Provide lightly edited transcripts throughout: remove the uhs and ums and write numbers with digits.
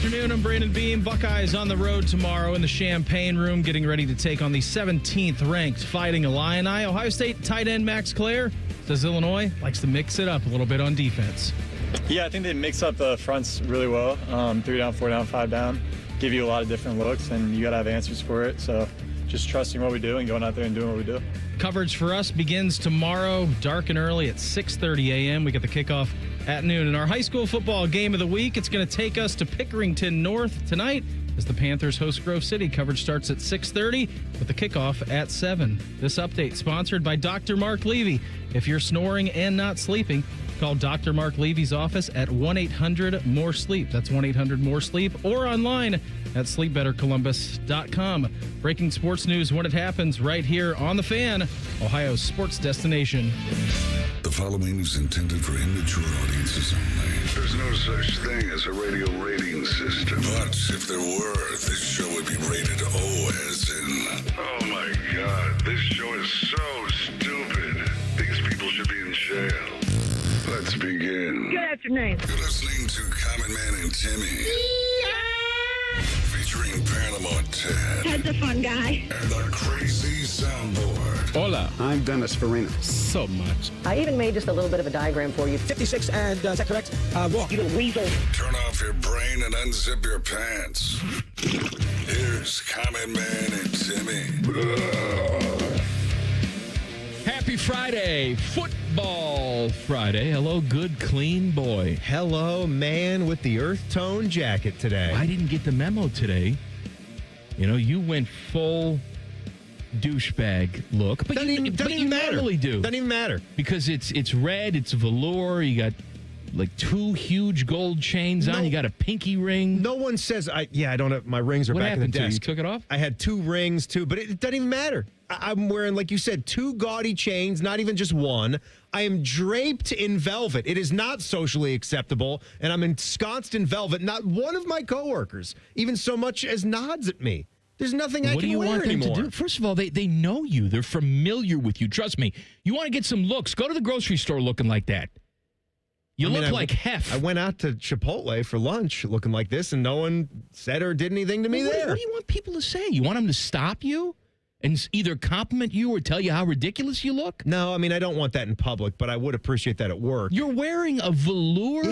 afternoon. I'm Brandon Beam. Buckeyes on the road tomorrow in the Champaign Room, getting ready to take on the 17th ranked Fighting Illini. Ohio State tight end Max Clare says Illinois likes to mix it up a little bit on defense. Yeah, I think they mix up the fronts really well. 3 down, 4 down, 5 down. Give you a lot of different looks, and you got to have answers for it. So just trusting what we do and going out there and doing what we do. Coverage for us begins tomorrow, dark and early at 6:30 a.m. We get the kickoff at noon. In our high school football game of the week, it's going to take us to Pickerington North tonight as the Panthers host Grove City. Coverage starts at 6:30 with the kickoff at 7. This update sponsored by Dr. Mark Levy. If you're snoring and not sleeping, call Dr. Mark Levy's office at 1-800-MORE-SLEEP. That's 1-800-MORE-SLEEP, or online at sleepbettercolumbus.com. Breaking sports news when it happens right here on The Fan, Ohio's sports destination. The following is intended for immature audiences only. There's no such thing as a radio rating system. But if there were, this show would be rated O as in... Oh my God, this show is so stupid. These people should be in jail. Let's begin. Good afternoon. You're listening to Common Man and Timmy. Featuring Panama Ted. Ted's a fun guy. And the Crazy Soundboard. Hola. I'm Dennis Farina. So much. I even made just a little bit of a diagram for you. 56, and is that correct? Walk. You little weasel. Turn off your brain and unzip your pants. Here's Common Man and Timmy. Happy Friday, Football Friday. Hello, good, clean boy. Hello, man with the earth tone jacket today. I didn't get the memo today. You know, you went full douchebag look, but Doesn't you even matter. normally do. Doesn't even matter. Because it's red, it's velour, you got like 2 huge gold chains on, you got a pinky ring. No one says, I don't have, my rings are What back in the happened to you? desk. You took it off? I had 2 rings too, but it doesn't even matter. I'm wearing, like you said, 2 gaudy chains, not even just one. I am draped in velvet. It is not socially acceptable, and I'm ensconced in velvet. Not one of my coworkers even so much as nods at me. There's nothing I What do can you wear want them anymore. to do? First of all, they know you. They're familiar with you. Trust me. You want to get some looks, go to the grocery store looking like that. You look like hef. I went out to Chipotle for lunch looking like this, and no one said or did anything to me there. What do you want people to say? You want them to stop you and either compliment you or tell you how ridiculous you look? No, I mean, I don't want that in public, but I would appreciate that at work. You're wearing a velour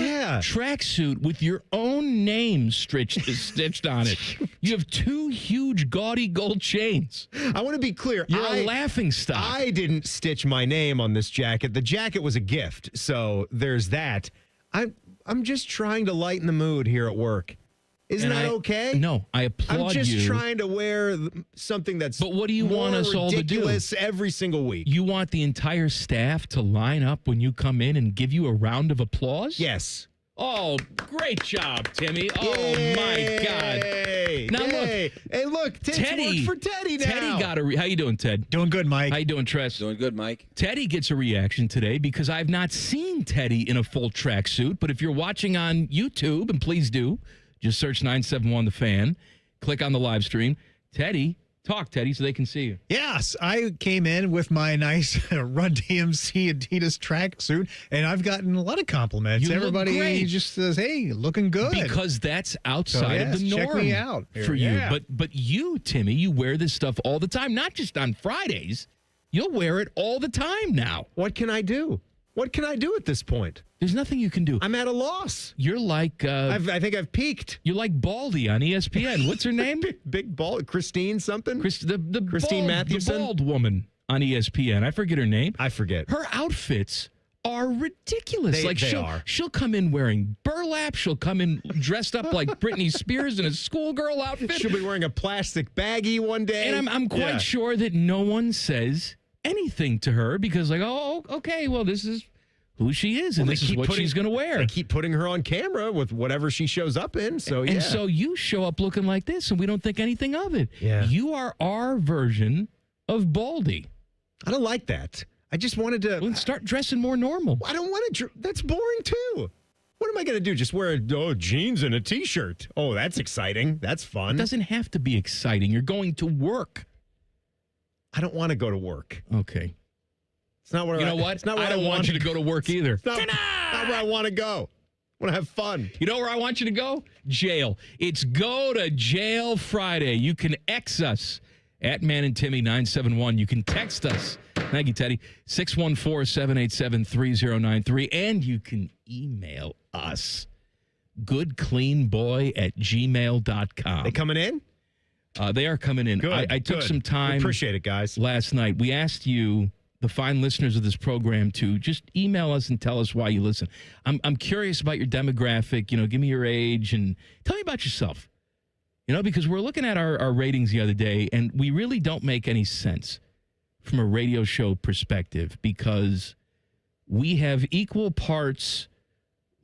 tracksuit with your own name stitched on it. You have 2 huge, gaudy gold chains. I want to be clear. You're a laughingstock. I didn't stitch my name on this jacket. The jacket was a gift, so there's that. I'm just trying to lighten the mood here at work. Isn't that okay? No, I applaud you. I'm just trying to wear something that's But what do you want us all to do? Ridiculous every single week. You want the entire staff to line up when you come in and give you a round of applause? Yes. Oh, great job, Timmy. Oh, my God. Now, look. Hey, look. Teddy. For Teddy now. Teddy got a... How you doing, Ted? Doing good, Mike. How you doing, Tress? Doing good, Mike. Teddy gets a reaction today because I've not seen Teddy in a full tracksuit. But if you're watching on YouTube, and please do, just search 971 The Fan, click on the live stream. Teddy, talk, Teddy, so they can see you. Yes, I came in with my nice Run DMC Adidas tracksuit, and I've gotten a lot of compliments. You look Everybody great. just says, "Hey, looking good." Because that's outside of the norm. check me out for you. Yeah. But you, Timmy, you wear this stuff all the time, not just on Fridays. You'll wear it all the time now. What can I do? What can I do at this point? There's nothing you can do. I'm at a loss. You're like... I think I've peaked. You're like Baldy on ESPN. What's her name? Big bald, Christine something? The Christine bald, Mathewson? The bald woman on ESPN. I forget her name. I forget. Her outfits are ridiculous. They she'll come in wearing burlap. She'll come in dressed up like Britney Spears in a schoolgirl outfit. She'll be wearing a plastic baggie one day. And I'm quite sure that no one says anything to her because like, oh, okay, well, this is who she is, and this is what she's going to wear. They keep putting her on camera with whatever she shows up in, so And so you show up looking like this, and we don't think anything of it. Yeah. You are our version of Baldy. I don't like that. I just wanted to... Well, start dressing more normal. I don't want to... That's boring, too. What am I going to do? Just wear jeans and a T-shirt? Oh, that's exciting. That's fun. It doesn't have to be exciting. You're going to work. I don't want to go to work. Okay. It's not where you know what? It's not where I don't want you to go to work either. It's not where I want to go. want to have fun. You know where I want you to go? Jail. It's Go to Jail Friday. You can X us at Man and Timmy 971. You can text us. Thank you, Teddy. 614-787-3093. And you can email us. goodcleanboy@gmail.com. They coming in? They are coming in. Good. I took good. some time. Appreciate it, guys. Last night, we asked you, the fine listeners of this program, to just email us and tell us why you listen. I'm curious about your demographic. Give me your age and tell me about yourself. Because we're looking at our ratings the other day, and we really don't make any sense from a radio show perspective because we have equal parts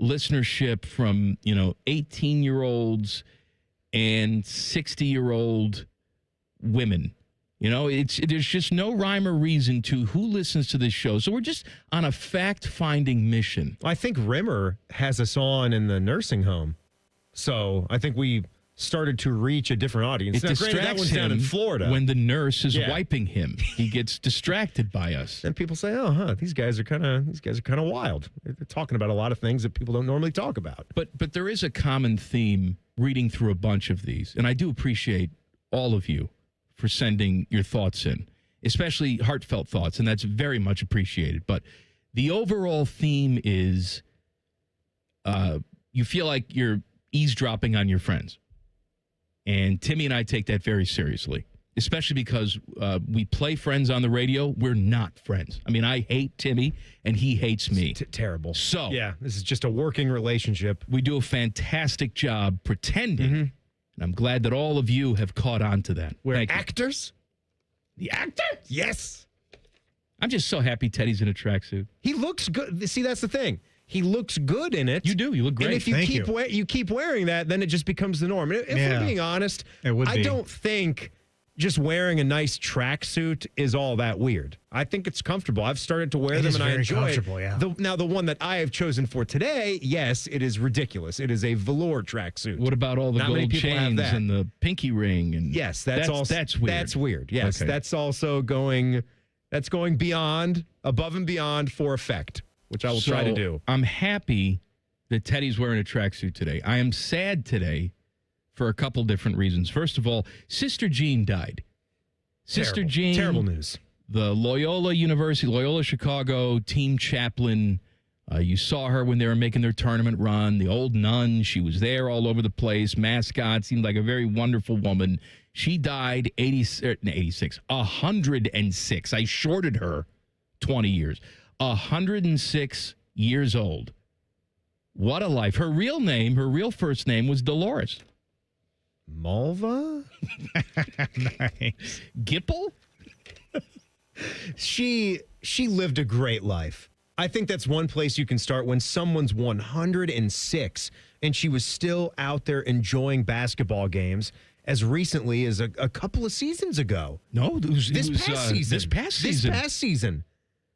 listenership from 18-year-olds and 60-year-old women. There's just no rhyme or reason to who listens to this show. So we're just on a fact-finding mission. I think Rimmer has us on in the nursing home. So I think we started to reach a different audience. It Now, granted, distracts that one's him down in Florida. when the nurse is Yeah. wiping him. He gets distracted by us. And people say, these guys are kind of wild. They're talking about a lot of things that people don't normally talk about. But there is a common theme reading through a bunch of these, and I do appreciate all of you for sending your thoughts in, especially heartfelt thoughts, and that's very much appreciated. But the overall theme is you feel like you're eavesdropping on your friends. And Timmy and I take that very seriously, especially because we play friends on the radio. We're not friends. I mean, I hate Timmy, and he hates me. Terrible. So yeah, this is just a working relationship. We do a fantastic job pretending, and I'm glad that all of you have caught on to that. We're Thank you. actors? The actor? Yes. I'm just so happy Teddy's in a tracksuit. He looks good. See, that's the thing. He looks good in it. You do. You look great. And if you Thank keep you. you keep wearing that, then it just becomes the norm. And if Yeah. we're being honest, It would I be. don't think just wearing a nice tracksuit is all that weird. I think it's comfortable. I've started to wear It them is and I very enjoy comfortable, it. yeah. Now, the one that I have chosen for today, yes, it is ridiculous. It is a velour tracksuit. What about all the Not many gold people have chains that. and the pinky ring? And Yes, that's weird. That's weird. Yes, Okay. that's also going beyond, above and beyond for effect, which I will try to do. I'm happy that Teddy's wearing a tracksuit today. I am sad today for a couple different reasons. First of all, Sister Jean died. Sister Jean. Terrible news. The Loyola Chicago team chaplain. You saw her when they were making their tournament run. The old nun. She was there all over the place. Mascot. Seemed like a very wonderful woman. She died 106. I shorted her 20 years. 106 years old. What a life. Her real first name was Dolores. Malva? Nice. Gipple? She lived a great life. I think that's one place you can start when someone's 106 and she was still out there enjoying basketball games as recently as a couple of seasons ago. No, This past season. This past season.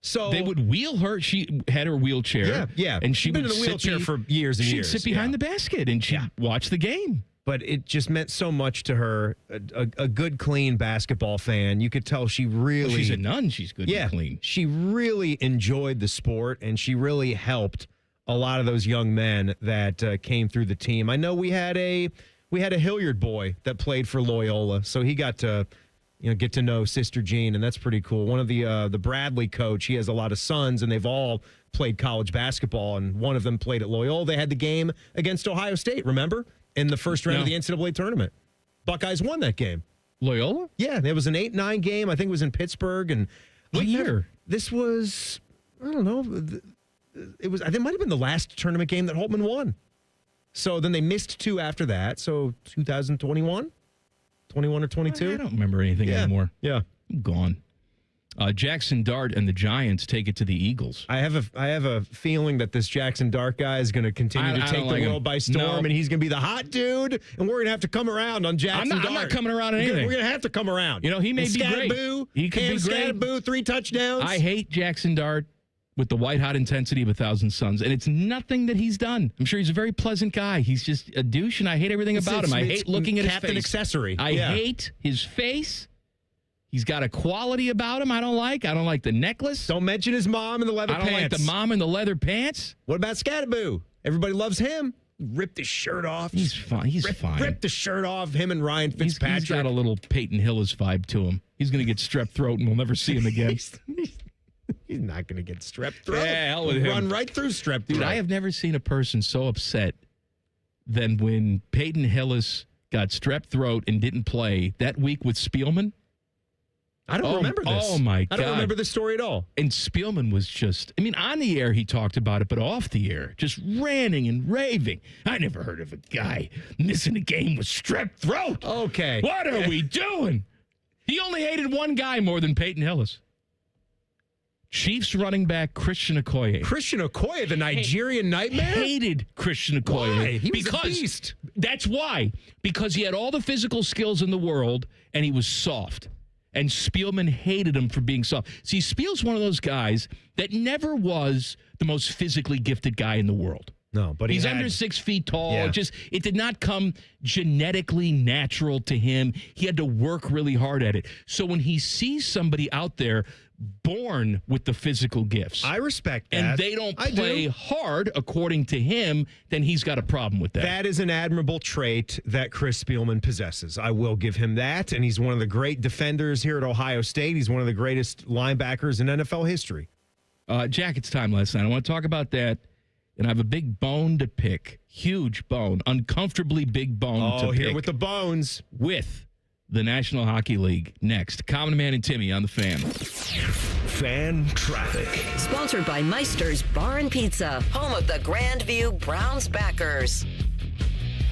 So They would wheel her. She had her wheelchair. Yeah. And she She'd been would in a wheelchair sit for years and years. She'd sit behind Yeah. the basket and she'd watch the game. But it just meant so much to her. A good, clean basketball fan. You could tell she really... Well, she's a nun. She's good and clean. She really enjoyed the sport, and she really helped a lot of those young men that came through the team. I know we had a Hilliard boy that played for Loyola, so he got to get to know Sister Jean, and that's pretty cool. One of the Bradley coach, he has a lot of sons, and they've all played college basketball, and one of them played at Loyola. They had the game against Ohio State, remember? In the first round of the NCAA tournament. Buckeyes won that game. Loyola? Yeah, there was an 8-9 game. I think it was in Pittsburgh. And What year? This was, I don't know. I think it might have been the last tournament game that Holtman won. So then they missed 2 after that. So 2021? 21 or 22? I don't remember anything anymore. Yeah. I'm gone. Jackson Dart and the Giants take it to the Eagles. I have a feeling that this Jackson Dart guy is going to continue to I take don't the like world him. by storm, No. and he's going to be the hot dude, and we're going to have to come around on Jackson Dart. I'm not coming around on anything. We're going to have to come around. He may And be great. Scatterboo, He could Cam be great. Scatterboo, 3 touchdowns. I hate Jackson Dart with the white-hot intensity of 1,000 Suns, and it's nothing that he's done. I'm sure he's a very pleasant guy. He's just a douche, and I hate everything about him. I hate looking at his Captain face. Accessory. I hate his face. He's got a quality about him I don't like. I don't like the necklace. Don't mention his mom in the leather I don't pants. like the mom in the leather pants. What about Scatterboo? Everybody loves him. Ripped his shirt off. He's fine. He's fine. Ripped the shirt off, him and Ryan Fitzpatrick. He's got a little Peyton Hillis vibe to him. He's going to get strep throat, and we'll never see him again. He's not going to get strep throat. Yeah, hell with him. Run right through strep throat. Dude, I have never seen a person so upset than when Peyton Hillis got strep throat and didn't play that week with Spielman. I don't remember this. Oh, my God. I don't remember this story at all. And Spielman was just, on the air he talked about it, but off the air, just ranting and raving. I never heard of a guy missing a game with strep throat. Okay. What are we doing? He only hated one guy more than Peyton Hillis. Chiefs running back Christian Okoye. Christian Okoye, the Nigerian nightmare? Hated Christian Okoye. Why? He was a beast. That's why. Because he had all the physical skills in the world, and he was soft. And Spielman hated him for being soft. See, Spiel's one of those guys that never was the most physically gifted guy in the world. No, but he's under 6 feet tall. Yeah. It did not come genetically natural to him. He had to work really hard at it. So when he sees somebody out there born with the physical gifts, I respect that. And they don't play hard, according to him, then he's got a problem with that. That is an admirable trait that Chris Spielman possesses. I will give him that. And he's one of the great defenders here at Ohio State. He's one of the greatest linebackers in NFL history. Jackets time last night. I want to talk about that. And I have a big bone to pick. Huge bone. Uncomfortably big bone to pick. Here with the bones. With the National Hockey League next. Common Man and Timmy on the Fan. Fan Traffic. Sponsored by Meister's Bar and Pizza, home of the Grandview Browns backers.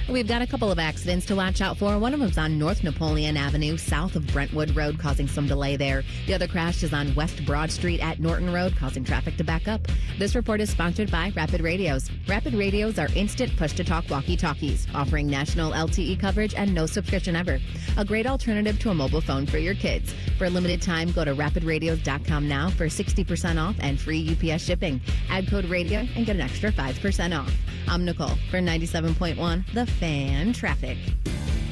We've got a couple of accidents to watch out for. One of them's on North Napoleon Avenue, south of Brentwood Road, causing some delay there. The other crash is on West Broad Street at Norton Road, causing traffic to back up. This report is sponsored by Rapid Radios. Rapid Radios are instant push-to-talk walkie-talkies, offering national LTE coverage and no subscription ever. A great alternative to a mobile phone for your kids. For a limited time, go to rapidradios.com now for 60% off and free UPS shipping. Add code RADIO and get an extra 5% off. I'm Nicole for 97.1 The Fan Traffic.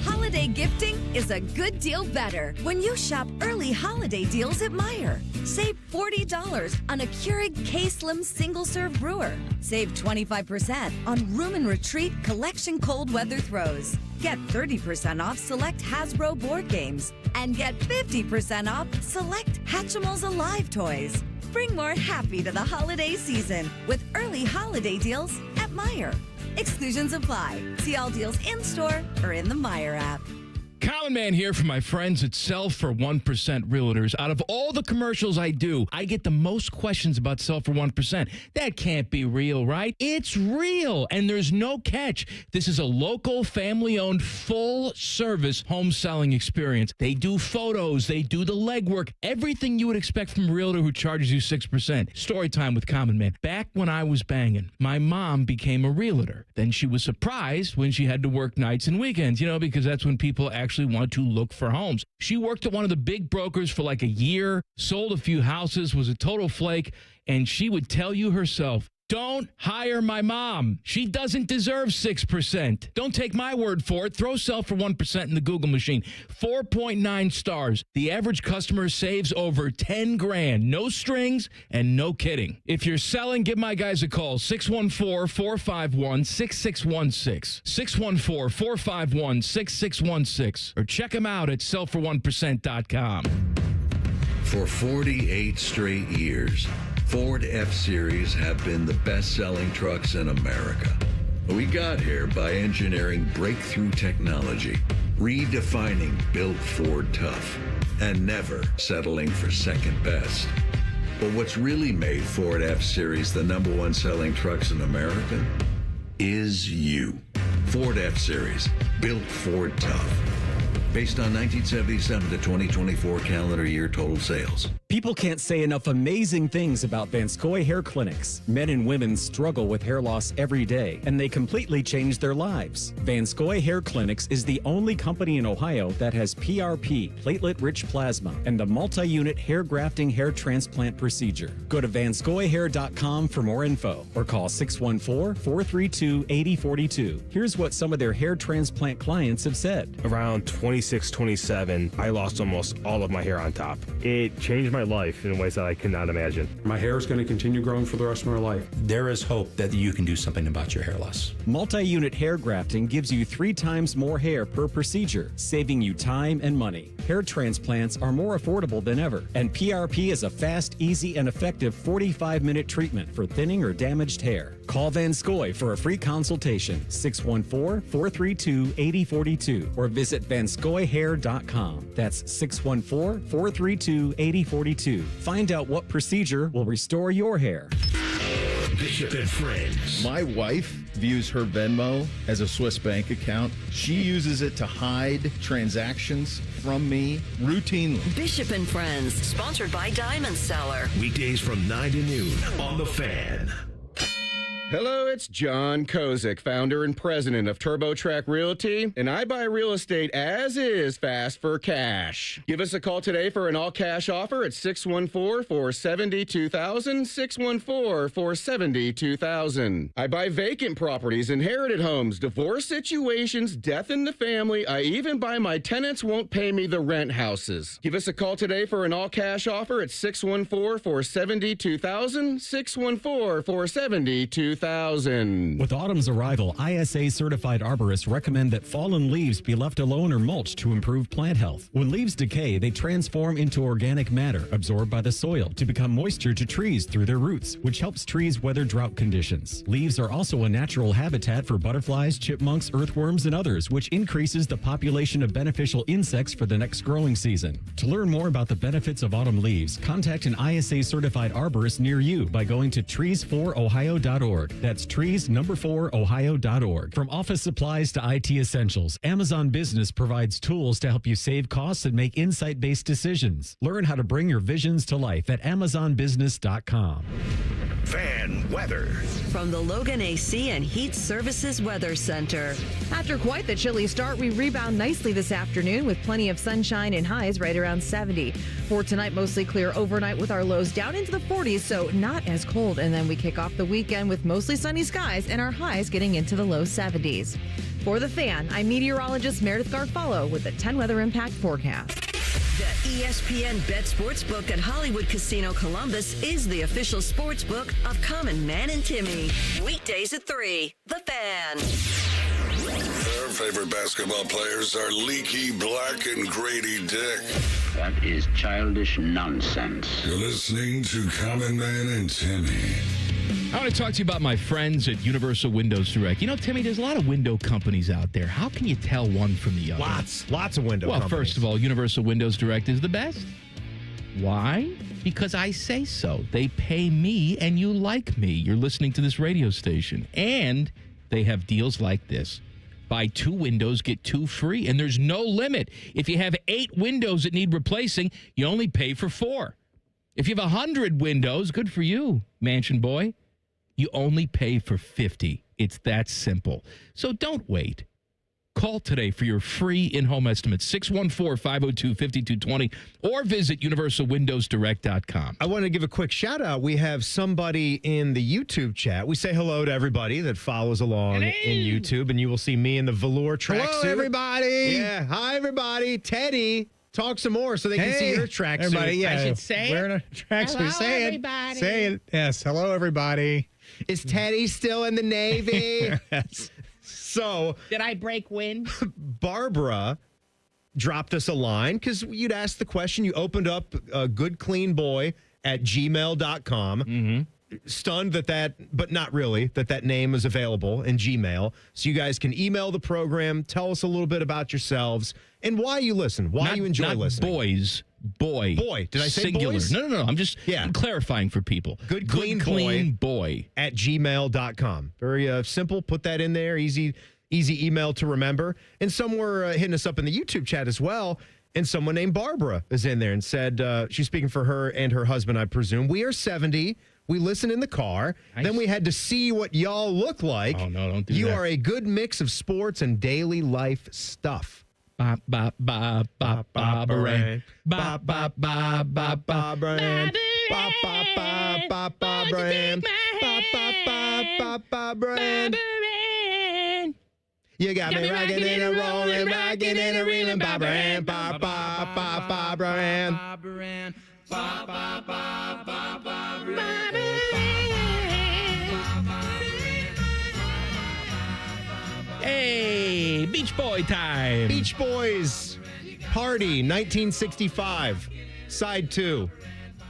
Holiday gifting is a good deal better when you shop early holiday deals at Meijer. Save $40 on a Keurig K-Slim single-serve brewer. Save 25% on Room and Retreat Collection Cold Weather Throws. Get 30% off select Hasbro board games. And get 50% off select Hatchimals Alive toys. Bring more happy to the holiday season with early holiday deals at Meijer. Exclusions apply. See all deals in-store or in the Meijer app. Common Man here for my friends at Sell for 1% Realtors. Out of all the commercials I do, I get the most questions about Sell for 1%. That can't be real, right? It's real, and there's no catch. This is a local, family-owned, full-service home selling experience. They do photos. They do the legwork. Everything you would expect from a realtor who charges you 6%. Story time with Common Man. Back when I was banging, my mom became a realtor. Then she was surprised when she had to work nights and weekends, because that's when people actually wanted to look for homes. She worked at one of the big brokers for like a year, sold a few houses, was a total flake, and she would tell you herself, don't hire my mom. She doesn't deserve 6%. Don't take my word for it. Throw Sell for 1% in the Google machine. 4.9 stars. The average customer saves over 10 grand. No strings and no kidding. If you're selling, give my guys a call. 614-451-6616. 614-451-6616. Or check them out at sellfor1%.com. For 48 straight years, Ford F-Series have been the best-selling trucks in America. We got here by engineering breakthrough technology, redefining built Ford tough, and never settling for second best. But what's really made Ford F-Series the #1 selling trucks in America is you. Ford F-Series, built Ford tough. Based on 1977 to 2024 calendar year total sales. People can't say enough amazing things about Vanscoy Hair Clinics. Men and women struggle with hair loss every day, and they completely change their lives. Vanscoy Hair Clinics is the only company in Ohio that has PRP, platelet-rich plasma, and the multi-unit hair grafting hair transplant procedure. Go to vanscoyhair.com for more info, or call 614-432-8042. Here's what some of their hair transplant clients have said. Around 20 26, 27, I lost almost all of my hair on top. It changed my life in ways that I could not imagine. My hair is going to continue growing for the rest of my life. There is hope that you can do something about your hair loss. Multi-unit hair grafting gives you 3 times more hair per procedure, saving you time and money. Hair transplants are more affordable than ever, and PRP is a fast, easy, and effective 45-minute treatment for thinning or damaged hair. Call Van Scoy for a free consultation, 614-432-8042, or visit vanscoyhair.com. That's 614-432-8042. Find out what procedure will restore your hair. Bishop and Friends. My wife views her Venmo as a Swiss bank account. She uses it to hide transactions from me routinely. Bishop and Friends, sponsored by Diamond Seller. Weekdays from 9 to noon on The Fan. Hello, it's John Kozik, founder and president of TurboTrack Realty, and I buy real estate as is fast for cash. Give us a call today for an all-cash offer at 614-470-2000, 614-470-2000. I buy vacant properties, inherited homes, divorce situations, death in the family. I even buy my tenants won't pay me the rent houses. Give us a call today for an all-cash offer at 614-470-2000, 614-470-2000. With autumn's arrival, ISA certified arborists recommend that fallen leaves be left alone or mulched to improve plant health. When leaves decay, they transform into organic matter absorbed by the soil to become moisture to trees through their roots, which helps trees weather drought conditions. Leaves are also a natural habitat for butterflies, chipmunks, earthworms, and others, which increases the population of beneficial insects for the next growing season. To learn more about the benefits of autumn leaves, contact an ISA certified arborist near you by going to trees4ohio.org. That's trees4ohio.org. From office supplies to IT essentials, Amazon Business provides tools to help you save costs and make insight-based decisions. Learn how to bring your visions to life at amazonbusiness.com. Fan weather. From the Logan AC and Heat Services Weather Center. After quite the chilly start, we rebound nicely this afternoon with plenty of sunshine and highs right around 70. For tonight, mostly clear overnight with our lows down into the 40s, so not as cold. And then we kick off the weekend with mostly sunny skies and our highs getting into the low 70s. For The Fan, I'm meteorologist Meredith Garfalo with the 10 Weather Impact forecast. The ESPN Bet Sportsbook at Hollywood Casino Columbus is the official sportsbook of Common Man and Timmy. Weekdays at 3. The Fan. Their favorite basketball players are Leaky Black and Grady Dick. That is childish nonsense. You're listening to Common Man and Timmy. I want to talk to you about my friends at Universal Windows Direct. You know, Timmy, there's a lot of window companies out there. How can you tell one from the other? Lots of window companies. Well, first of all, Universal Windows Direct is the best. Why? Because I say so. They pay me and you like me. You're listening to this radio station. And they have deals like this. Buy 2 windows, get 2 free. And there's no limit. If you have 8 windows that need replacing, you only pay for 4. If you have 100 windows, good for you, mansion boy. You only pay for 50. It's that simple. So don't wait. Call today for your free in-home estimate, 614-502-5220, or visit universalwindowsdirect.com. I want to give a quick shout out. We have somebody in the YouTube chat. We say hello to everybody that follows along in YouTube, and you will see me in the velour tracksuit. Hello, everybody. Yeah, hi, everybody. Teddy, talk some more so they can see your tracksuit. Everybody, yeah. I should say wearing a tracksuit. Say everybody. It. Say it. Yes. Hello, everybody. Is Teddy still in the Navy? Yes. So, did I break wind? Barbara dropped us a line because you'd asked the question. You opened up a good clean boy at gmail.com. Mm-hmm. Stunned but not really, that name is available in Gmail. So you guys can email the program, tell us a little bit about yourselves and why you listen, why you enjoy listening. Boy. Did I say singular? boys? No. I'm just clarifying for people. Good clean boy at gmail.com. Very simple. Put that in there. Easy email to remember. And some were hitting us up in the YouTube chat as well. And someone named Barbara is in there and said, she's speaking for her and her husband, I presume. We are 70. We listen in the car. Nice. Then we had to see what y'all look like. Oh, no, don't do that. You are a good mix of sports and daily life stuff. Ba ba ba ba ba ba ba ba ba ba ba brand. Ba ba ba ba ba brand. Ba ba ba ba ba brand. You got me rocking and a rolling, rocking and a reeling, Barbara Ann, Barbara Ann. Hey, Beach Boy time. Beach Boys Party, 1965, side 2,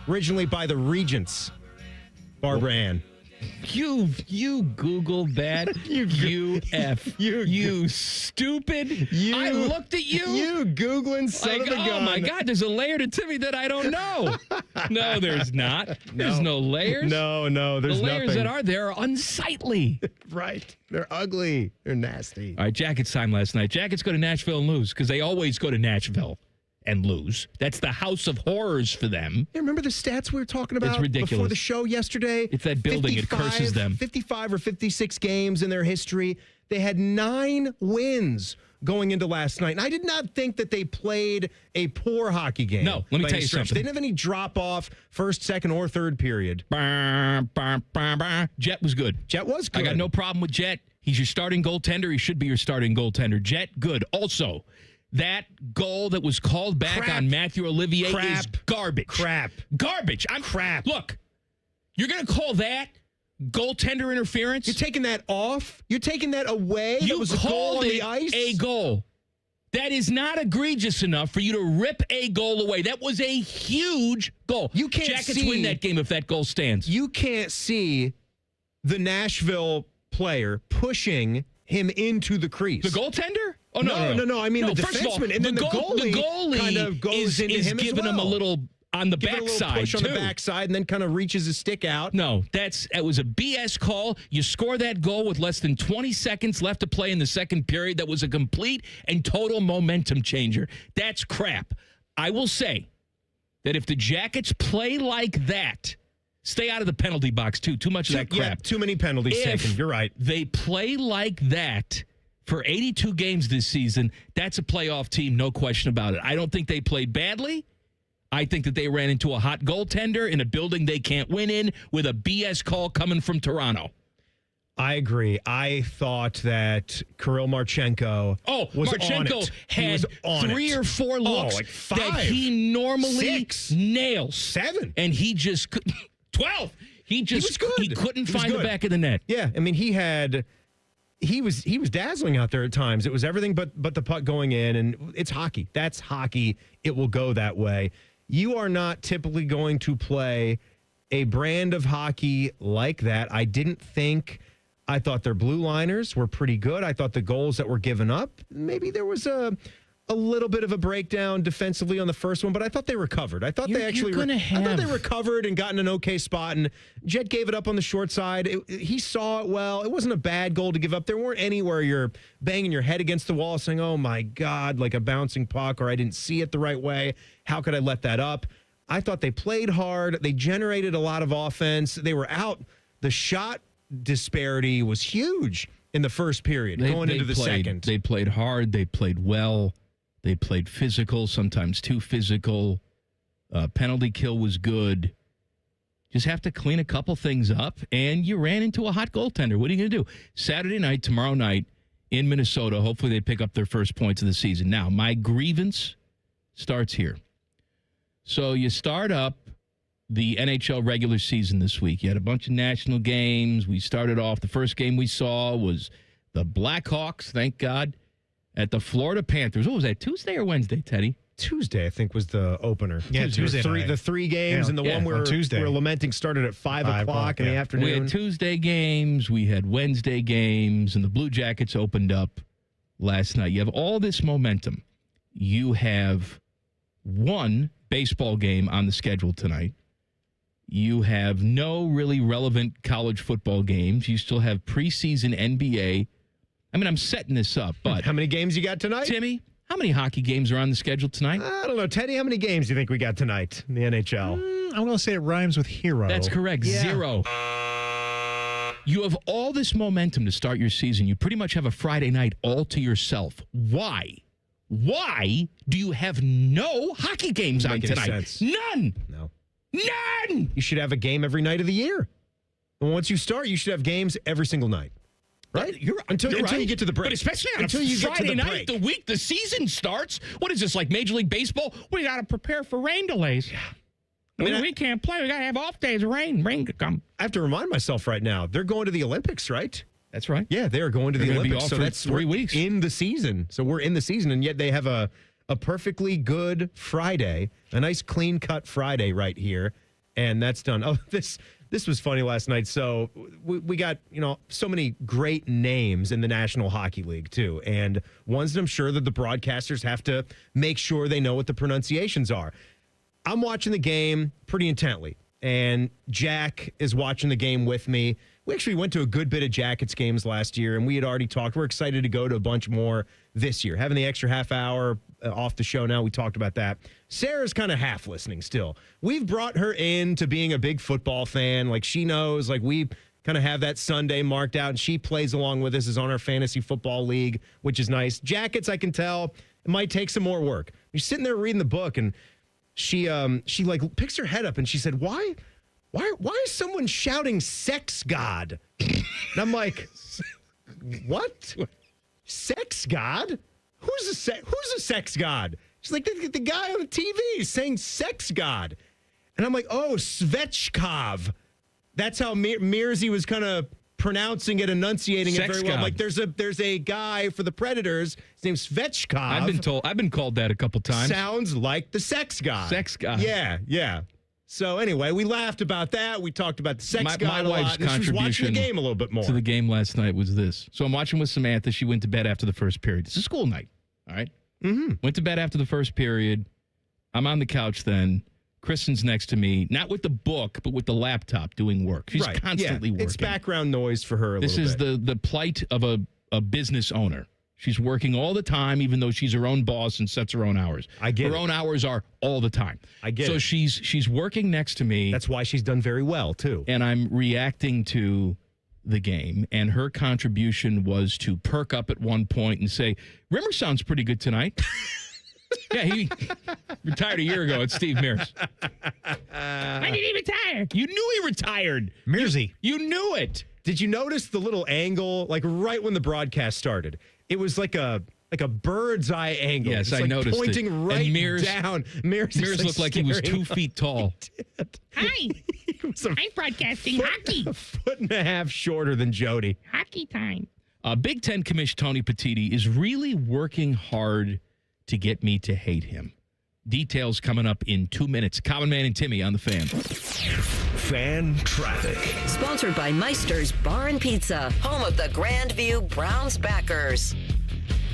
originally by the Regents, Barbara Ann. You Googled that? you stupid. I looked at you. You Googling son of a gun. Oh, my God, there's a layer to Timmy that I don't know. No, there's not. There's no layers. No, there's the layers nothing. that are there are unsightly. Right. They're ugly. They're nasty. All right, Jackets time last night. Jackets go to Nashville and lose because they always go to Nashville and lose. That's the house of horrors for them. Yeah, remember the stats we were talking about It's ridiculous. before the show yesterday? It's that building. It curses them. 55 or 56 games in their history. They had 9 wins going into last night. And I did not think that they played a poor hockey game. No, let me tell you something. They didn't have any drop-off first, second, or third period. Jet was good. Jet was good. I got no problem with Jet. He's your starting goaltender. He should be your starting goaltender. Jet, good. Also, that goal that was called back on Matthew Olivier is garbage. Garbage. Crap. Look, you're going to call that goaltender interference? You're taking that off? You're taking that away? You that was a goal on the ice? A goal. That is not egregious enough for you to rip a goal away. That was a huge goal. You can't Jackets win that game if that goal stands. You can't see the Nashville player pushing him into the crease. The goaltender? Oh, no. I mean, the first of all, defenseman. And then the goalie kind of goes into him giving as well. him a little on the Give it a backside, little push on too. the backside and then kind of reaches his stick out. No, that was a BS call. You score that goal with less than 20 seconds left to play in the second period. That was a complete and total momentum changer. That's crap. I will say that if the Jackets play like that, stay out of the penalty box, too. Too much of that crap. Yeah, too many penalties taken. You're right. They play like that for 82 games this season, that's a playoff team, no question about it. I don't think they played badly. I think that they ran into a hot goaltender in a building they can't win in with a BS call coming from Toronto. I agree. I thought that Kirill Marchenko was Marchenko on it. had 3 or 4 looks like 5. that he normally 6. nails. 7. And he just 12. He was good. He couldn't find the back of the net. Yeah, I mean, he was dazzling out there at times. It was everything but the puck going in, and it's hockey. That's hockey. It will go that way. You are not typically going to play a brand of hockey like that. I thought their blue liners were pretty good. I thought the goals that were given up, maybe there was a little bit of a breakdown defensively on the first one, but I thought they recovered. I thought I thought they recovered and got in an okay spot, and Jet gave it up on the short side. He saw it well. It wasn't a bad goal to give up. There weren't anywhere you're banging your head against the wall saying, oh, my God, like a bouncing puck, or I didn't see it the right way. How could I let that up? I thought they played hard. They generated a lot of offense. They were out. The shot disparity was huge in the first period going into the second. They played hard. They played well. They played physical, sometimes too physical. Penalty kill was good. Just have to clean a couple things up, and you ran into a hot goaltender. What are you going to do? Saturday night, tomorrow night in Minnesota, hopefully they pick up their first points of the season. Now, my grievance starts here. So you start up the NHL regular season this week. You had a bunch of national games. We started off, the first game we saw was the Blackhawks, thank God, at the Florida Panthers. What was that, Tuesday or Wednesday, Teddy? Tuesday, I think, was the opener. Yeah, Tuesday. The 3 games and the one we're lamenting started at 5 o'clock in the afternoon. We had Tuesday games, we had Wednesday games, and the Blue Jackets opened up last night. You have all this momentum. You have one baseball game on the schedule tonight. You have no really relevant college football games. You still have preseason NBA. I mean, I'm setting this up, but... How many games you got tonight? Timmy, how many hockey games are on the schedule tonight? I don't know. Teddy, how many games do you think we got tonight in the NHL? I'm going to say it rhymes with hero. That's correct. Yeah. 0. You have all this momentum to start your season. You pretty much have a Friday night all to yourself. Why? Why do you have no hockey games on tonight? None. No. None. You should have a game every night of the year. And once you start, you should have games every single night. Right? You're Until right. you get to the break. But especially on until a you Friday get to the night, break. the week the season starts. What is this, like Major League Baseball? We got to prepare for rain delays. Yeah. We can't play. We got to have off days. Rain could come. I have to remind myself right now, they're going to the Olympics, right? That's right. Yeah, they are going to the They're gonna be Olympics. off So for that's 3 weeks. In the season. So we're in the season, and yet they have a perfectly good Friday, a nice clean-cut Friday right here, and that's done. Oh, this was funny last night. So we got, so many great names in the National Hockey League, too, and ones that I'm sure that the broadcasters have to make sure they know what the pronunciations are. I'm watching the game pretty intently, and Jack is watching the game with me. We actually went to a good bit of Jackets games last year, and we had already talked. We're excited to go to a bunch more this year. Having the extra half hour off the show now, we talked about that. Sarah's kind of half listening still. We've brought her into being a big football fan. Like, she knows, like, we kind of have that Sunday marked out, and she plays along with us, is on our fantasy football league, which is nice. Jackets, I can tell, it might take some more work. You're sitting there reading the book, and she like picks her head up, and she said, Why is someone shouting sex god? And I'm like, what? Sex god? Who's a sex god? She's like, the guy on the TV is saying sex god. And I'm like, oh, Svechkov. That's how Mearsy was kind of pronouncing it, enunciating it very well. I'm like, there's a guy for the Predators. His name's Svechkov. I've been called that a couple times. Sounds like the sex god. Sex god. Yeah. So anyway, we laughed about that. We talked about the sex god my a wife's lot. And she was watching the game a little bit more. To the game last night was this. So I'm watching with Samantha. She went to bed after the first period. It's a school night. All right. Mm-hmm. Went to bed after the first period. I'm on the couch then. Kristen's next to me, not with the book, but with the laptop doing work. She's constantly working. It's background noise for her a little bit. This is the plight of a business owner. She's working all the time, even though she's her own boss and sets her own hours. I get her own hours are all the time. I get so it. she's working next to me. That's why she's done very well, too. And I'm reacting to the game, and her contribution was to perk up at one point and say, Rimmer sounds pretty good tonight. Yeah, he retired a year ago at Steve Mears. When did he retire? You knew he retired. Mearsy. You knew it. Did you notice the little angle, like right when the broadcast started? It was like a bird's eye angle. Yes, just I noticed pointing it. right and Mears, down. Mears looked like he was 2 feet tall. Hi. I'm broadcasting hockey. A foot and a half shorter than Jody. Hockey time. Big Ten Commish Tony Petitti is really working hard to get me to hate him. Details coming up in 2 minutes. Common Man and Timmy on the Fan. Fan Traffic. Sponsored by Meister's Bar and Pizza, home of the Grandview Browns backers.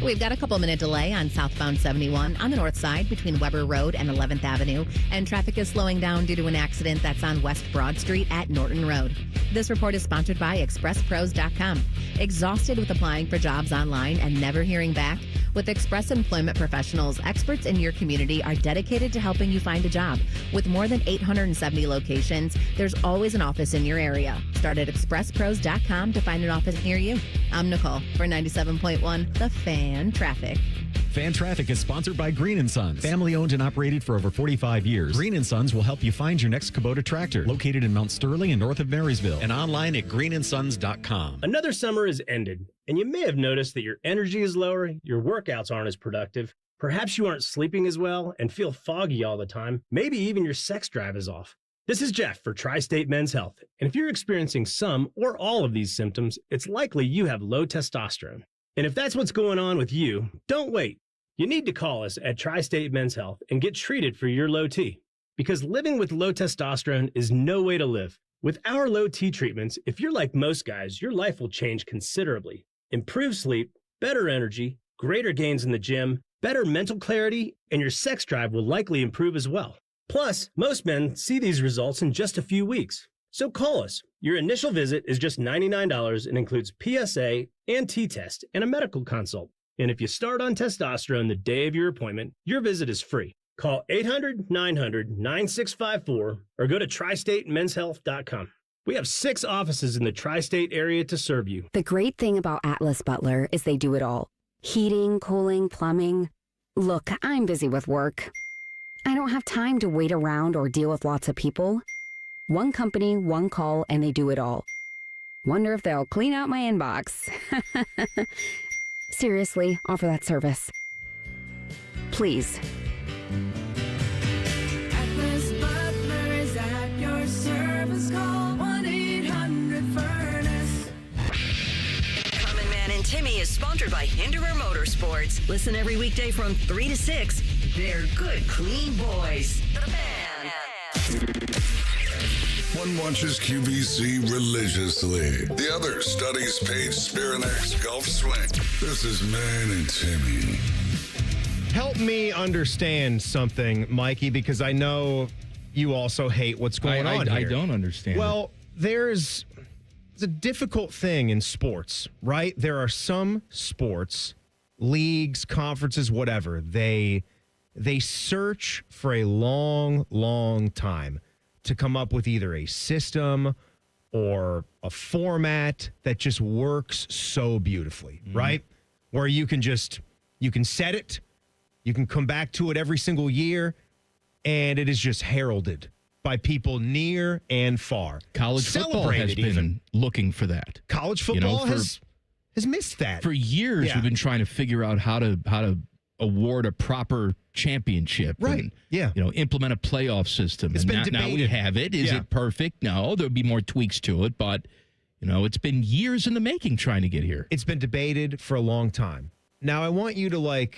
We've got a couple-minute delay on southbound 71 on the north side between Weber Road and 11th Avenue, and traffic is slowing down due to an accident that's on West Broad Street at Norton Road. This report is sponsored by ExpressPros.com. Exhausted with applying for jobs online and never hearing back? With Express Employment Professionals, experts in your community are dedicated to helping you find a job. With more than 870 locations, there's always an office in your area. Start at ExpressPros.com to find an office near you. I'm Nicole for 97.1 The Fan Traffic. Fan Traffic is sponsored by Green & Sons. Family owned and operated for over 45 years. Green & Sons will help you find your next Kubota tractor. Located in Mount Sterling and north of Marysville. And online at greenandsons.com. Another summer is ended, and you may have noticed that your energy is lower, your workouts aren't as productive, perhaps you aren't sleeping as well and feel foggy all the time, maybe even your sex drive is off. This is Jeff for Tri-State Men's Health, and if you're experiencing some or all of these symptoms, it's likely you have low testosterone. And if that's what's going on with you, don't wait. You need to call us at Tri-State Men's Health and get treated for your low T. Because living with low testosterone is no way to live. With our low T treatments, if you're like most guys, your life will change considerably. Improved sleep, better energy, greater gains in the gym, better mental clarity, and your sex drive will likely improve as well. Plus, most men see these results in just a few weeks. So call us. Your initial visit is just $99 and includes PSA and T-test and a medical consult. And if you start on testosterone the day of your appointment, your visit is free. Call 800-900-9654 or go to tristatemenshealth.com. We have 6 offices in the tri-state area to serve you. The great thing about Atlas Butler is they do it all. Heating, cooling, plumbing. Look, I'm busy with work. I don't have time to wait around or deal with lots of people. One company, one call, and they do it all. Wonder if they'll clean out my inbox. Seriously, offer that service. Please. Atlas Butler is at your service. Call 1-800-FURNACE. Common Man and Timmy is sponsored by Hinderer Motorsports. Listen every weekday from 3 to 6. They're good, clean boys. The Man. One watches QVC religiously. The other studies Paige Spirinak's golf swing. This is Man and Timmy. Help me understand something, Mikey, because I know you also hate what's going on here. I don't understand. Well, it's a difficult thing in sports, right? There are some sports, leagues, conferences, whatever. They search for a long, long time to come up with either a system or a format that just works so beautifully, right? Where you can set it, you can come back to it every single year, and it is just heralded by people near and far. College football has been looking for that. College football has missed that. For years, we've been trying to figure out how to award a proper championship. Right. And, implement a playoff system. It's been now we have it. Is it perfect? No, there'll be more tweaks to it, but it's been years in the making trying to get here. It's been debated for a long time. Now I want you to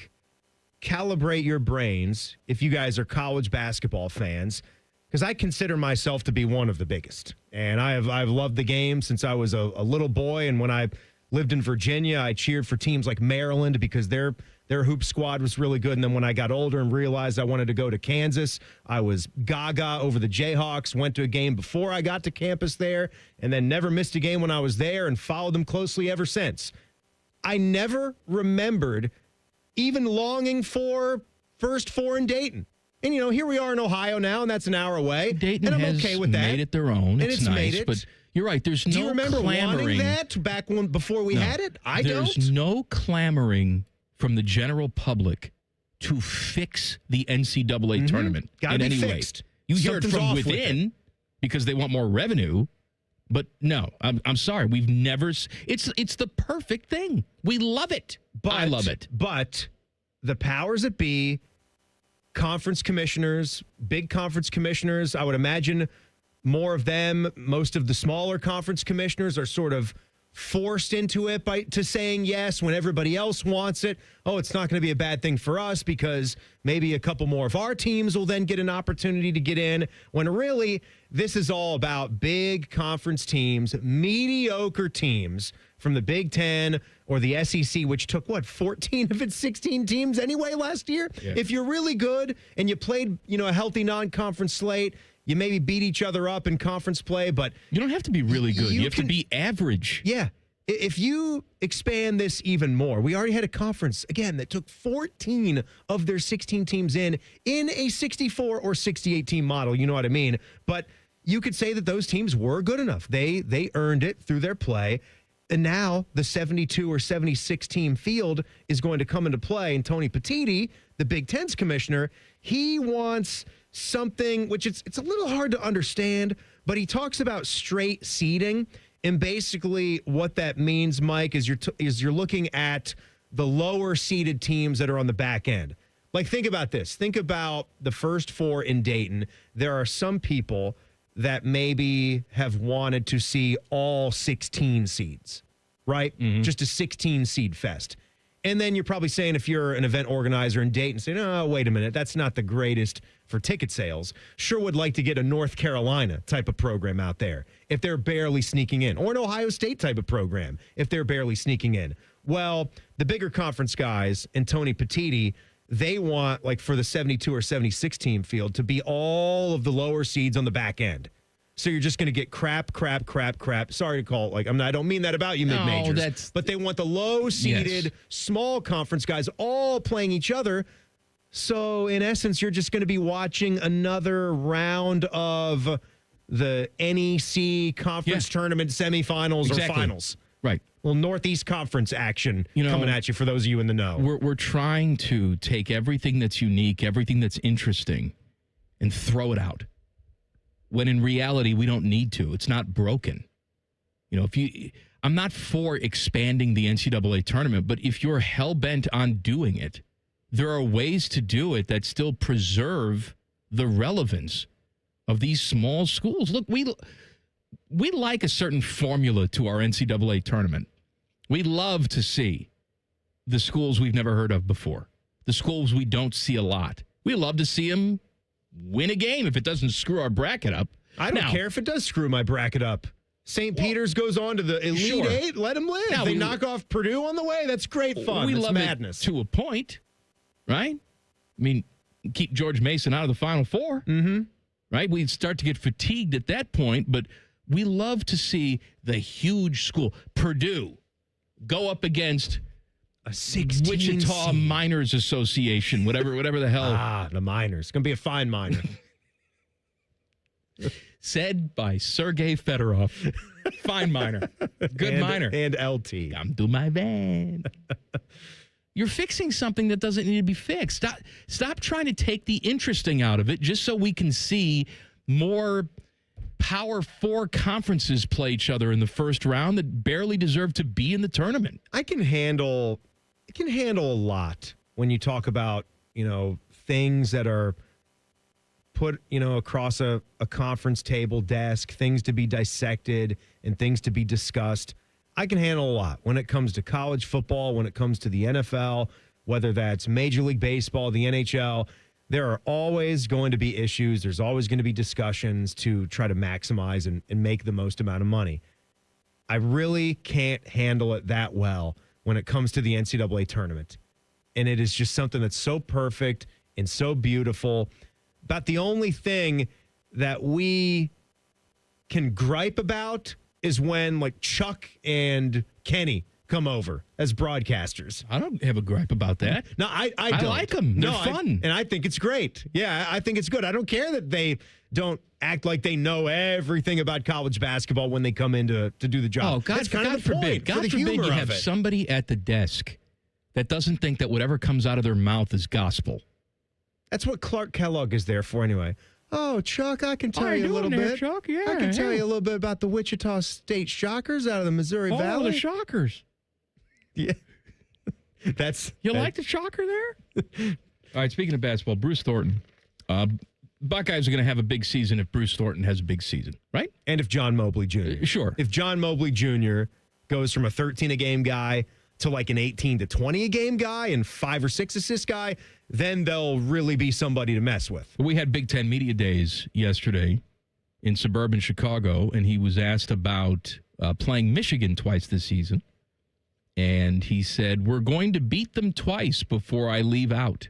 calibrate your brains if you guys are college basketball fans, because I consider myself to be one of the biggest. And I've loved the game since I was a little boy, and when I lived in Virginia, I cheered for teams like Maryland because their hoop squad was really good. And then when I got older and realized I wanted to go to Kansas, I was gaga over the Jayhawks, went to a game before I got to campus there, and then never missed a game when I was there and followed them closely ever since. I never remembered even longing for First Four in Dayton. And, here we are in Ohio now, and that's an hour away. Dayton and I'm has okay with that. made it their own. And it's nice, made it. But you're right. There's Do no you remember clamoring. wanting that back before we had it? I don't. There's no clamoring from the general public to fix the NCAA tournament Gotta in be any fixed. way. You hear it Something's from off with within because they want more revenue. But no, I'm sorry. We've never. It's the perfect thing. We love it. I love it. But the powers that be, conference commissioners, big conference commissioners, I would imagine more of them, most of the smaller conference commissioners are sort of forced into it to saying yes when everybody else wants it. Oh, it's not going to be a bad thing for us because maybe a couple more of our teams will then get an opportunity to get in, when really this is all about big conference teams, mediocre teams from the Big Ten or the SEC, which took 14 of its 16 teams anyway last year. Yeah. If you're really good and you played, a healthy non-conference slate, you maybe beat each other up in conference play, but you don't have to be really good. You have to be average. Yeah. If you expand this even more, we already had a conference, again, that took 14 of their 16 teams in a 64 or 68 team model. You know what I mean? But you could say that those teams were good enough. They earned it through their play. And now the 72 or 76 team field is going to come into play. And Tony Petitti, the Big Ten's commissioner, he wants something which it's a little hard to understand, but he talks about straight seeding. And basically what that means, Mike, is you're looking at the lower seeded teams that are on the back end. Think about this. Think about the first four in Dayton. There are some people that maybe have wanted to see all 16 seeds, right? Mm-hmm. Just a 16 seed fest. And then you're probably saying, if you're an event organizer in Dayton, saying, oh, wait a minute, that's not the greatest for ticket sales. Sure would like to get a North Carolina type of program out there if they're barely sneaking in, or an Ohio State type of program if they're barely sneaking in. Well, the bigger conference guys and Tony Petitti, they want, for the 72 or 76 team field to be all of the lower seeds on the back end. So you're just going to get crap. Sorry to call it I don't mean that about you mid-majors. But they want the low-seeded, small conference guys all playing each other. So in essence, you're just going to be watching another round of the NEC conference tournament semifinals or finals. Right. Well, Northeast Conference action coming at you for those of you in the know. We're trying to take everything that's unique, everything that's interesting, and throw it out. When in reality, we don't need to. It's not broken. I'm not for expanding the NCAA tournament, but if you're hell-bent on doing it, there are ways to do it that still preserve the relevance of these small schools. Look, we like a certain formula to our NCAA tournament. We love to see the schools we've never heard of before, the schools we don't see a lot. We love to see them win a game if it doesn't screw our bracket up. I don't care if it does screw my bracket up. St. Peter's goes on to the Elite Eight. Let them live. Now, they knock off Purdue on the way. That's great fun. We That's love madness. it to a point, right? I mean, keep George Mason out of the Final Four, right? We'd start to get fatigued at that point, but we love to see the huge school, Purdue, go up against a 16 Wichita seed. Miners Association, whatever the hell. The Miners. It's going to be a fine miner. Said by Sergei Fedorov. Fine miner. Good miner. And LT. Come to my van. You're fixing something that doesn't need to be fixed. Stop trying to take the interesting out of it just so we can see more Power 4 conferences play each other in the first round that barely deserve to be in the tournament. I can handle a lot when you talk about, things that are put, across a conference table desk, things to be dissected and things to be discussed. I can handle a lot when it comes to college football, when it comes to the NFL, whether that's Major League Baseball, the NHL. There are always going to be issues. There's always going to be discussions to try to maximize and make the most amount of money. I really can't handle it that well when it comes to the NCAA tournament. And it is just something that's so perfect and so beautiful. About the only thing that we can gripe about is when, like, Chuck and Kenny come over as broadcasters. I don't have a gripe about that. No, I don't. I like them. They're fun. And I think it's great. Yeah, I think it's good. I don't care that they don't act like they know everything about college basketball when they come in to do the job. Oh, God, That's kind God of the forbid. point, God for the forbid humor you of have it. somebody at the desk that doesn't think that whatever comes out of their mouth is gospel. That's what Clark Kellogg is there for anyway. Oh, Chuck, I can tell you a little bit. Chuck? Yeah, I can tell you a little bit about the Wichita State Shockers out of the Missouri Valley. The Shockers. Yeah. You like the Shocker there? All right, speaking of basketball, Bruce Thornton. Buckeyes are going to have a big season if Bruce Thornton has a big season, right? And if John Mobley Jr. Sure. If John Mobley Jr. goes from a 13-a-game guy to like an 18 to 20-a-game guy and 5 or 6 assist guy, then they'll really be somebody to mess with. We had Big Ten Media Days yesterday in suburban Chicago, and he was asked about playing Michigan twice this season. And he said, we're going to beat them twice before I leave out.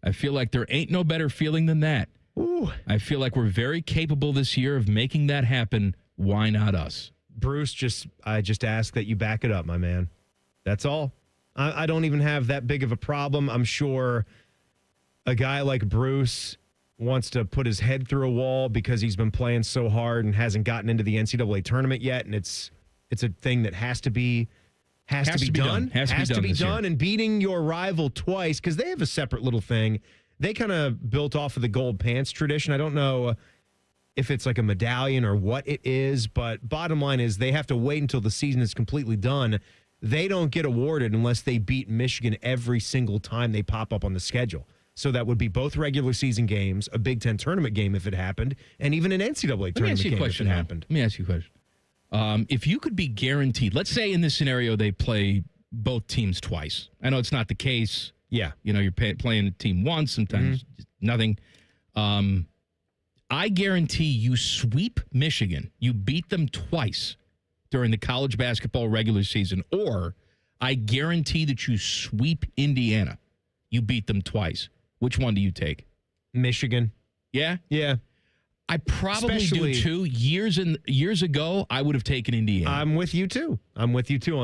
I feel like there ain't no better feeling than that. Ooh. I feel like we're very capable this year of making that happen. Why not us? Bruce, I just ask that you back it up, my man. That's all. I don't even have that big of a problem. I'm sure a guy like Bruce wants to put his head through a wall because he's been playing so hard and hasn't gotten into the NCAA tournament yet. And it's a thing that has to be done. Has to be done. And beating your rival twice, because they have a separate little thing. They kind of built off of the gold pants tradition. I don't know if it's like a medallion or what it is, but bottom line is they have to wait until the season is completely done. They don't get awarded unless they beat Michigan every single time they pop up on the schedule. So that would be both regular season games, a Big Ten tournament game if it happened, and even an NCAA tournament game if it happened. Let me ask you a question. If you could be guaranteed, let's say in this scenario they play both teams twice. I know it's not the case. Yeah. You're playing a team once, sometimes just nothing. I guarantee you sweep Michigan. You beat them twice during the college basketball regular season. Or I guarantee that you sweep Indiana. You beat them twice. Which one do you take? Michigan. Yeah? Yeah. I probably do too. Years ago, I would have taken Indiana. I'm with you too. On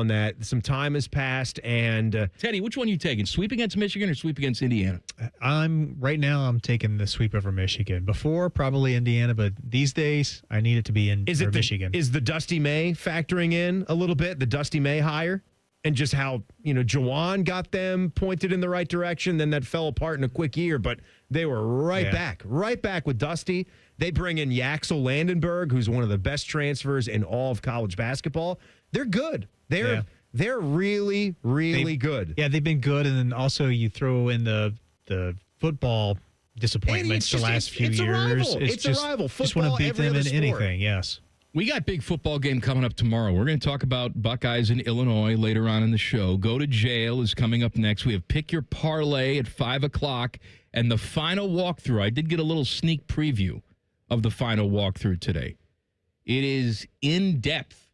that. Some time has passed, and Teddy, which one are you taking? Sweep against Michigan or sweep against Indiana? Right now I'm taking the sweep over Michigan. Before probably Indiana, but these days I need it to be Michigan. Is the Dusty May factoring in a little bit? The Dusty May hire and just how, Juwan got them pointed in the right direction. Then that fell apart in a quick year, but they were right back with Dusty. They bring in Yaxel Landenberg, who's one of the best transfers in all of college basketball. They're good. They're really, really good. Yeah, they've been good. And then also you throw in the football disappointments the last few years. It's a rival. Football, just want to beat them in anything, yes. We got big football game coming up tomorrow. We're going to talk about Buckeyes in Illinois later on in the show. Go to Jail is coming up next. We have Pick Your Parlay at 5 o'clock. And the final walkthrough, I did get a little sneak preview of the final walkthrough today. It is in depth.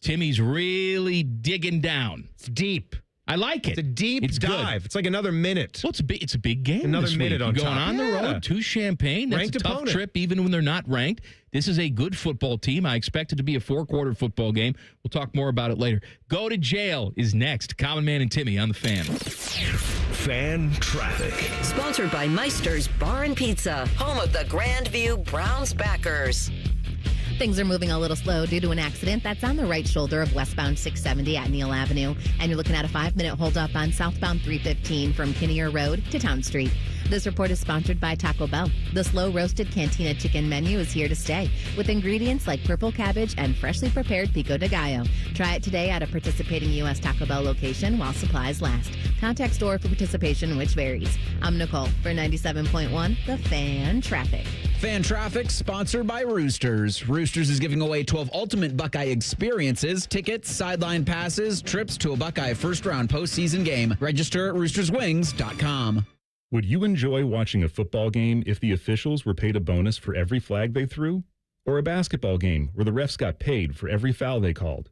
Timmy's really digging down. It's deep. I like it. It's a deep dive. Good. It's like another minute. Well, it's a big game. Another this minute week. on You're top. going on the road to Champaign. That's Ranked a tough opponent. trip, even when they're not ranked. This is a good football team. I expect it to be a 4-quarter football game. We'll talk more about it later. Go to Jail is next. Common Man and Timmy on the Fan. Fan Traffic. Sponsored by Meister's Bar and Pizza, home of the Grandview Browns backers. Things are moving a little slow due to an accident that's on the right shoulder of westbound 670 at Neal Avenue. And you're looking at a 5-minute holdup on southbound 315 from Kinnear Road to Town Street. This report is sponsored by Taco Bell. The slow roasted Cantina chicken menu is here to stay with ingredients like purple cabbage and freshly prepared pico de gallo. Try it today at a participating U.S. Taco Bell location while supplies last. Contact store for participation, which varies. I'm Nicole for 97.1 The Fan Traffic. Fan Traffic sponsored by Roosters. Roosters is giving away 12 ultimate Buckeye experiences, tickets, sideline passes, trips to a Buckeye first-round postseason game. Register at roosterswings.com. Would you enjoy watching a football game if the officials were paid a bonus for every flag they threw? Or a basketball game where the refs got paid for every foul they called?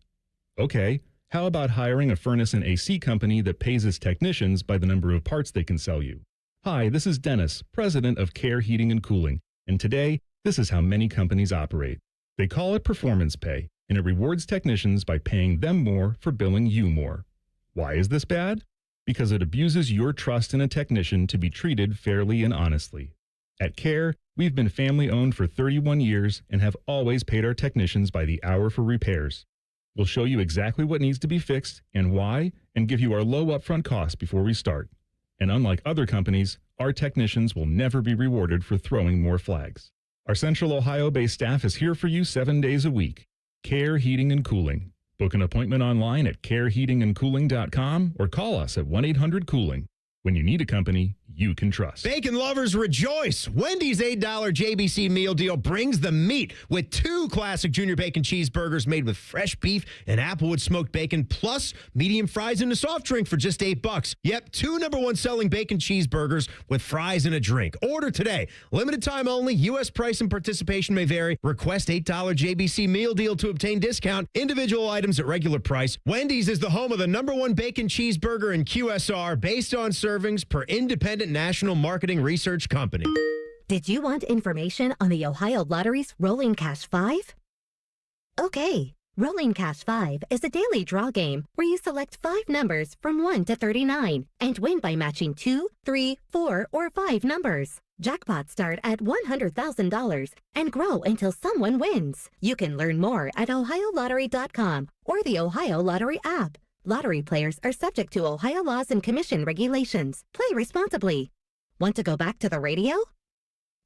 Okay, how about hiring a furnace and AC company that pays its technicians by the number of parts they can sell you? Hi, this is Dennis, president of Care Heating and Cooling, and today, this is how many companies operate. They call it performance pay, and it rewards technicians by paying them more for billing you more. Why is this bad? Because it abuses your trust in a technician to be treated fairly and honestly. At Care, we've been family-owned for 31 years and have always paid our technicians by the hour for repairs. We'll show you exactly what needs to be fixed and why, and give you our low upfront costs before we start. And unlike other companies, our technicians will never be rewarded for throwing more flags. Our Central Ohio-based staff is here for you 7 days a week. Care Heating and Cooling. Book an appointment online at careheatingandcooling.com or call us at 1-800-COOLING. When you need a company you can trust. Bacon lovers rejoice. Wendy's $8 JBC meal deal brings the meat with 2 classic junior bacon cheeseburgers made with fresh beef and Applewood smoked bacon, plus medium fries and a soft drink for just $8. Yep, 2 #1 selling bacon cheeseburgers with fries and a drink. Order today. Limited time only. U.S. price and participation may vary. Request $8 JBC meal deal to obtain discount. Individual items at regular price. Wendy's is the home of the #1 bacon cheeseburger in QSR based on servings per independent national marketing research company. Did you want information on the Ohio Lottery's Rolling Cash 5? Okay, Rolling Cash 5 is a daily draw game where you select 5 numbers from 1 to 39 and win by matching 2, 3, 4, or 5 numbers. Jackpots start at $100,000 and grow until someone wins. You can learn more at ohiolottery.com or the Ohio Lottery app. Lottery players are subject to Ohio laws and commission regulations. Play responsibly. Want to go back to the radio?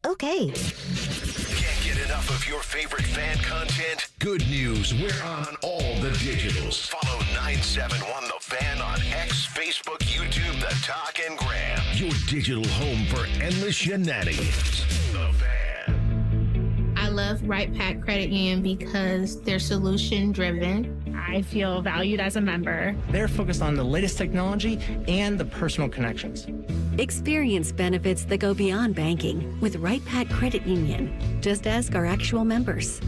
Okay. Can't get enough of your favorite fan content? Good news, we're on all the digitals. Follow 971 The Fan on X, Facebook, YouTube, The Talk, and Gram. Your digital home for endless shenanigans. The Fan. I love Right Pack Credit Union because they're solution driven. I feel valued as a member. They're focused on the latest technology and the personal connections. Experience benefits that go beyond banking with Right Pack Credit Union. Just ask our actual members.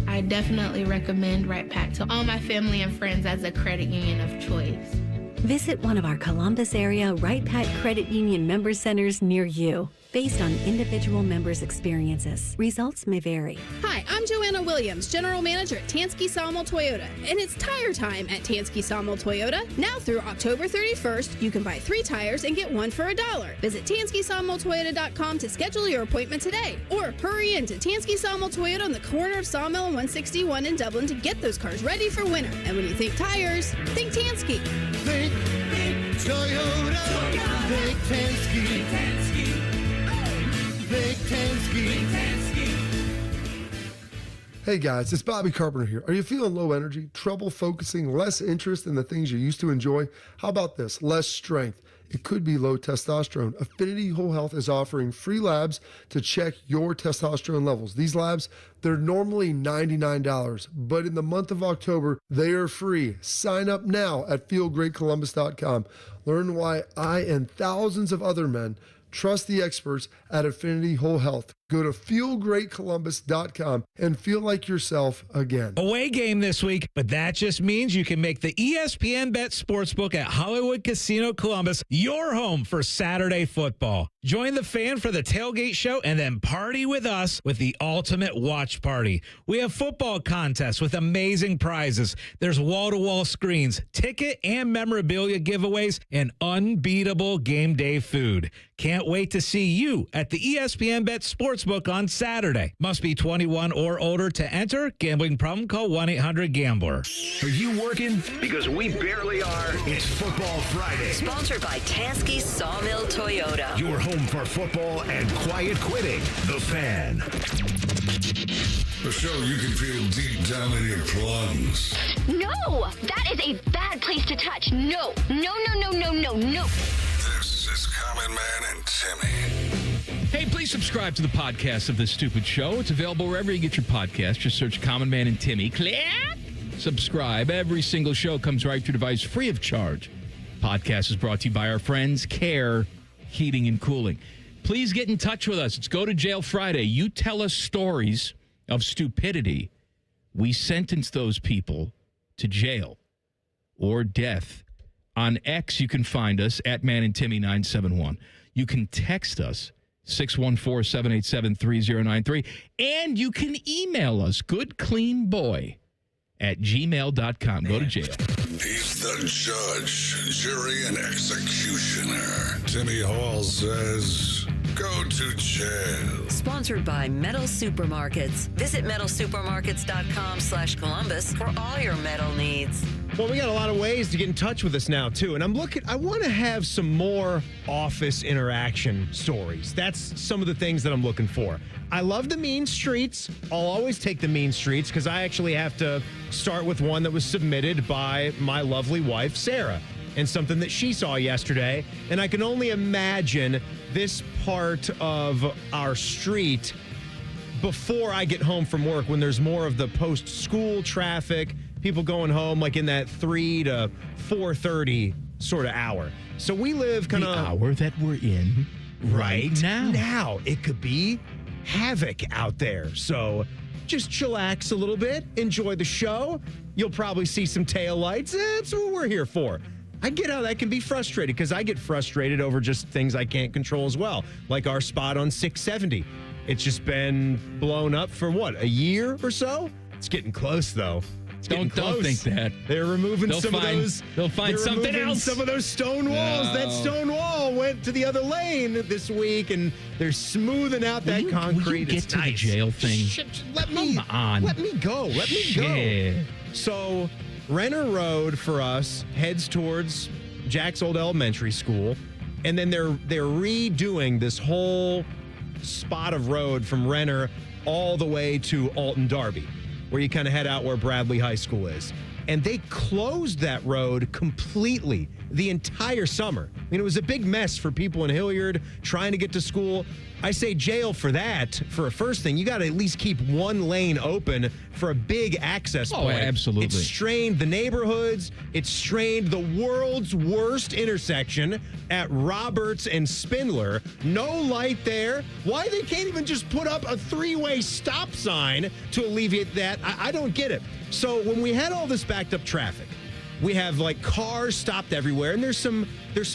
I definitely recommend Right Pack to all my family and friends as a credit union of choice. Visit one of our Columbus area Right Pat Credit Union member centers near you. Based on individual members' experiences, results may vary. Hi, I'm Joanna Williams, General Manager at Tansky Sawmill Toyota, and it's tire time at Tansky Sawmill Toyota. Now through October 31st, you can buy 3 tires and get 1 for $1. Visit TanskySawmillToyota.com to schedule your appointment today, or hurry into Tansky Sawmill Toyota on the corner of Sawmill and 161 in Dublin to get those cars ready for winter. And when you think tires, think Tansky. Think Toyota. Think Tansky. Think Tansky. Hey guys, it's Bobby Carpenter here. Are you feeling low energy, trouble focusing, less interest in the things you used to enjoy? How about this? Less strength. It could be low testosterone. Affinity Whole Health is offering free labs to check your testosterone levels. These labs, they're normally $99, but in the month of October, they are free. Sign up now at feelgreatcolumbus.com. Learn why I and thousands of other men trust the experts at Affinity Whole Health. Go to feelgreatcolumbus.com and feel like yourself again. Away game this week, but that just means you can make the ESPN Bet Sportsbook at Hollywood Casino Columbus your home for Saturday football. Join the fan for the tailgate show and then party with us with the ultimate watch party. We have football contests with amazing prizes. There's wall-to-wall screens, ticket and memorabilia giveaways, and unbeatable game day food. Can't wait to see you at the ESPN Bet Sportsbook on Saturday. Must be 21 or older to enter. Gambling problem? Call 1-800-GAMBLER. Are you working? Because we barely are. It's Football Friday. Sponsored by Tansky Sawmill Toyota. Your home for football and quiet quitting. The Fan. A show you can feel deep down in your plums. No, that is a bad place to touch. No. This is Common Man and Timmy. Hey, please subscribe to the podcast of This Stupid Show. It's available wherever you get your podcast. Just search Common Man and Timmy. Click. Subscribe. Every single show comes right to your device free of charge. Podcast is brought to you by our friends Care Heating and Cooling. Please get in touch with us. It's Go to Jail Friday. You tell us stories of stupidity. We sentence those people to jail or death. On X, you can find us at Man and Timmy 971. You can text us 614-787-3093. And you can email us, goodcleanboy@gmail.com. Go to jail. He's the judge, jury, and executioner. Timmy Hall says, go to jail. Sponsored by Metal Supermarkets. Visit metalsupermarkets.com/Columbus for all your metal needs. Well, we got a lot of ways to get in touch with us now, too. And I want to have some more office interaction stories. That's some of the things that I'm looking for. I love the mean streets. I'll always take the mean streets because I actually have to start with one that was submitted by my lovely wife, Sarah, and something that she saw yesterday. And I can only imagine this part of our street before I get home from work when there's more of the post-school traffic, people going home like in that 3 to 4:30 sort of hour. So we live kind of... The hour that we're in right now. Now, it could be havoc out there. So just chillax a little bit, enjoy the show. You'll probably see some taillights. That's what we're here for. I get how that can be frustrating because I get frustrated over just things I can't control as well, like our spot on 670. It's just been blown up for what, a year or so? It's getting close, though. Don't think that. They're removing They'll find something else. Some of those stone walls. No. That stone wall went to the other lane this week, and they're smoothing out that concrete. Will you get it's to nice. the jail thing? Let me go. Let me go. So, Renner Road for us heads towards Jack's Old Elementary School, and then they're redoing this whole spot of road from Renner all the way to Alton Darby, where you kind of head out where Bradley High School is. And they closed that road completely the entire summer. I mean, it was a big mess for people in Hilliard trying to get to school. I say jail for that. For a first thing, you got to at least keep one lane open for a big access point. Oh, absolutely. It strained the neighborhoods. It strained the world's worst intersection at Roberts and Spindler. No light there. Why they can't even just put up a 3-way stop sign to alleviate that, I don't get it. So when we had all this backed up traffic, We have like cars stopped everywhere, and there's some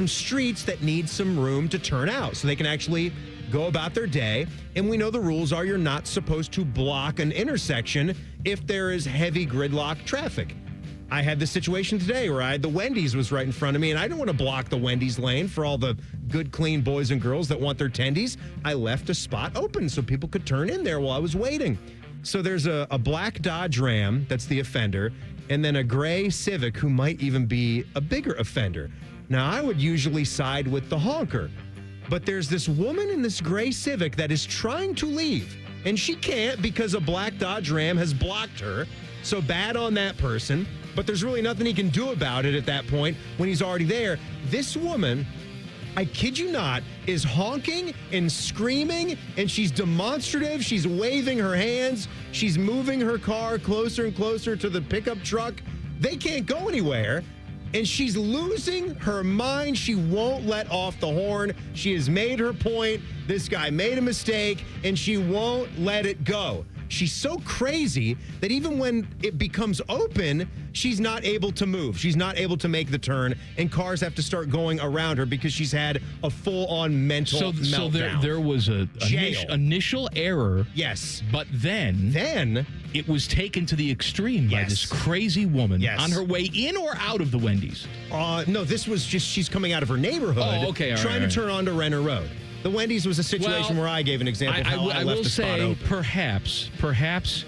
streets that need some room to turn out so they can actually go about their day. And we know the rules are you're not supposed to block an intersection if there is heavy gridlock traffic. I had this situation today where the Wendy's was right in front of me, and I didn't want to block the Wendy's lane for all the good, clean boys and girls that want their tendies. I left a spot open so people could turn in there while I was waiting. So there's a black Dodge Ram that's the offender, and then a gray Civic who might even be a bigger offender. Now, I would usually side with the honker, but there's this woman in this gray Civic that is trying to leave, and she can't because a black Dodge Ram has blocked her. So bad on that person. But there's really nothing he can do about it at that point when he's already there. This woman, I kid you not, is honking and screaming, and she's demonstrative. She's waving her hands. She's moving her car closer and closer to the pickup truck. They can't go anywhere, and she's losing her mind. She won't let off the horn. She has made her point. This guy made a mistake, and she won't let it go. She's so crazy that even when it becomes open, she's not able to move. She's not able to make the turn, and cars have to start going around her because she's had a full-on mental meltdown. So there was a initial error. Yes. But then it was taken to the extreme by this crazy woman on her way in or out of the Wendy's. No, this was just she's coming out of her neighborhood. Oh, okay. Trying to turn onto Renner Road. The Wendy's was a situation where I gave an example of how I left the spot open. Perhaps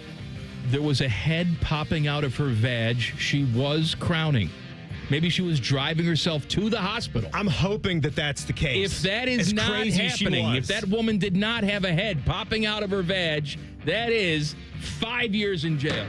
there was a head popping out of her vag. She was crowning. Maybe she was driving herself to the hospital. I'm hoping that that's the case. If that is not happening, if that woman did not have a head popping out of her vag, that is 5 years in jail.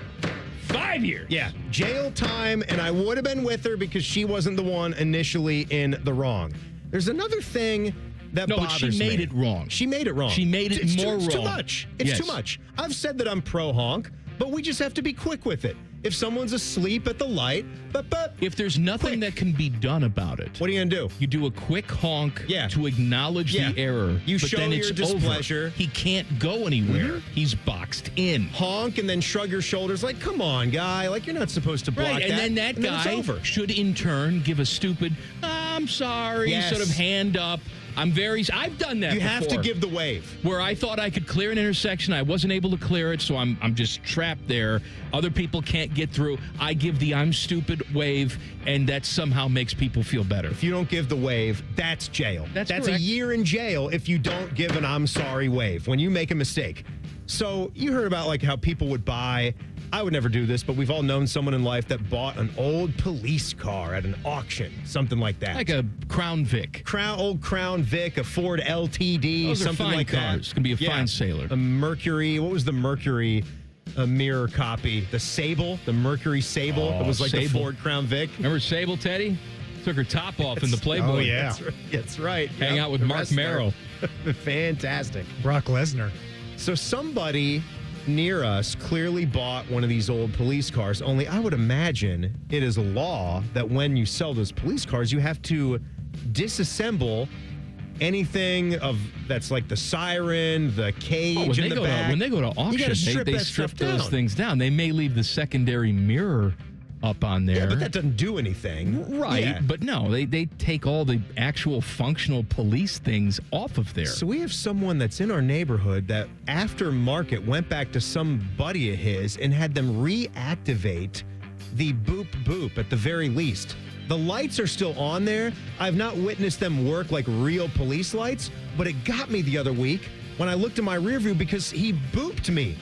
5 years. Yeah, jail time, and I would have been with her because she wasn't the one initially in the wrong. There's another thing that bothers me. No, but she made it wrong. She made it wrong. She made it It's wrong. too much. It's too much. I've said that I'm pro-honk, but we just have to be quick with it. If someone's asleep at the light, if there's nothing that can be done about it, what are you going to do? You do a quick honk to acknowledge the error. You but show then your it's displeasure. Over. He can't go anywhere. He's boxed in. Honk and then shrug your shoulders like, come on, guy. Like, you're not supposed to block right, that. And then that guy should, in turn, give a stupid, I'm sorry, sort of hand up. I've done that before. You have to give the wave. Where I thought I could clear an intersection. I wasn't able to clear it, so I'm just trapped there. Other people can't get through. I give the I'm stupid wave, and that somehow makes people feel better. If you don't give the wave, that's jail. That's correct. a year in jail if you don't give an I'm sorry wave when you make a mistake. So you heard about like how people would buy, I would never do this, but we've all known someone in life that bought an old police car at an auction, something like that. Like a Crown Vic. Old Crown Vic, a Ford LTD, Those something are fine like cars. that. It's going to be a fine sailor. A Mercury, what was the Mercury mirror copy? The Sable, the Mercury Sable. It was like the Ford Crown Vic. Remember Sable, Teddy? Took her top off in the Playboy. Oh, yeah. That's right. Hang out with Mark Merrill. Fantastic. Brock Lesnar. So somebody near us clearly bought one of these old police cars, only I would imagine it is a law that when you sell those police cars, you have to disassemble anything that's like the siren, the cage in the back. When they go to auction, they strip those things down. They may leave the secondary mirror up on there. Yeah, but that doesn't do anything. Right. Yeah. But no, they take all the actual functional police things off of there. So we have someone that's in our neighborhood that after market went back to some buddy of his and had them reactivate the boop boop at the very least. The lights are still on there. I've not witnessed them work like real police lights, but it got me the other week when I looked in my rear view because he booped me.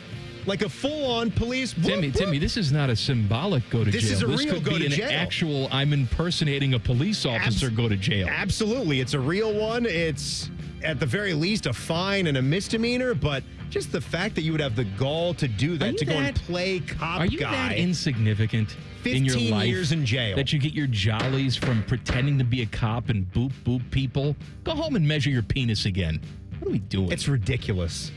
Like a full-on police. Timmy, this is not a symbolic go to jail. This is a real could go be to an jail. Actual, I'm impersonating a police officer go to jail. Absolutely. It's a real one. It's at the very least a fine and a misdemeanor, but just the fact that you would have the gall to do that, to go and play cop guy. Are you that insignificant in your 15 life? years in jail. That you get your jollies from pretending to be a cop and boop people? Go home and measure your penis again. What are we doing? It's ridiculous.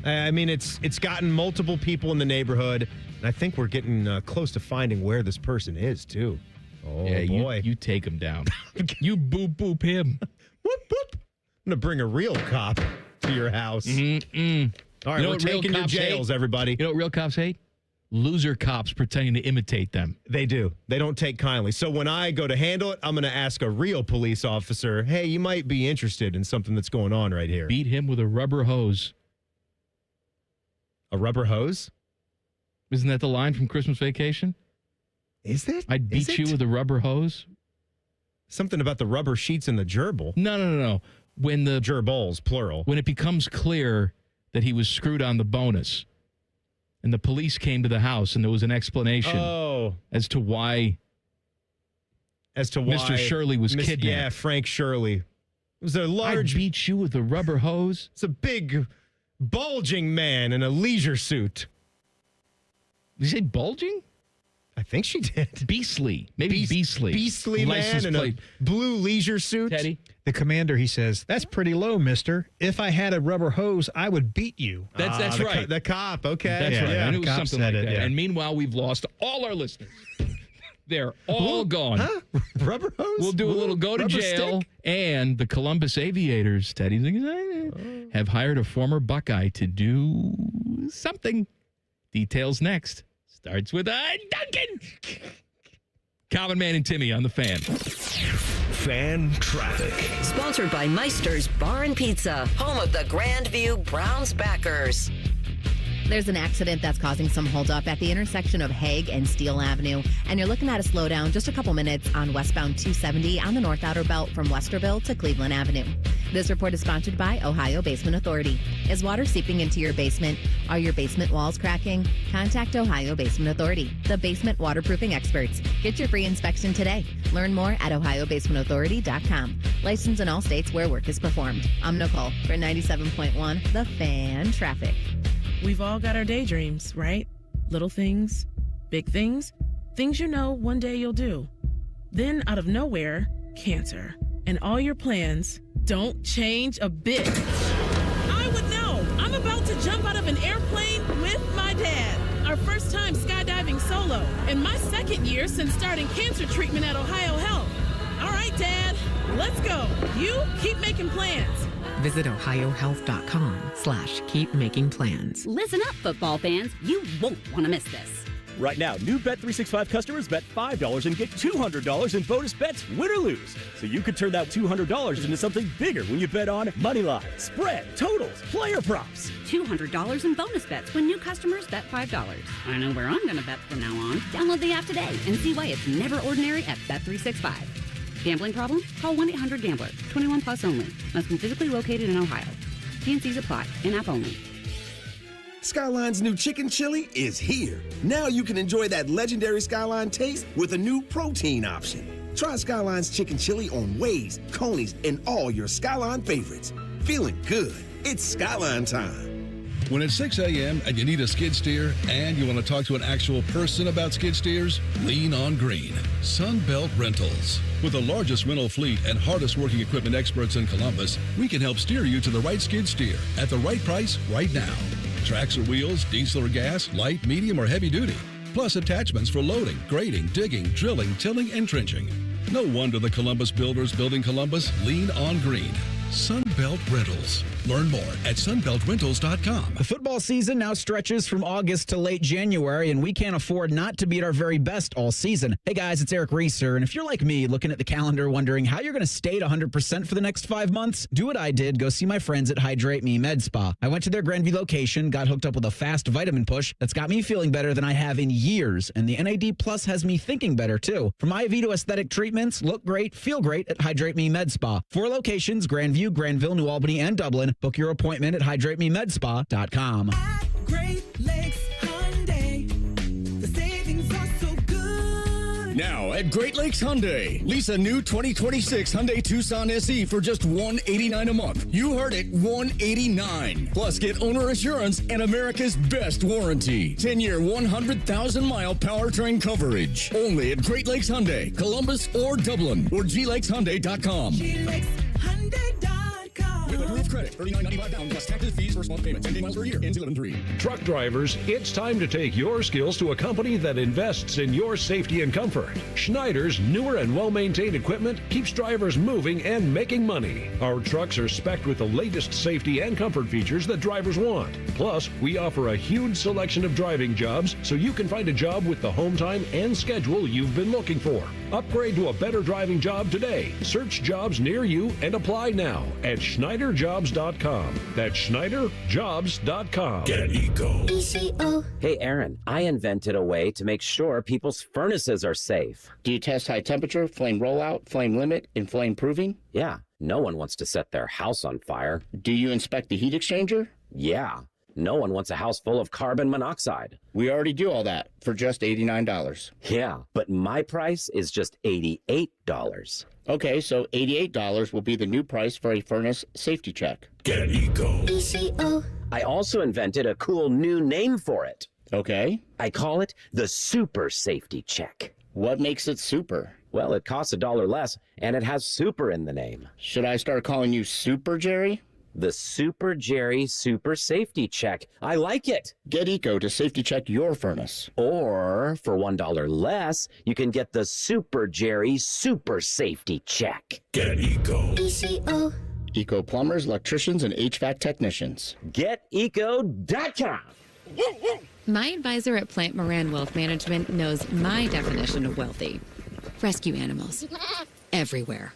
I mean, it's gotten multiple people in the neighborhood, and I think we're getting close to finding where this person is, too. Oh, yeah, boy. You take him down. You boop him. Whoop, whoop. I'm going to bring a real cop to your house. Mm-mm. All right, we're taking your jails, everybody. You know what real cops hate? loser cops pretending to imitate them. They do. They don't take kindly. So when I go to handle it, I'm going to ask a real police officer, hey, you might be interested in something that's going on right here. Beat him with a rubber hose. A rubber hose? Isn't that the line from Christmas Vacation? Is it? I'd beat you with a rubber hose. Something about the rubber sheets in the gerbil. No. When the gerbils, plural. When it becomes clear that he was screwed on the bonus, and the police came to the house, and there was an explanation as to why Mr. Shirley was kidnapped. Yeah, Frank Shirley. It was a large. I beat you with a rubber hose. It's a big, bulging man in a leisure suit. Did you say bulging? I think she did. Beastly. Maybe beastly. Beastly License man plate. in a blue leisure suit. Teddy? The commander, he says, that's pretty low, mister. If I had a rubber hose, I would beat you. That's right. The cop, okay. That's right. Yeah, I knew it was something like that. Yeah. And meanwhile, we've lost all our listeners. They're all gone. Huh? Rubber hose? We'll do a little go to Rubber jail. stick? And the Columbus Aviators, Teddy's excited, have hired a former Buckeye to do something. Details next. Starts with Duncan. Calvin, Man, and Timmy on the Fan. Fan traffic. Sponsored by Meister's Bar and Pizza, home of the Grandview Browns backers. There's an accident that's causing some holdup at the intersection of Hague and Steele Avenue, and you're looking at a slowdown just a couple minutes on westbound 270 on the North Outer Belt from Westerville to Cleveland Avenue. This report is sponsored by Ohio Basement Authority. Is water seeping into your basement? Are your basement walls cracking? Contact Ohio Basement Authority, the basement waterproofing experts. Get your free inspection today. Learn more at ohiobasementauthority.com. Licensed in all states where work is performed. I'm Nicole for 97.1 The Fan Traffic. We've all got our daydreams, right? Little things, big things, things you know one day you'll do. Then, out of nowhere, cancer. And all your plans don't change a bit. I would know. I'm about to jump out of an airplane with my dad. Our first time skydiving solo. And my second year since starting cancer treatment at Ohio Health. All right, Dad, let's go. You keep making plans. Visit ohiohealth.com/keep making plans. Listen up, football fans. You won't want to miss this. Right now, new Bet365 customers bet $5 and get $200 in bonus bets, win or lose. So you could turn that $200 into something bigger when you bet on moneyline, spread, totals, player props. $200 in bonus bets when new customers bet $5. I know where I'm going to bet from now on. Download the app today and see why it's never ordinary at Bet365. Gambling problem? Call 1-800-GAMBLER. 21 plus only. Must be physically located in Ohio. T&Cs apply. In-app only. Skyline's new chicken chili is here. Now you can enjoy that legendary Skyline taste with a new protein option. Try Skyline's chicken chili on Waze, Coney's, and all your Skyline favorites. Feeling good. It's Skyline time. When it's 6 a.m. and you need a skid steer and you want to talk to an actual person about skid steers, lean on green. Sunbelt Rentals. With the largest rental fleet and hardest working equipment experts in Columbus, we can help steer you to the right skid steer at the right price right now. Tracks or wheels, diesel or gas, light, medium, or heavy duty. Plus attachments for loading, grading, digging, drilling, tilling, and trenching. No wonder the Columbus builders building Columbus lean on green. Sunbelt Rentals. Learn more at sunbeltrentals.com. The football season now stretches from August to late January, and we can't afford not to be at our very best all season. Hey guys, it's Eric Reeser, and if you're like me, looking at the calendar wondering how you're going to stay at 100% for the next 5 months, do what I did. Go see my friends at Hydrate Me Med Spa. I went to their Grandview location, got hooked up with a fast vitamin push that's got me feeling better than I have in years, and the NAD Plus has me thinking better too. From IV to aesthetic treatments, look great, feel great at Hydrate Me Med Spa. 4 locations, Grandview, Granville, New Albany, and Dublin. Book your appointment at hydratememedspa.com. Great Lakes Hyundai. The savings are so good. Now at Great Lakes Hyundai, lease a new 2026 Hyundai Tucson SE for just $189 a month. You heard it, $189. Plus get owner assurance and America's best warranty. 10-year, 100,000-mile powertrain coverage. Only at Great Lakes Hyundai, Columbus or Dublin, or glakeshyundai.com. GLakesHyundai.com. With approved credit. $39.95 down plus taxes, fees, first month payment. 10 miles per year. Ends 11/3. Truck drivers, it's time to take your skills to a company that invests in your safety and comfort. Schneider's newer and well-maintained equipment keeps drivers moving and making money. Our trucks are spec'd with the latest safety and comfort features that drivers want. Plus, we offer a huge selection of driving jobs so you can find a job with the home time and schedule you've been looking for. Upgrade to a better driving job today. Search jobs near you and apply now at SchneiderJobs.com. That's SchneiderJobs.com. Get eco. Hey, Aaron, I invented a way to make sure people's furnaces are safe. Do you test high temperature, flame rollout, flame limit, and flame proving? Yeah, no one wants to set their house on fire. Do you inspect the heat exchanger? Yeah, no one wants a house full of carbon monoxide. We already do all that for just $89. Yeah, but my price is just $88. Okay, so $88 will be the new price for a furnace safety check. Get eco. I also invented a cool new name for it. Okay. I call it the Super Safety Check. What makes it super? Well, it costs $1 less, and it has super in the name. Should I start calling you Super Jerry? The Super Jerry Super Safety Check. I like it. Get eco to safety check your furnace. Or, for $1 less, you can get the Super Jerry Super Safety Check. Get eco. Eco plumbers, electricians, and HVAC technicians. GetEco.com. My advisor at Plant Moran Wealth Management knows my definition of wealthy. Rescue animals. Everywhere.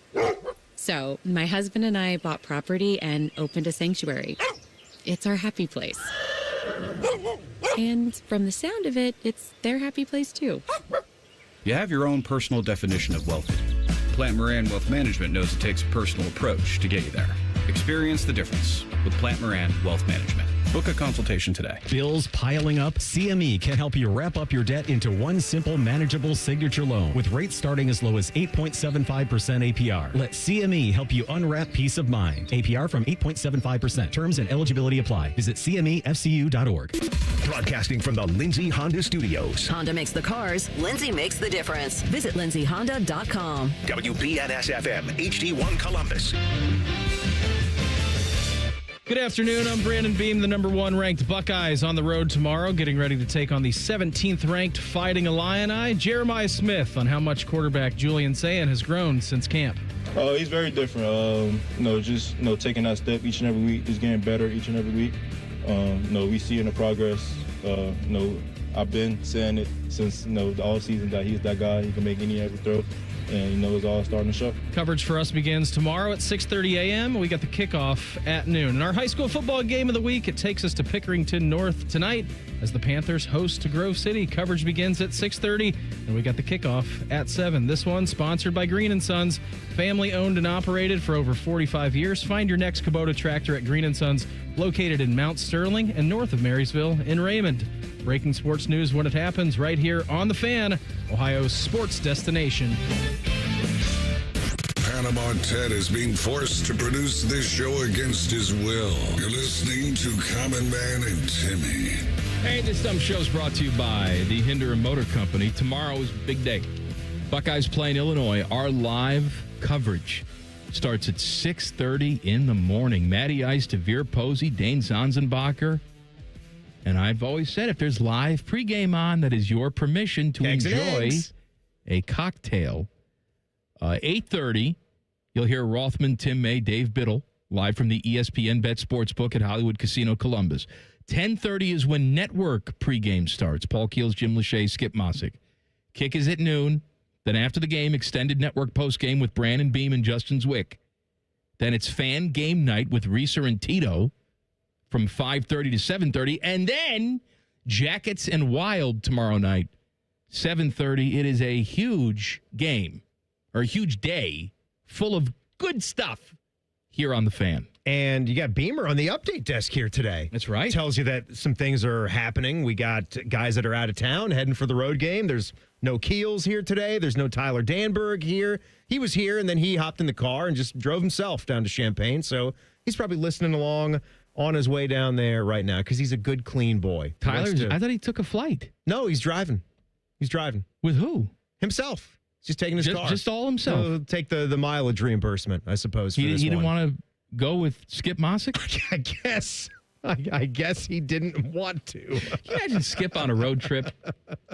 So, my husband and I bought property and opened a sanctuary. It's our happy place. And from the sound of it, it's their happy place too. You have your own personal definition of wealthy. Plant Moran Wealth Management knows it takes a personal approach to get you there. Experience the difference with Plant Moran Wealth Management. Book a consultation today. Bills piling up? CME can help you wrap up your debt into one simple, manageable signature loan with rates starting as low as 8.75% APR. Let CME help you unwrap peace of mind. APR from 8.75%. Terms and eligibility apply. Visit CMEFCU.org. Broadcasting from the Lindsay Honda Studios. Honda makes the cars. Lindsay makes the difference. Visit lindsayhonda.com. WBNS-FM, HD1 Columbus. Good afternoon. I'm Brandon Beam, the number 1 ranked Buckeyes on the road tomorrow, getting ready to take on the 17th ranked Fighting Illini. Jeremiah Smith on how much quarterback Julian Sayin has grown since camp. He's very different. Taking that step each and every week, just getting better each and every week. We see in the progress. I've been saying it since the all season that he's that guy. He can make any every throw. And, it's all starting to show. Coverage for us begins tomorrow at 6:30 a.m. We got the kickoff at noon. In our high school football game of the week, it takes us to Pickerington North tonight as the Panthers host to Grove City. Coverage begins at 6:30, and we got the kickoff at 7. This one sponsored by Green & Sons, family owned and operated for over 45 years. Find your next Kubota tractor at Green & Sons, located in Mount Sterling and north of Marysville in Raymond. Breaking sports news when it happens right here on The Fan, Ohio's sports destination. Panama Ted is being forced to produce this show against his will. You're listening to Common Man and Timmy. Hey, this dumb show's brought to you by the Hinder and Motor Company. Tomorrow is a big day. Buckeyes playing Illinois. Our live coverage starts at 6:30 in the morning. Matty Ice, Tavir Posey, Dane Zanzenbacher. And I've always said if there's live pregame on, that is your permission to enjoy a cocktail. 8:30, you'll hear Rothman, Tim May, Dave Biddle, live from the ESPN Bet Sportsbook at Hollywood Casino Columbus. 10:30 is when network pregame starts. Paul Keels, Jim Lachey, Skip Mossick. Kick is at noon. Then after the game, extended network postgame with Brandon Beam and Justin Zwick. Then it's fan game night with Reeser and Tito from 5:30 to 7:30. And then Jackets and Wild tomorrow night, 7:30. It is a huge game, or a huge day, full of good stuff here on The Fan. And you got Beamer on the update desk here today. That's right. Tells you that some things are happening. We got guys that are out of town heading for the road game. There's no Keels here today. There's no Tyler Danberg here. He was here, and then he hopped in the car and just drove himself down to Champaign. So he's probably listening along on his way down there right now because he's a good, clean boy. Tyler, I thought he took a flight. No, he's driving. He's driving. With who? Himself. He's just taking his car. Just all himself. He'll take the mileage reimbursement, I suppose. He didn't want to go with Skip Mossick? I guess he didn't want to. Can you imagine Skip on a road trip?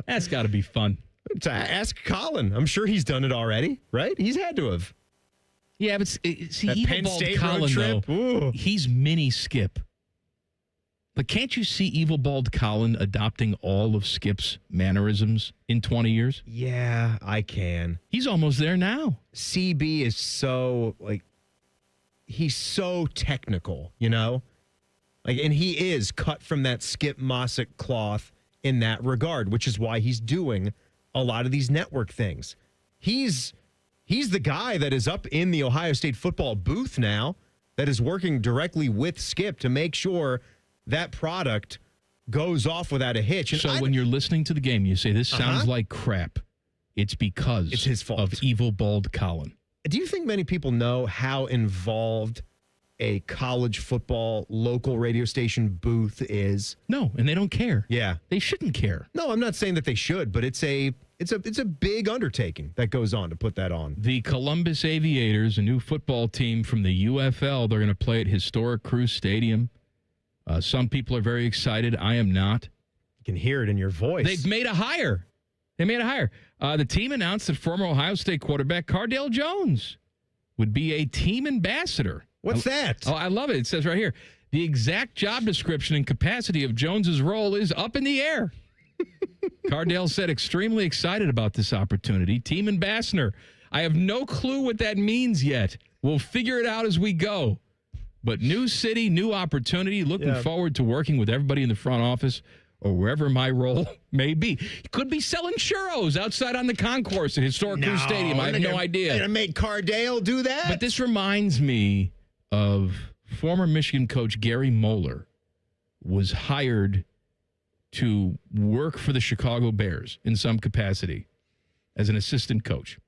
That's got to be fun. To ask Colin. I'm sure he's done it already, right? He's had to have. Yeah, but see, That Evil Penn Bald State Colin, road trip? though, Ooh. he's mini Skip. But can't you see Evil Bald Colin adopting all of Skip's mannerisms in 20 years? Yeah, I can. He's almost there now. CB is so, he's so technical, you know? And he is cut from that Skip Mossick cloth in that regard, which is why he's doing a lot of these network things. He's the guy that is up in the Ohio State football booth now that is working directly with Skip to make sure that product goes off without a hitch. And So when you're listening to the game, you say, this sounds like crap. It's because it's his fault. Of Evil Bald Colin. Do you think many people know how involved a college football local radio station booth is? No, and they don't care. Yeah. They shouldn't care. No, I'm not saying that they should, but it's a big undertaking that goes on to put that on. The Columbus Aviators, a new football team from the UFL, they're going to play at historic Crews Stadium. Some people are very excited. I am not. You can hear it in your voice. They've made a hire. The team announced that former Ohio State quarterback Cardale Jones would be a team ambassador. What's that? Oh, I love it. It says right here, the exact job description and capacity of Jones's role is up in the air. Cardale said extremely excited about this opportunity. Team ambassador. I have no clue what that means yet. We'll figure it out as we go. But new city, new opportunity. Looking forward to working with everybody in the front office or wherever my role may be. Could be selling churros outside on the concourse at historic Crews Stadium. I have no idea. Going to make Cardale do that? But this reminds me of former Michigan coach Gary Moeller was hired to work for the Chicago Bears in some capacity as an assistant coach.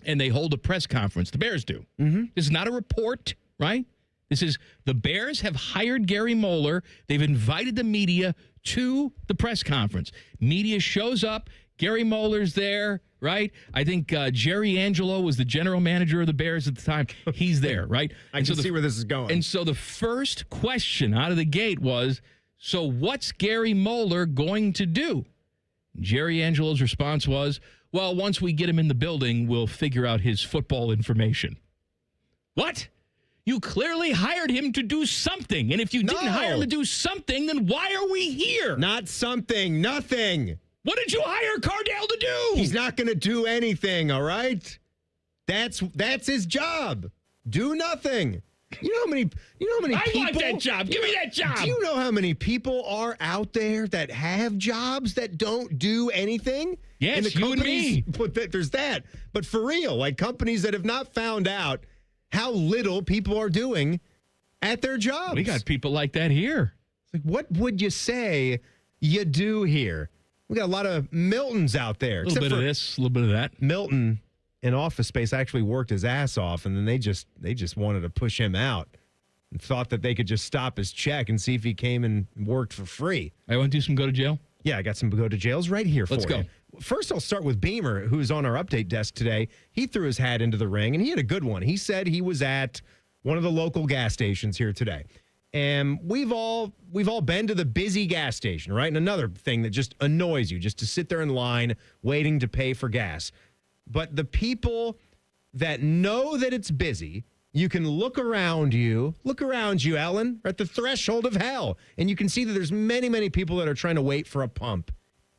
And they hold a press conference. The Bears do. Mm-hmm. This is not a report, right? This is the Bears have hired Gary Moeller. They've invited the media to the press conference. Media shows up. Gary Moeller's there, right? I think Jerry Angelo was the general manager of the Bears at the time. He's there, right? I can see where this is going. And so the first question out of the gate was, so what's Gary Moeller going to do? Jerry Angelo's response was, well, once we get him in the building, we'll figure out his football information. What? You clearly hired him to do something. And if you didn't hire him to do something, then why are we here? Not something. Nothing. What did you hire Cardale to do? He's not going to do anything, all right? That's his job. Do nothing. You know how many people... I want that job. Give me that job. Do you know how many people are out there that have jobs that don't do anything? Yes, and the you and me. But there's that. But for real, like companies that have not found out how little people are doing at their jobs. We got people like that here. It's like, what would you say you do here? We got a lot of Miltons out there. A little bit of this, a little bit of that. Milton in Office Space actually worked his ass off, and then they just wanted to push him out and thought that they could just stop his check and see if he came and worked for free. I want to do some go to jail? Yeah, I got some go to jails right here for you. Let's go. First, I'll start with Beamer, who's on our update desk today. He threw his hat into the ring, and he had a good one. He said he was at one of the local gas stations here today. And we've all been to the busy gas station, right? And another thing that just annoys you, just to sit there in line waiting to pay for gas. But the people that know that it's busy, you can look around you, Ellen, at the threshold of hell. And you can see that there's many, many people that are trying to wait for a pump.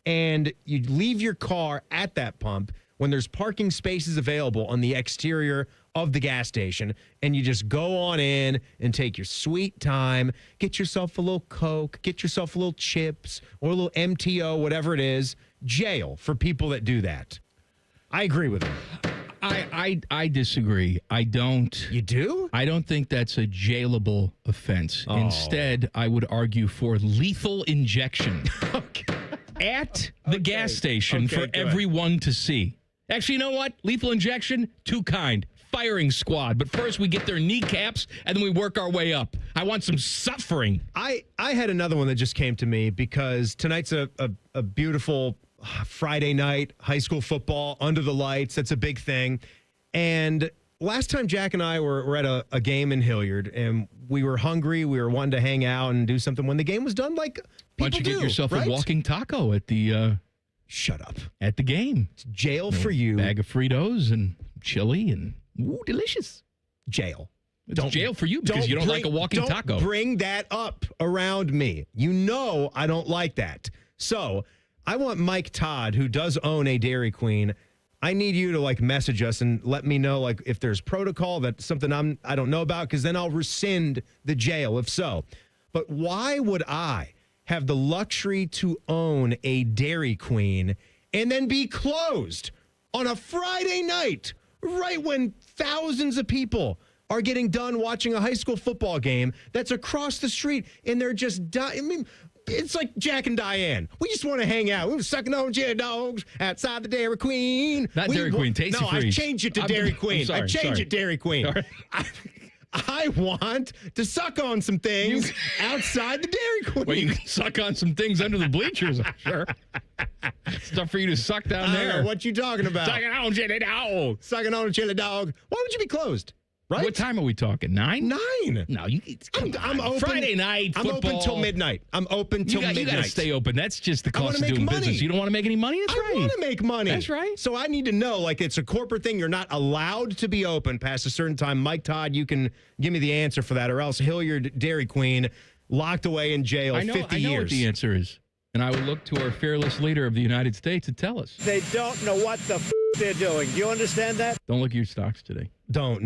And you leave your car at that pump when there's parking spaces available on the exterior of the gas station, and you just go on in and take your sweet time, get yourself a little Coke, get yourself a little chips or a little MTO, whatever it is. Jail for people that do that. I agree with him. I disagree. I don't. You do? I don't think that's a jailable offense. Oh. Instead, I would argue for lethal injection at the gas station for good. everyone to see. Actually, you know what? Lethal injection, too kind. Firing squad. But first we get their kneecaps and then we work our way up. I want some suffering. I had another one that just came to me because tonight's a beautiful Friday night, high school football, under the lights. That's a big thing. And last time Jack and I were at a game in Hilliard, and we were hungry. We were wanting to hang out and do something. When the game was done, like why don't you people get do, yourself right? a walking taco at the... Shut up. At the game. It's jail for you. Bag of Fritos and chili and ooh, delicious. Jail. It's jail for you because you don't like a walking taco. Don't bring that up around me. You know I don't like that. So I want Mike Todd, who does own a Dairy Queen. I need you to like message us and let me know like if there's protocol that's something I don't know about, because then I'll rescind the jail if so. But why would I have the luxury to own a Dairy Queen and then be closed on a Friday night right when thousands of people are getting done watching a high school football game that's across the street and they're just dying? I mean, it's like Jack and Diane. We just want to hang out. We were sucking on chili dogs outside the Dairy Queen. Not Dairy Queen, Tasty No, Freeze. I've changed it to Dairy Queen. Sorry, I've changed it Dairy Queen. Sorry. I want to suck on some things outside the Dairy Queen. Well, you can suck on some things under the bleachers, I'm sure. Stuff for you to suck down there. I don't know what you talking about? Sucking on chili dog. Sucking on a chili dog. Why would you be closed? Right? What time are we talking? 9? 9. No, I'm open. Friday night. I'm football. open till midnight. I'm open till midnight. You got to stay open. That's just the I wanna cost of make doing money. business. You don't want to make any money? That's right. I want to make money. That's right. So I need to know, like, it's a corporate thing. You're not allowed to be open past a certain time. Mike Todd, you can give me the answer for that, or else Hilliard Dairy Queen locked away in jail 50 years. I know what the answer is. And I would look to our fearless leader of the United States to tell us. They don't know what the they're doing. Do you understand that? Don't look at your stocks today. Don't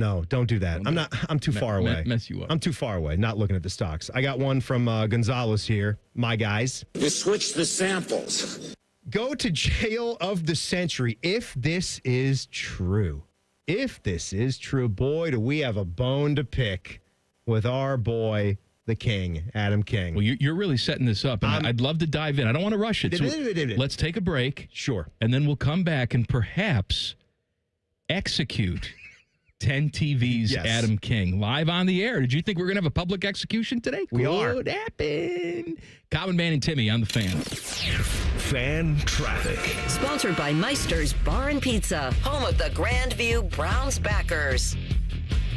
do that. I'm too far away. Mess you up. I'm too far away, not looking at the stocks. I got one from Gonzalez here, my guys. You switch the samples. Go to jail of the century if this is true. If this is true, boy, do we have a bone to pick with our boy, the King, Adam King. Well, you're really setting this up, and I'd love to dive in. I don't want to rush it. So let's take a break. Sure. And then we'll come back and perhaps execute 10 TV's Yes. Adam King live on the air. Did you think we were going to have a public execution today? We are. Could happen. Common Man and Timmy on the Fan. Fan traffic. Sponsored by Meister's Bar and Pizza, home of the Grandview Browns backers.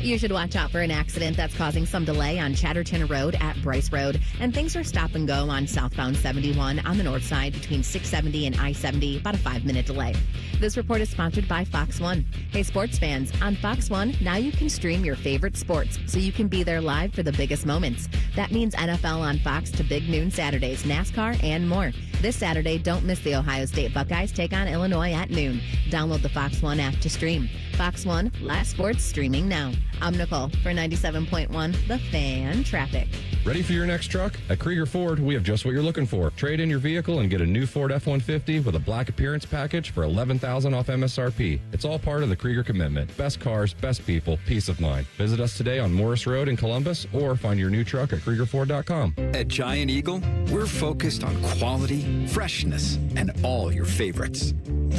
You should watch out for an accident that's causing some delay on Chatterton Road at Bryce Road. And things are stop and go on southbound 71 on the north side between 670 and I-70, about a 5-minute delay. This report is sponsored by Fox One. Hey, sports fans, on Fox One, now you can stream your favorite sports so you can be there live for the biggest moments. That means NFL on Fox to Big Noon Saturdays, NASCAR, and more. This Saturday, don't miss the Ohio State Buckeyes take on Illinois at noon. Download the Fox One app to stream. Fox One, live sports streaming now. I'm Nicole for 97.1 The Fan Traffic. Ready for your next truck? At Krieger Ford, we have just what you're looking for. Trade in your vehicle and get a new Ford F-150 with a black appearance package for $11,000 off MSRP. It's all part of the Krieger commitment. Best cars, best people, peace of mind. Visit us today on Morris Road in Columbus or find your new truck at KriegerFord.com. At Giant Eagle, we're focused on quality, freshness, and all your favorites.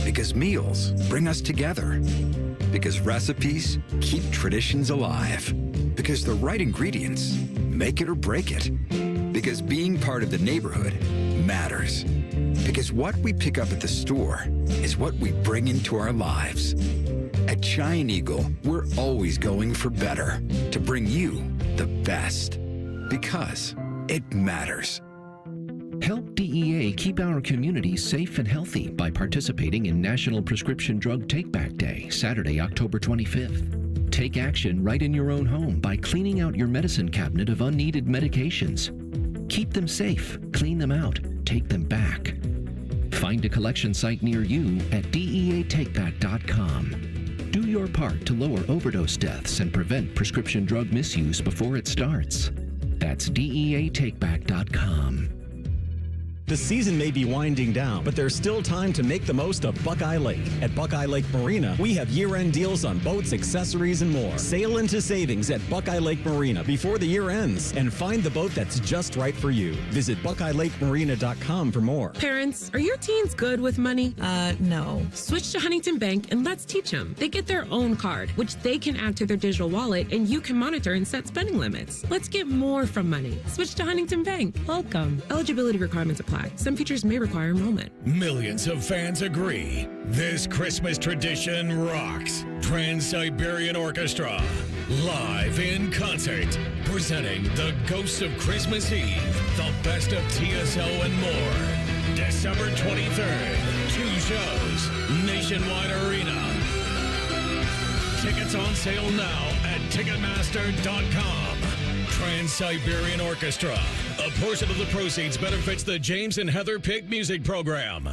Because meals bring us together. Because recipes keep traditions alive. Because the right ingredients make it or break it. Because being part of the neighborhood matters. Because what we pick up at the store is what we bring into our lives. At Giant Eagle, we're always going for better to bring you the best. Because it matters. Help DEA keep our communities safe and healthy by participating in National Prescription Drug Take-Back Day, Saturday, October 25th. Take action right in your own home by cleaning out your medicine cabinet of unneeded medications. Keep them safe, clean them out, take them back. Find a collection site near you at DEATakeback.com. Do your part to lower overdose deaths and prevent prescription drug misuse before it starts. That's DEATakeback.com. The season may be winding down, but there's still time to make the most of Buckeye Lake. At Buckeye Lake Marina, we have year-end deals on boats, accessories, and more. Sail into savings at Buckeye Lake Marina before the year ends and find the boat that's just right for you. Visit BuckeyeLakeMarina.com for more. Parents, are your teens good with money? No. Switch to Huntington Bank and let's teach them. They get their own card, which they can add to their digital wallet, and you can monitor and set spending limits. Let's get more from money. Switch to Huntington Bank. Welcome. Eligibility requirements apply. apply. Some features may require enrollment. Millions of fans agree. This Christmas tradition rocks. Trans-Siberian Orchestra, live in concert, presenting the Ghosts of Christmas Eve, the best of TSO and more. December 23rd, 2 shows, Nationwide Arena. Tickets on sale now at Ticketmaster.com. Trans-Siberian Orchestra. A portion of the proceeds benefits the James and Heather Pick Music Program.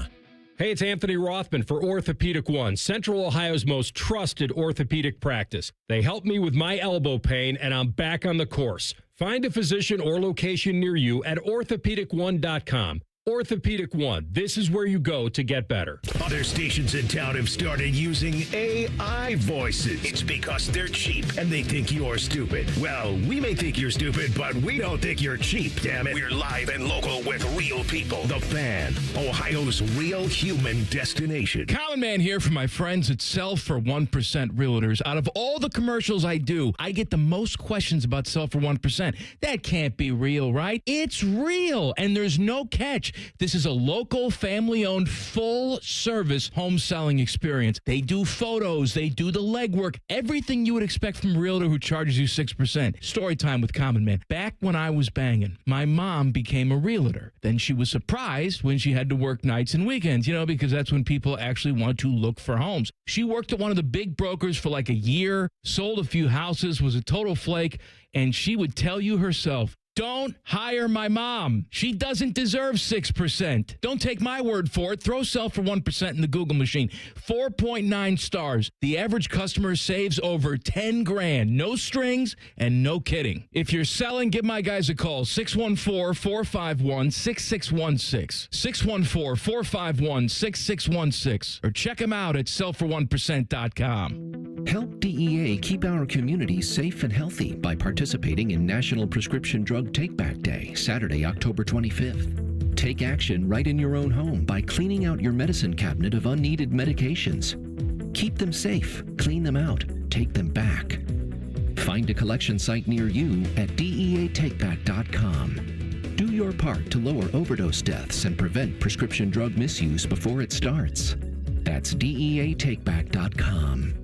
Hey, it's Anthony Rothman for Orthopedic One, Central Ohio's most trusted orthopedic practice. They helped me with my elbow pain, and I'm back on the course. Find a physician or location near you at orthopedic1.com. Orthopedic One, this is where you go to get better. Other stations in town have started using AI voices. It's because they're cheap and they think you're stupid. Well, we may think you're stupid, but we don't think you're cheap, damn it. We're live and local with real people. The Fan, Ohio's real human destination. Common Man here for my friends at Sell for 1% Realtors. Out of all the commercials I do, I get the most questions about Sell for 1%. That can't be real, right? It's real, and there's no catch. This is a local, family-owned, full-service home selling experience. They do photos. They do the legwork. Everything you would expect from a realtor who charges you 6%. Story time with Common Man. Back when I was banging, my mom became a realtor. Then she was surprised when she had to work nights and weekends, because that's when people actually want to look for homes. She worked at one of the big brokers for like a year, sold a few houses, was a total flake, and she would tell you herself, don't hire my mom. She doesn't deserve 6%. Don't take my word for it. Throw Sell for 1% in the Google machine. 4.9 stars. The average customer saves over 10 grand. No strings and no kidding. If you're selling, give my guys a call. 614-451-6616. 614-451-6616. Or check them out at sellfor1%.com. Help DEA keep our communities safe and healthy by participating in National Prescription Drug Take-Back Day, Saturday, October 25th. Take action right in your own home by cleaning out your medicine cabinet of unneeded medications. Keep them safe, clean them out, take them back. Find a collection site near you at DEATakeback.com. Do your part to lower overdose deaths and prevent prescription drug misuse before it starts. That's DEATakeback.com.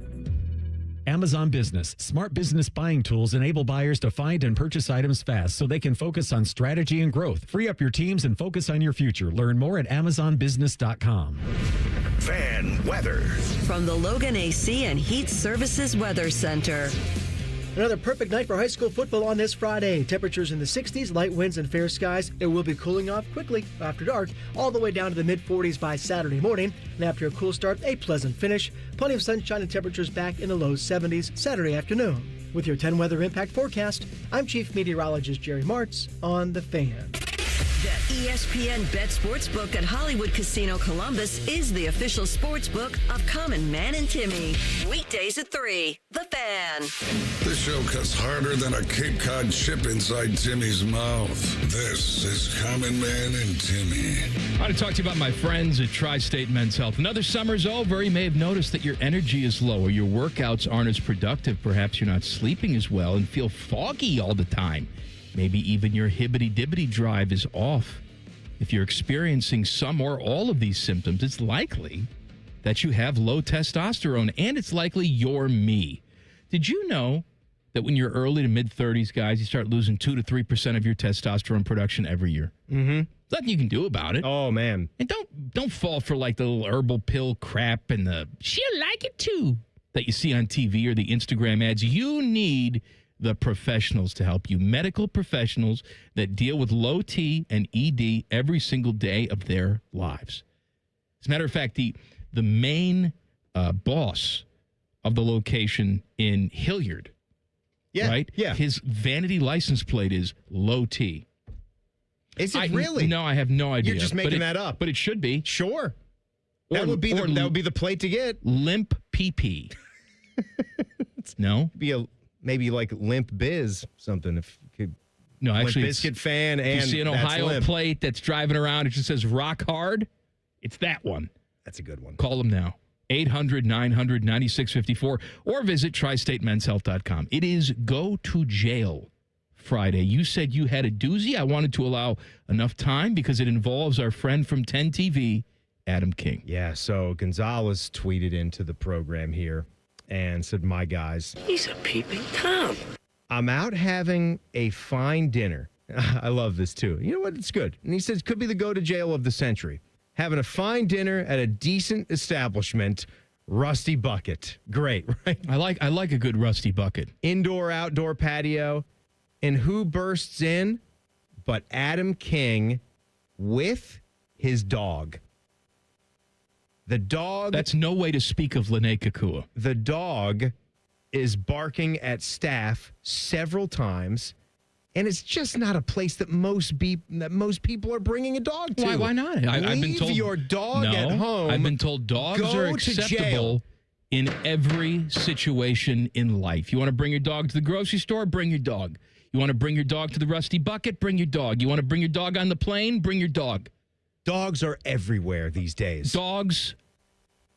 Amazon Business. Smart business buying tools enable buyers to find and purchase items fast so they can focus on strategy and growth. Free up your teams and focus on your future. Learn more at AmazonBusiness.com. Fan weather. From the Logan AC and Heat Services Weather Center. Another perfect night for high school football on this Friday. Temperatures in the 60s, light winds and fair skies. It will be cooling off quickly after dark, all the way down to the mid-40s by Saturday morning. And after a cool start, a pleasant finish. Plenty of sunshine and temperatures back in the low 70s Saturday afternoon. With your 10 weather impact forecast, I'm Chief Meteorologist Jerry Martz on The Fan. The ESPN Bet Sportsbook at Hollywood Casino Columbus is the official sportsbook of Common Man and Timmy. Weekdays at 3. The Fan. This show cuts harder than a Cape Cod chip inside Timmy's mouth. This is Common Man and Timmy. I want to talk to you about my friends at Tri-State Men's Health. Another summer's over. You may have noticed that your energy is low or your workouts aren't as productive. Perhaps you're not sleeping as well and feel foggy all the time. Maybe even your hibbity-dibbity drive is off. If you're experiencing some or all of these symptoms, it's likely that you have low testosterone, and it's likely you're me. Did you know that when you're early to mid-30s, guys, you start losing 2 to 3% of your testosterone production every year? Mm-hmm. Nothing you can do about it. Oh, man. And don't fall for like the little herbal pill crap and the she'll like it too that you see on TV or the Instagram ads. You need the professionals to help you. Medical professionals that deal with low T and ED every single day of their lives. As a matter of fact, the main boss of the location in Hilliard, right? Yeah. His vanity license plate is low T. Is it really? No, I have no idea. You're just making that up. But it should be. Sure. That would be the plate to get. Limp PP. No? Maybe like Limp Biz something. If you could. No, actually, Limp Bizkit fan and you see an Ohio plate that's driving around. It just says Rock Hard. It's that one. That's a good one. Call them now. 800-900-9654 or visit tristatemenshealth.com. It is go to jail Friday. You said you had a doozy. I wanted to allow enough time because it involves our friend from 10 TV, Adam King. Yeah, so Gonzalez tweeted into the program here and said, my guys. He's a peeping Tom. I'm out having a fine dinner. I love this, too. You know what? It's good. And he says, could be the go-to-jail of the century. Having a fine dinner at a decent establishment, Rusty Bucket. Great, right? I like a good Rusty Bucket. Indoor, outdoor patio. And who bursts in but Adam King with his dog? The dog. That's no way to speak of Lene Kakua. The dog is barking at staff several times, and it's just not a place that most people are bringing a dog to. Why not? I've been told your dog at home. I've been told dogs go are to acceptable jail. in every situation in life. You want to bring your dog to the grocery store? Bring your dog. You want to bring your dog to the Rusty Bucket? Bring your dog. You want to bring your dog on the plane? Bring your dog. Dogs are everywhere these days. Dogs,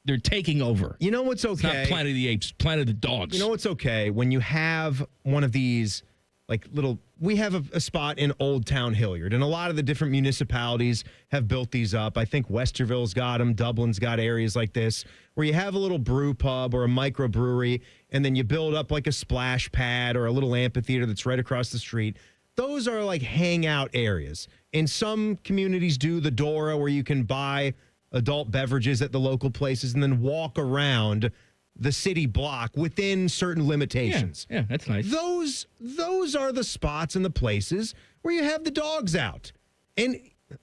they're taking over. You know what's okay? It's not Planet of the Apes, Planet of the Dogs. You know what's okay? When you have one of these, like little, we have a spot in Old Town Hilliard, and a lot of the different municipalities have built these up. I think Westerville's got them. Dublin's got areas like this where you have a little brew pub or a microbrewery, and then you build up like a splash pad or a little amphitheater that's right across the street. Those are like hangout areas. And some communities do the Dora where you can buy adult beverages at the local places and then walk around the city block within certain limitations. Yeah, that's nice. Those are the spots and the places where you have the dogs out. And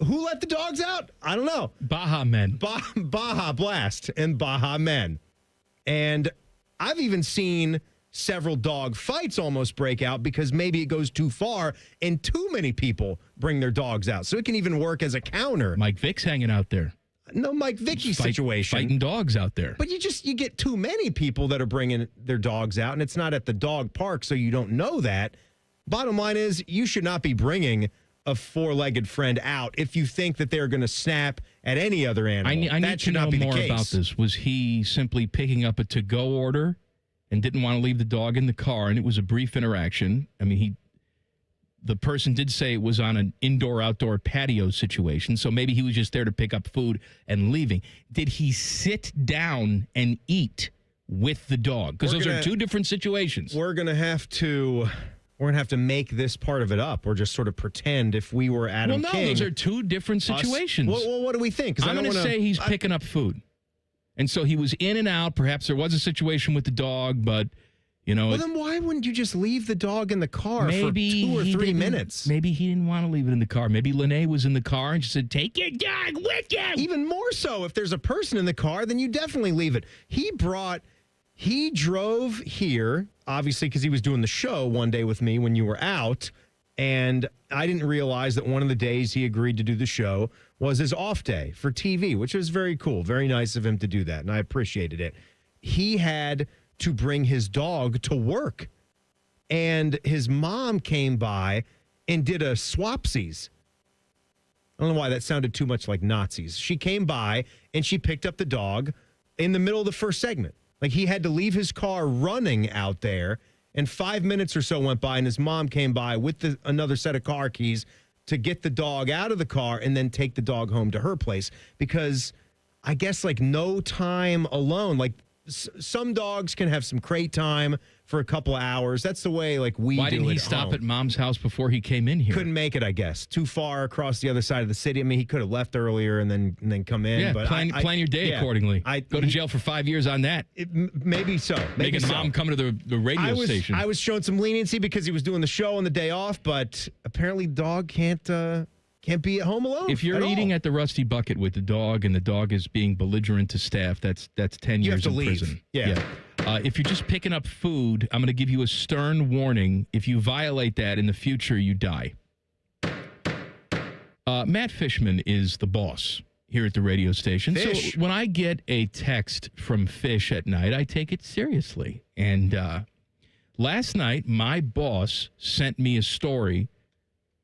who let the dogs out? I don't know. Baja Men. Baja Blast and Baja Men. And I've even seen several dog fights almost break out because maybe it goes too far and too many people bring their dogs out. So it can even work as a counter. Mike Vick's hanging out there. No Mike Vicky situation. Fighting dogs out there. But you get too many people that are bringing their dogs out, and it's not at the dog park, so you don't know that. Bottom line is, you should not be bringing a four-legged friend out if you think that they're going to snap at any other animal. I need to know more about this. Was he simply picking up a to-go order and didn't want to leave the dog in the car, and it was a brief interaction? I mean, the person did say it was on an indoor-outdoor patio situation, so maybe he was just there to pick up food and leaving. Did he sit down and eat with the dog? Because those are two different situations. We're going to have to make this part of it up, or just sort of pretend if we were Adam King. Those are two different situations. Well, what do we think? I'm going to say he's picking up food. And so he was in and out. Perhaps there was a situation with the dog, but... Well, then why wouldn't you just leave the dog in the car for 2 or 3 minutes? Maybe he didn't want to leave it in the car. Maybe Lene was in the car and she said, take your dog with you. Even more so, if there's a person in the car, then you definitely leave it. He drove here, obviously, because he was doing the show one day with me when you were out. And I didn't realize that one of the days he agreed to do the show was his off day for TV, which was very cool. Very nice of him to do that. And I appreciated it. He had to bring his dog to work. And his mom came by and did a swapsies. I don't know why that sounded too much like Nazis. She came by and she picked up the dog in the middle of the first segment. Like, he had to leave his car running out there, and 5 minutes or so went by, and his mom came by with another set of car keys to get the dog out of the car and then take the dog home to her place. Because I guess, like, no time alone, like, some dogs can have some crate time for a couple of hours. That's the way, like, we do it. Why didn't he stop at Mom's house before he came in here? Couldn't make it, I guess. Too far across the other side of the city. I mean, he could have left earlier and then come in. Yeah, but plan your day accordingly. Go to jail for 5 years on that. Maybe so. Making Mom come to the radio station. I was showing some leniency because he was doing the show on the day off, but apparently dog can't be at home alone. If you're eating at the Rusty Bucket with the dog and the dog is being belligerent to staff, that's 10 years in prison. Yeah. If you're just picking up food, I'm going to give you a stern warning. If you violate that in the future, you die. Matt Fishman is the boss here at the radio station. Fish. So when I get a text from Fish at night, I take it seriously. And last night, my boss sent me a story.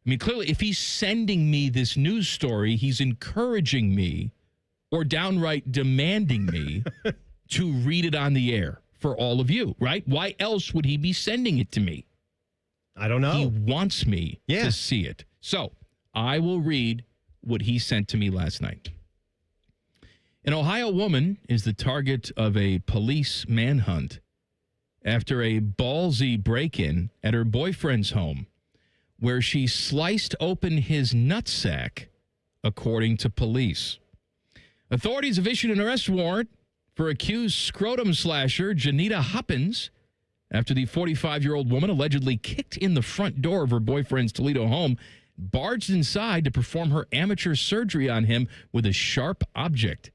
I mean, clearly, if he's sending me this news story, he's encouraging me or downright demanding me to read it on the air for all of you, right? Why else would he be sending it to me? I don't know. He wants me to see it. So I will read what he sent to me last night. An Ohio woman is the target of a police manhunt after a ballsy break-in at her boyfriend's home, where she sliced open his nutsack, according to police. Authorities have issued an arrest warrant for accused scrotum slasher Janita Huppins after the 45-year-old woman allegedly kicked in the front door of her boyfriend's Toledo home, barged inside to perform her amateur surgery on him with a sharp object.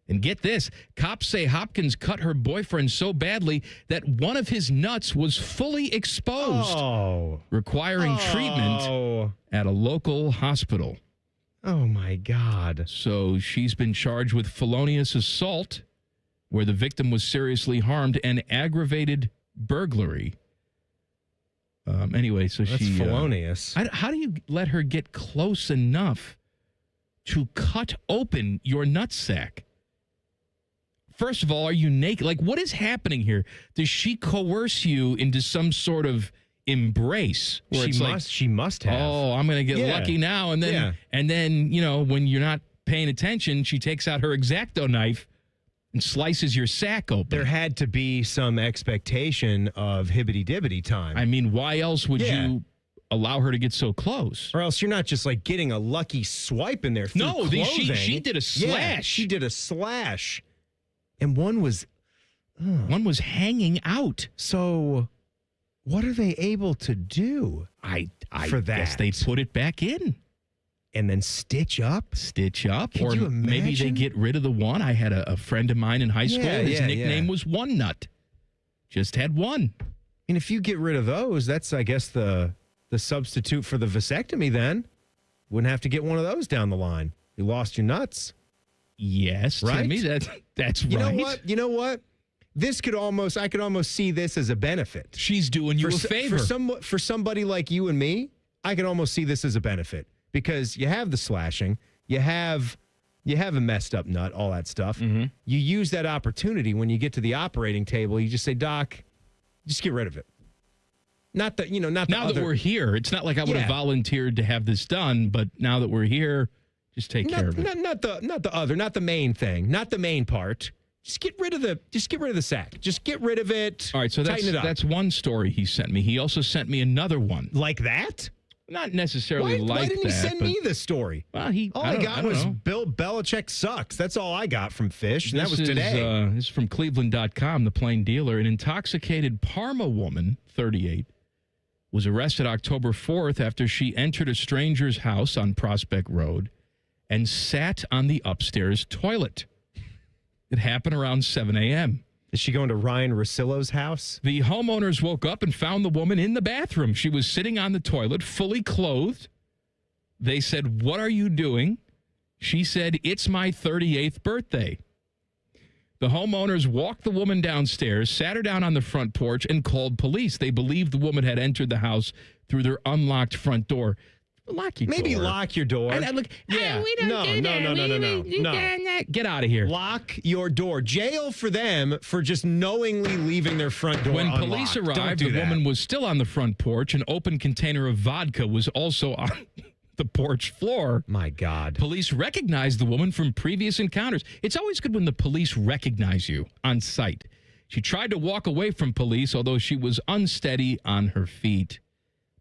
And get this, cops say Hopkins cut her boyfriend so badly that one of his nuts was fully exposed, requiring treatment at a local hospital. Oh, my God. So she's been charged with felonious assault, where the victim was seriously harmed, and aggravated burglary. Anyway, so That's felonious. How do you let her get close enough to cut open your nutsack? First of all, are you naked? Like, what is happening here? Does she coerce you into some sort of embrace? Where She must have. Oh, I'm going to get lucky now. And then, you know, when you're not paying attention, she takes out her X-Acto knife and slices your sack open. There had to be some expectation of hibbity-dibbity time. I mean, why else would you allow her to get so close? Or else you're not just like getting a lucky swipe in there through clothing. She did a slash. Yeah, she did a slash. And one was hanging out. So what are they able to do I for that? Guess they put it back in. And then stitch up? Or you maybe they get rid of the one. I had a friend of mine in high school. His nickname was One Nut. Just had one. And if you get rid of those, that's, I guess, the substitute for the vasectomy then. Wouldn't have to get one of those down the line. You lost your nuts. Yes, right? Timmy, that's you right. You know what? I could almost see this as a benefit. She's doing you a favor. For somebody like you and me, I can almost see this as a benefit because you have the slashing, you have a messed up nut, all that stuff. Mm-hmm. You use that opportunity when you get to the operating table. You just say, Doc, just get rid of it. Now that we're here, it's not like I would have volunteered to have this done, but now that we're here, just take care of it. Not the main thing, not the main part. Just get rid of the sack. Just get rid of it. All right, so that's one story he sent me. He also sent me another one. Like that? Not necessarily like that. Why didn't he send me this story? Well, all I got was Bill Belichick sucks. That's all I got from Fish, and that was today. This is from Cleveland.com, the plain dealer. An intoxicated Parma woman, 38, was arrested October 4th after she entered a stranger's house on Prospect Road and sat on the upstairs toilet. It happened around 7 a.m. Is she going to Ryan Rosillo's house? The homeowners woke up and found the woman in the bathroom. She was sitting on the toilet, fully clothed. They said, "What are you doing?" She said, "It's my 38th birthday." The homeowners walked the woman downstairs, sat her down on the front porch, and called police. They believed the woman had entered the house through their unlocked front door. Lock your door. Maybe lock your door. We don't do that. No. Get out of here. Lock your door. Jail for them for just knowingly leaving their front door unlocked. When unlocked. police arrived, the woman was still on the front porch. An open container of vodka was also on the porch floor. My God. Police recognized the woman from previous encounters. It's always good when the police recognize you on sight. She tried to walk away from police, although she was unsteady on her feet.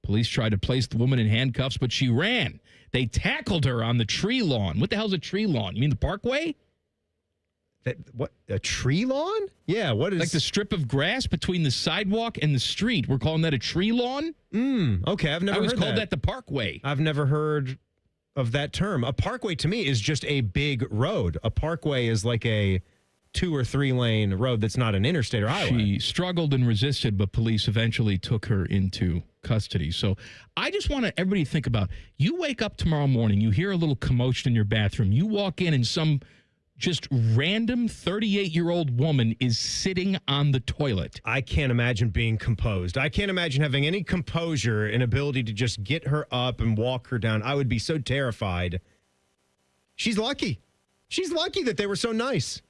Police tried to place the woman in handcuffs, but she ran. They tackled her on the tree lawn. What the hell's a tree lawn? You mean the parkway? What? A tree lawn? Yeah, what is... Like the strip of grass between the sidewalk and the street. We're calling that a tree lawn? Okay, I've never heard that. I always called that the parkway. I've never heard of that term. A parkway to me is just a big road. A parkway is like a 2 or 3 lane road that's not an interstate or highway. She struggled and resisted, but police eventually took her into custody. So I just want everybody to think about, you wake up tomorrow morning, you hear a little commotion in your bathroom, you walk in and some just random 38-year-old woman is sitting on the toilet. I can't imagine being composed. I can't imagine having any composure and ability to just get her up and walk her down. I would be so terrified. She's lucky. She's lucky that they were so nice.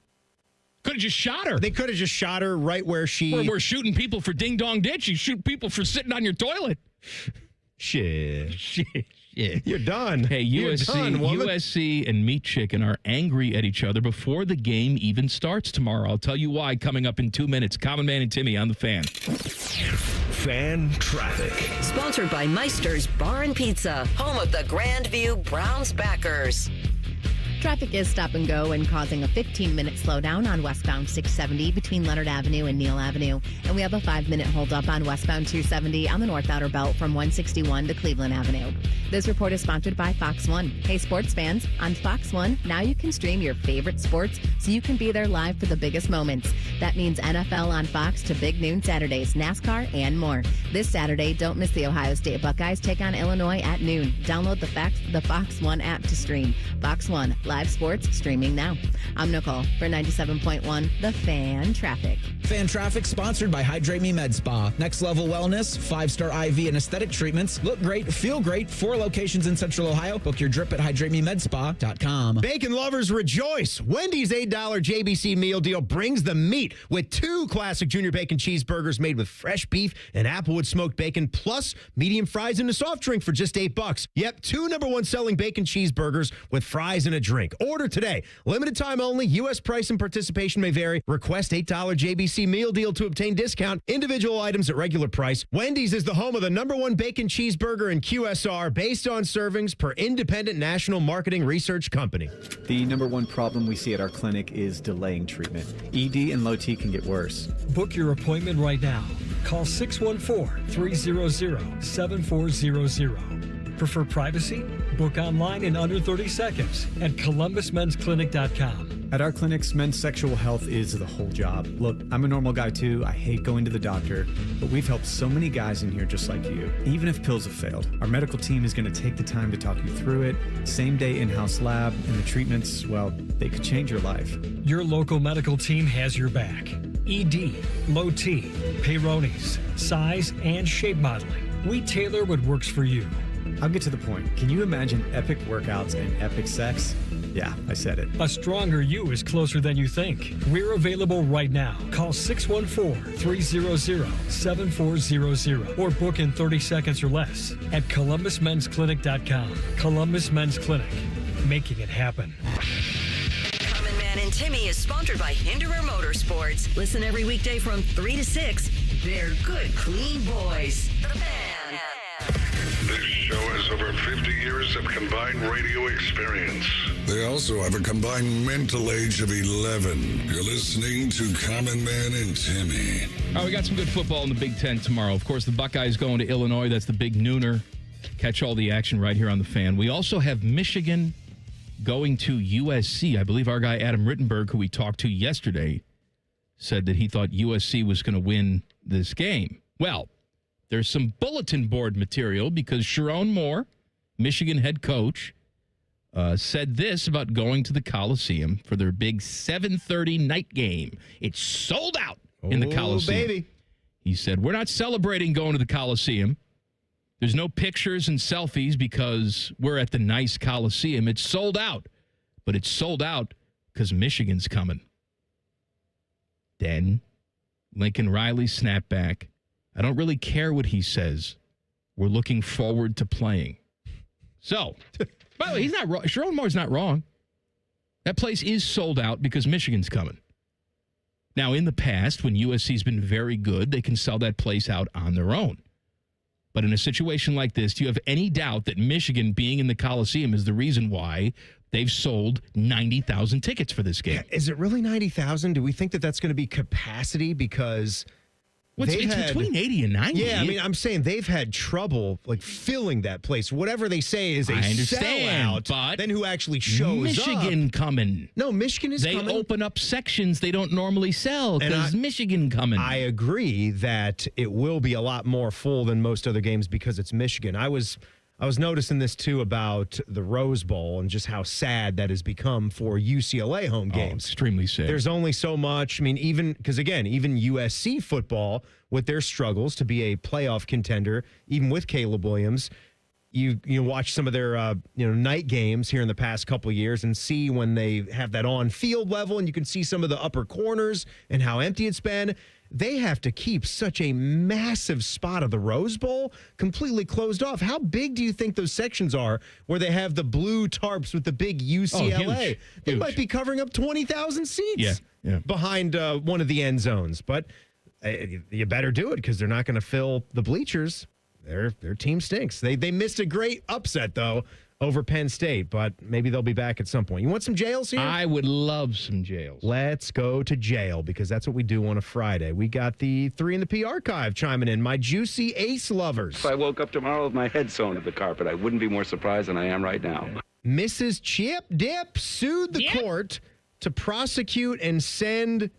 Could have just shot her. They could have just shot her right where she... We're shooting people for ding-dong ditch. You shoot people for sitting on your toilet. Shit. You're done. Hey, USC, You're done, woman. USC and Meat Chicken are angry at each other before the game even starts tomorrow. I'll tell you why coming up in 2 minutes. Common Man and Timmy on the Fan. Fan traffic. Sponsored by Meister's Bar and Pizza, home of the Grandview Browns backers. Traffic is stop and go and causing a 15-minute slowdown on westbound 670 between Leonard Avenue and Neal Avenue. And we have a 5-minute holdup on westbound 270 on the North Outer Belt from 161 to Cleveland Avenue. This report is sponsored by Fox One. Hey, sports fans, on Fox One, now you can stream your favorite sports so you can be there live for the biggest moments. That means NFL on Fox to Big Noon Saturdays, NASCAR, and more. This Saturday, don't miss the Ohio State Buckeyes take on Illinois at noon. Download the Fox One app to stream. Fox One, live sports streaming now. I'm Nicole for 97.1 The Fan Traffic. Fan Traffic sponsored by Hydrate Me Med Spa. Next level wellness, 5-star IV and aesthetic treatments. Look great, feel great. 4 locations in Central Ohio. Book your drip at hydratememedspa.com. Bacon lovers rejoice. Wendy's $8 JBC meal deal brings the meat with 2 classic junior bacon cheeseburgers made with fresh beef and Applewood smoked bacon, plus medium fries and a soft drink for just $8. Yep, 2 #1 selling bacon cheeseburgers with fries and a drink. Order today. Limited time only. U.S. price and participation may vary. Request $8 JBC meal deal to obtain discount. Individual items at regular price. Wendy's is the home of the #1 bacon cheeseburger in QSR based on servings per independent national marketing research company. The #1 problem we see at our clinic is delaying treatment. ED and low T can get worse. Book your appointment right now. Call 614-300-7400. Prefer privacy? Book online in under 30 seconds at columbusmensclinic.com. At our clinics, men's sexual health is the whole job. Look, I'm a normal guy too. I hate going to the doctor, but we've helped so many guys in here just like you. Even if pills have failed, our medical team is going to take the time to talk you through it. Same day in-house lab, and the treatments, well, they could change your life. Your local medical team has your back. ED, low T, Peyronie's, size, and shape modeling. We tailor what works for you. I'll get to the point. Can you imagine epic workouts and epic sex? Yeah, I said it. A stronger you is closer than you think. We're available right now. Call 614-300-7400 or book in 30 seconds or less at columbusmensclinic.com. Columbus Men's Clinic, making it happen. Common Man and Timmy is sponsored by Hinderer Motorsports. Listen every weekday from 3 to 6. They're good, clean boys. The Fan. This show has over 50 years of combined radio experience. They also have a combined mental age of 11. You're listening to Common Man and Timmy. All right, we got some good football in the Big Ten tomorrow. Of course, the Buckeyes going to Illinois. That's the big nooner. Catch all the action right here on the Fan. We also have Michigan going to USC. I believe our guy Adam Rittenberg, who we talked to yesterday, said that he thought USC was going to win this game. Well, there's some bulletin board material because Sharon Moore, Michigan head coach, said this about going to the Coliseum for their big 7:30 night game. It's sold out in the Coliseum. Baby. He said, we're not celebrating going to the Coliseum. There's no pictures and selfies because we're at the nice Coliseum. It's sold out. But it's sold out because Michigan's coming. Then Lincoln Riley snapped back. I don't really care what he says. We're looking forward to playing. So, by the way, he's not wrong. Sharon Moore's not wrong. That place is sold out because Michigan's coming. Now, in the past, when USC's been very good, they can sell that place out on their own. But in a situation like this, do you have any doubt that Michigan being in the Coliseum is the reason why they've sold 90,000 tickets for this game? Is it really 90,000? Do we think that that's going to be capacity? Because it's between 80 and 90. Yeah, I mean, I'm saying they've had trouble like filling that place. Whatever they say is a sellout. But then who actually shows Michigan up? coming. No, Michigan is coming. They open up sections they don't normally sell because Michigan coming. I agree that it will be a lot more full than most other games because it's Michigan. I was noticing this, too, about the Rose Bowl and just how sad that has become for UCLA home games. Extremely sad. There's only so much. I mean, even USC football, with their struggles to be a playoff contender, even with Caleb Williams, you watch some of their night games here in the past couple of years and see when they have that on field level, and you can see some of the upper corners and how empty it's been. They have to keep such a massive spot of the Rose Bowl completely closed off. How big do you think those sections are where they have the blue tarps with the big UCLA? Huge. They might be covering up 20,000 seats behind one of the end zones. But you better do it because they're not going to fill the bleachers. Their team stinks. They missed a great upset, though, over Penn State, but maybe they'll be back at some point. You want some jails here? I would love some jails. Let's go to jail because that's what we do on a Friday. We got the 3 in the P archive chiming in. My juicy ace lovers. If I woke up tomorrow with my head sewn to the carpet, I wouldn't be more surprised than I am right now. Mrs. Chip Dip sued the court to prosecute and send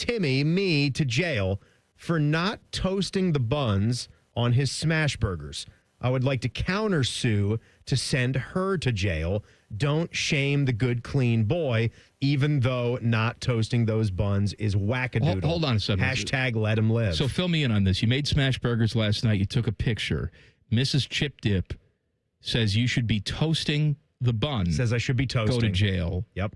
me, to jail for not toasting the buns on his smash burgers. I would like to countersue to send her to jail. Don't shame the good, clean boy, even though not toasting those buns is wackadoodle. Hold on a second. Hashtag let him live. So fill me in on this. You made smash burgers last night. You took a picture. Mrs. Chip Dip says you should be toasting the bun. Says I should be toasting. Go to jail. Yep.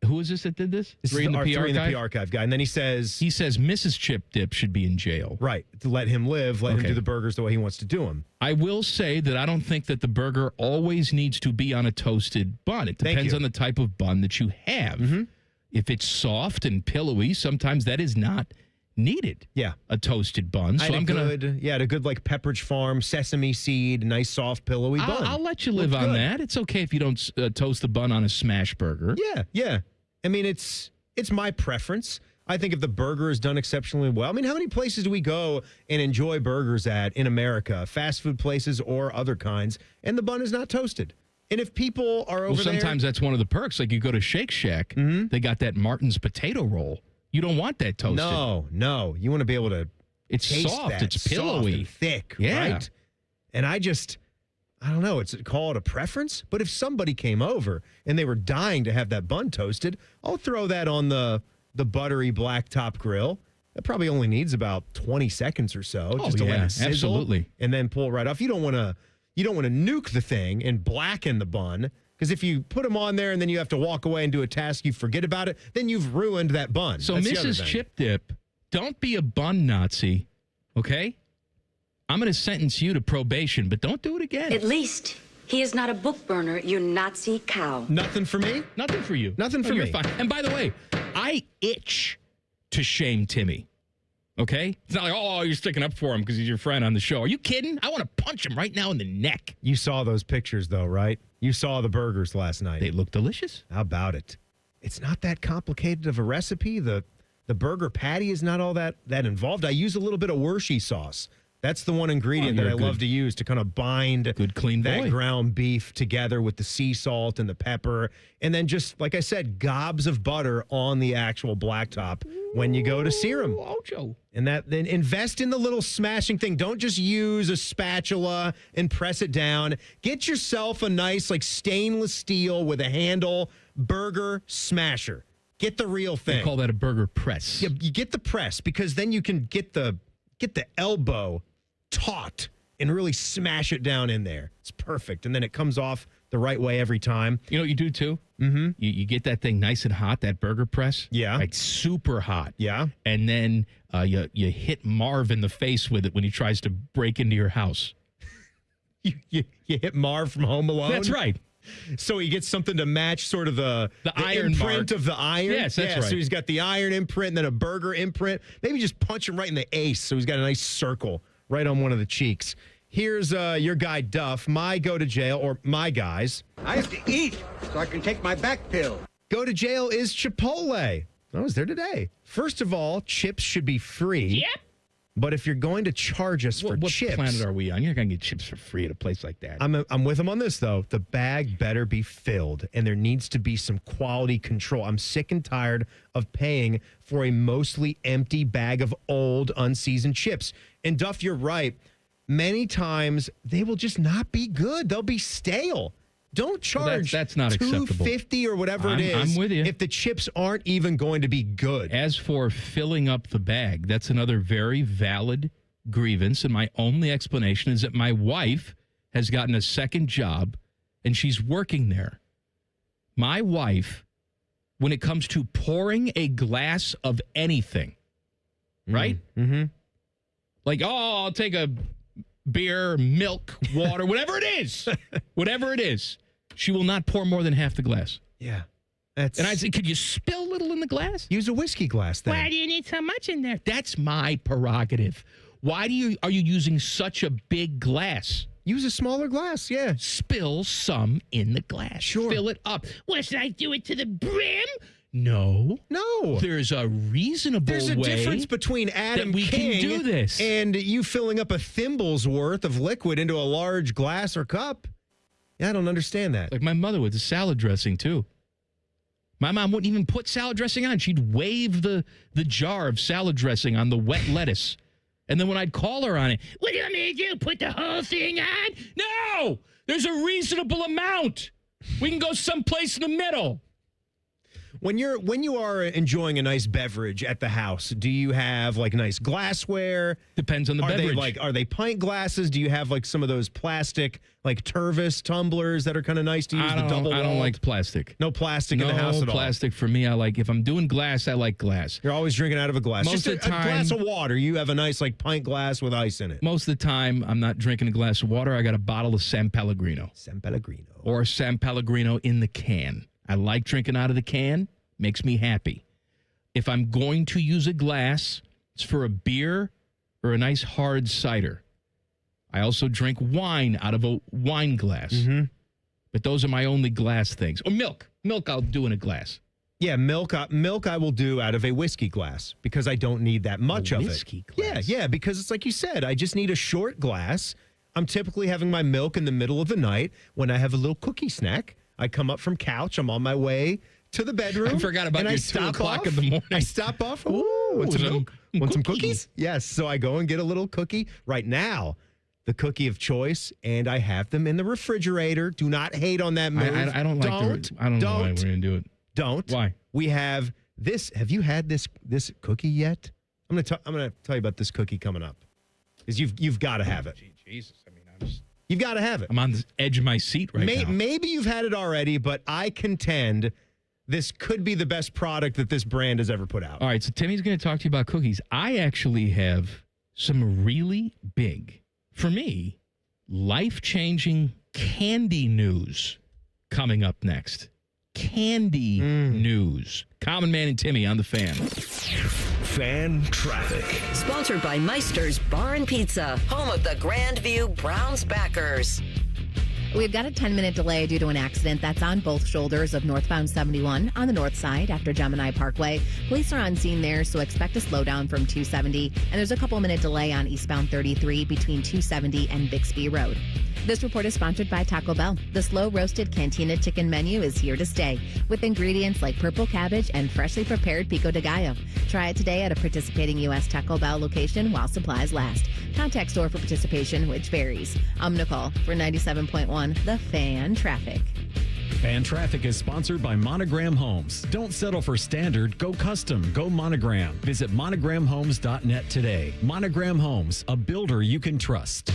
Who is this that did this? This is our 3 in the P archive guy. And then he says Mrs. Chip Dip should be in jail. Right. To let him live, let him do the burgers the way he wants to do them. I will say that I don't think that the burger always needs to be on a toasted bun. It depends on the type of bun that you have. Mm-hmm. If it's soft and pillowy, sometimes that is not needed. Yeah. A toasted bun. So I'm going to... a good like Pepperidge Farm, sesame seed, nice soft pillowy bun. I'll let you live on that. It's okay if you don't toast the bun on a smash burger. Yeah. I mean, it's my preference. I think if the burger is done exceptionally well. I mean, how many places do we go and enjoy burgers at in America, fast food places or other kinds, and the bun is not toasted? And if people are over sometimes that's one of the perks. Like you go to Shake Shack, they got that Martin's potato roll. You don't want that toasted. No. You want to be able to It's taste soft. that. It's pillowy. Soft and thick, Yeah. right? And I don't know. It's called a preference. But if somebody came over and they were dying to have that bun toasted, I'll throw that on the buttery blacktop grill. That probably only needs about 20 seconds or so just to let it sizzle. Absolutely. And then pull it right off. You don't want to nuke the thing and blacken the bun. Because if you put them on there and then you have to walk away and do a task, you forget about it, then you've ruined that bun. So That's the other Mrs. thing. Chip Dip, don't be a bun Nazi, okay? I'm going to sentence you to probation, but don't do it again. At least he is not a book burner, you Nazi cow. Nothing for me? Nothing for you. Nothing for You're me. fine. And by the way, I itch to shame Timmy, okay? It's not like, oh, you're sticking up for him because he's your friend on the show. Are you kidding? I want to punch him right now in the neck. You saw those pictures, though, right? You saw the burgers last night. They look delicious. How about it? It's not that complicated of a recipe. The burger patty is not all that involved. I use a little bit of Worshey sauce. That's the one ingredient that I love to use to kind of bind that ground beef together with the sea salt and the pepper. And then just, like I said, gobs of butter on the actual blacktop when you go to sear them. Ocho. And then invest in the little smashing thing. Don't just use a spatula and press it down. Get yourself a nice like stainless steel with a handle burger smasher. Get the real thing. They call that a burger press. Yeah, you get the press because then you can get the elbow taut and really smash it down in there. It's perfect. And then it comes off the right way every time. You know what you do too? Mm-hmm. You get that thing nice and hot, that burger press. Yeah. Like super hot. Yeah. And then you hit Marv in the face with it when he tries to break into your house. You hit Marv from Home Alone? That's right. So he gets something to match sort of the iron imprint mark of the iron. Yes, that's right. So he's got the iron imprint and then a burger imprint. Maybe just punch him right in the ace so he's got a nice circle right on one of the cheeks. Here's your guy, Duff, my go to jail, or my guys. I have to eat so I can take my back pill. Go to jail is Chipotle. I was there today. First of all, chips should be free. Yep. But if you're going to charge us for chips... What planet are we on? You're not going to get chips for free at a place like that. I'm with him on this, though. The bag better be filled, and there needs to be some quality control. I'm sick and tired of paying for a mostly empty bag of old, unseasoned chips. And, Duff, you're right. Many times, they will just not be good. They'll be stale. Don't charge that's not acceptable. $2.50 or whatever it is. I'm with you. If the chips aren't even going to be good. As for filling up the bag, that's another very valid grievance. And my only explanation is that my wife has gotten a second job, and she's working there. My wife, when it comes to pouring a glass of anything, right? Mm-hmm. Like, I'll take a beer, milk, water, whatever it is. Whatever it is. She will not pour more than half the glass. Yeah. And I said, could you spill a little in the glass? Use a whiskey glass then. Why do you need so much in there? That's my prerogative. Why are you using such a big glass? Use a smaller glass, yeah. Spill some in the glass. Sure. Fill it up. What, should I do it to the brim? No. There's a reasonable way. There's a difference between Adam that we King can do this. and you filling up a thimble's worth of liquid into a large glass or cup. Yeah, I don't understand that. Like my mother with the salad dressing, too. My mom wouldn't even put salad dressing on. She'd wave the jar of salad dressing on the wet lettuce. And then when I'd call her on it, what do you want me to do? Put the whole thing on? No! There's a reasonable amount. We can go someplace in the middle. When you are enjoying a nice beverage at the house, do you have like nice glassware? Depends on the beverage. Are they pint glasses? Do you have like some of those plastic like Tervis tumblers that are kind of nice to use? I don't like plastic. No plastic in the house at all. No plastic for me. If I'm doing glass, I like glass. You're always drinking out of a glass. Most of the time, a glass of water. You have a nice like pint glass with ice in it. Most of the time, I'm not drinking a glass of water. I got a bottle of San Pellegrino. San Pellegrino. Or San Pellegrino in the can. I like drinking out of the can. Makes me happy. If I'm going to use a glass, it's for a beer or a nice hard cider. I also drink wine out of a wine glass. Mm-hmm. But those are my only glass things. Or milk. Milk I'll do in a glass. Yeah, milk I will do out of a whiskey glass because I don't need that much of it. Whiskey glass? Yeah, because it's like you said, I just need a short glass. I'm typically having my milk in the middle of the night when I have a little cookie snack. I come up from couch. I'm on my way to the bedroom. I forgot about your 2 o'clock in the morning. I stop off. Ooh, want some milk? Want some cookies? Yes. So I go and get a little cookie. Right now, the cookie of choice, and I have them in the refrigerator. Do not hate on that move. I don't like I don't know why we're going to do it. Don't. Why? We have this. Have you had this cookie yet? I'm going to tell you about this cookie coming up. Because you've got to have it. Jesus. You've got to have it. I'm on the edge of my seat right now. Maybe you've had it already, but I contend this could be the best product that this brand has ever put out. All right, so Timmy's going to talk to you about cookies. I actually have some really big, for me, life-changing candy news coming up next. Candy news. Common Man and Timmy on the Fan. Fan traffic. Sponsored by Meister's Bar and Pizza, home of the Grandview Browns backers. We've got a 10-minute delay due to an accident that's on both shoulders of northbound 71 on the north side after Gemini Parkway. Police are on scene there, so expect a slowdown from 270. And there's a couple-minute delay on eastbound 33 between 270 and Bixby Road. This report is sponsored by Taco Bell. The slow-roasted Cantina chicken menu is here to stay, with ingredients like purple cabbage and freshly prepared pico de gallo. Try it today at a participating U.S. Taco Bell location while supplies last. Contact store for participation, which varies. I'm Nicole for 97.1 The Fan Traffic. Fan Traffic is sponsored by Monogram Homes. Don't settle for standard. Go custom. Go Monogram. Visit monogramhomes.net today. Monogram Homes, a builder you can trust.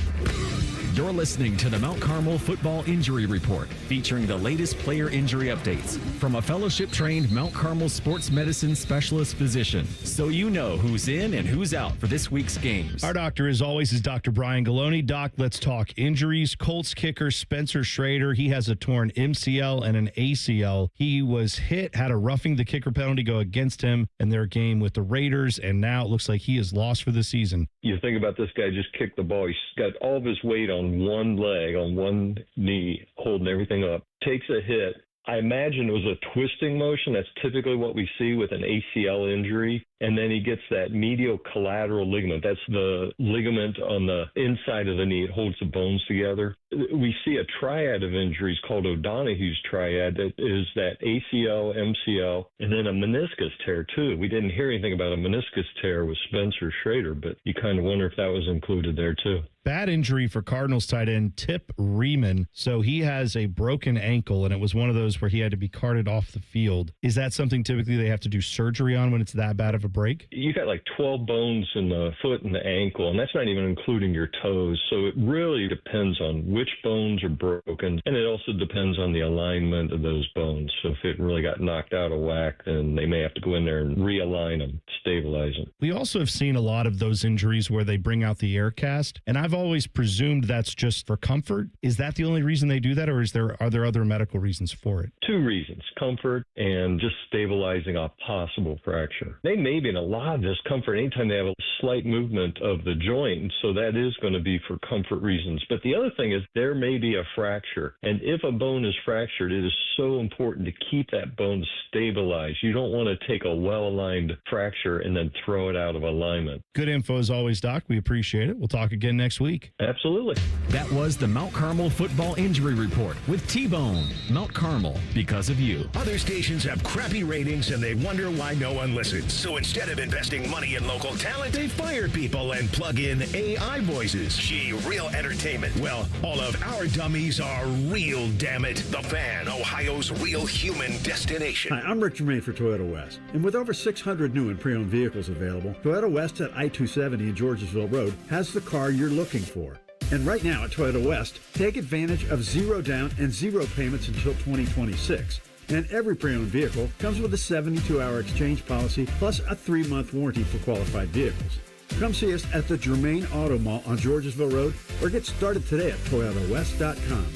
You're listening to the Mount Carmel Football Injury Report, featuring the latest player injury updates from a fellowship-trained Mount Carmel sports medicine specialist physician, so you know who's in and who's out for this week's games. Our doctor, as always, is Dr. Brian Galoni. Doc, let's talk injuries. Colts kicker Spencer Schrader, he has a torn MCL and an ACL. He was hit, had a roughing the kicker penalty go against him in their game with the Raiders, and now it looks like he is lost for the season. You think about this guy just kicked the ball. He's got all of his weight on one leg, on one knee, holding everything up, takes a hit. I imagine it was a twisting motion. That's typically what we see with an ACL injury. And then he gets that medial collateral ligament. That's the ligament on the inside of the knee. It holds the bones together. We see a triad of injuries called O'Donoghue's triad. That is that ACL, MCL, and then a meniscus tear, too. We didn't hear anything about a meniscus tear with Spencer Schrader, but you kind of wonder if that was included there, too. Bad injury for Cardinals tight end Tip Riemann. So he has a broken ankle, and it was one of those where he had to be carted off the field. Is that something typically they have to do surgery on when it's that bad of a break? You got like 12 bones in the foot and the ankle, and that's not even including your toes. So it really depends on which bones are broken, and it also depends on the alignment of those bones. So if it really got knocked out of whack, then they may have to go in there and realign them, stabilize them. We also have seen a lot of those injuries where they bring out the air cast, and I've always presumed that's just for comfort. Is that the only reason they do that, or are there other medical reasons for it? Two reasons: comfort and just stabilizing a possible fracture. They may be in a lot of discomfort anytime they have a slight movement of the joint, so that is going to be for comfort reasons. But the other thing is there may be a fracture, and if a bone is fractured, it is so important to keep that bone stabilized. You don't want to take a well-aligned fracture and then throw it out of alignment. Good info as always, Doc. We appreciate it. We'll talk again next week. Absolutely. That was the Mount Carmel Football Injury Report with T-Bone. Mount Carmel, because of you. Other stations have crappy ratings and they wonder why no one listens. So instead of investing money in local talent, they fire people and plug in AI voices. Gee, real entertainment. Well, all of our dummies are real, damn it. The Fan, Ohio's real human destination. Hi, I'm Rick Germain for Toyota West. And with over 600 new and pre-owned vehicles available, Toyota West at I-270 and Georgesville Road has the car you're looking for. And right now at Toyota West, take advantage of 0 down and 0 payments until 2026. And every pre-owned vehicle comes with a 72-hour exchange policy plus a 3-month warranty for qualified vehicles. Come see us at the Germain Auto Mall on Georgesville Road or get started today at ToyotaWest.com.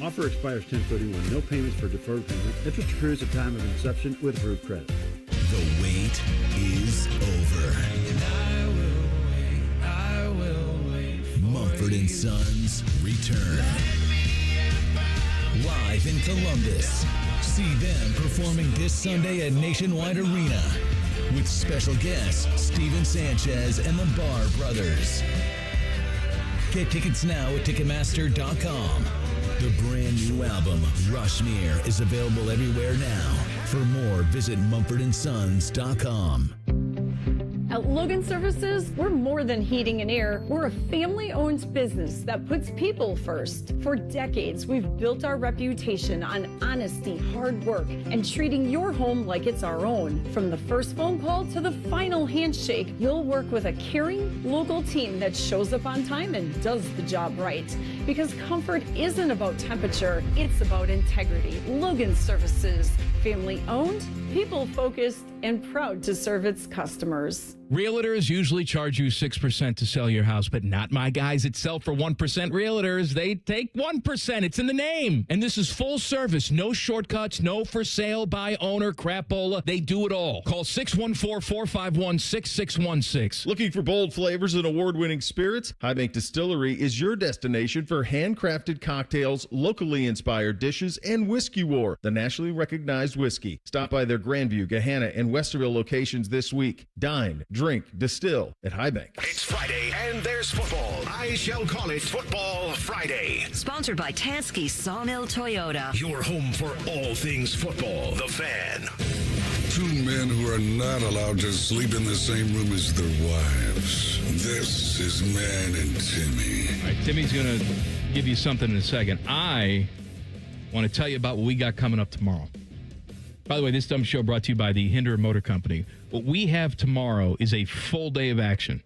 Offer expires 10/31. No payments for deferred payment. Interest accrues at time of inception with approved credit. The wait is over. Mumford & Sons return. Live in Columbus. See them performing this Sunday at Nationwide Arena with special guests Steven Sanchez and the Barr Brothers. Get tickets now at Ticketmaster.com. The brand new album, Rushmere, is available everywhere now. For more, visit MumfordandSons.com. At Logan Services, we're more than heating and air. We're a family-owned business that puts people first. For decades, we've built our reputation on honesty, hard work, and treating your home like it's our own. From the first phone call to the final handshake, you'll work with a caring, local team that shows up on time and does the job right. Because comfort isn't about temperature, it's about integrity. Logan Services, family-owned, people-focused, and proud to serve its customers. Realtors usually charge you 6% to sell your house, but not my guys at Sell for 1% Realtors. They take 1%. It's in the name. And this is full service. No shortcuts, no for sale by owner crapola. They do it all. Call 614-451-6616. Looking for bold flavors and award-winning spirits? High Bank Distillery is your destination for handcrafted cocktails, locally inspired dishes, and Whiskey War, the nationally recognized whiskey. Stop by their Grandview, Gahanna, and Westerville locations this week. Dine, drink, distill at High Bank. It's Friday and there's football. I shall call it Football Friday. Sponsored by Tansky Sawmill Toyota. Your home for all things football. The Fan. Two men who are not allowed to sleep in the same room as their wives. This is Man and Timmy. All right, Timmy's going to give you something in a second. I want to tell you about what we got coming up tomorrow. By the way, this dumb show brought to you by the Hinder Motor Company. What we have tomorrow is a full day of action.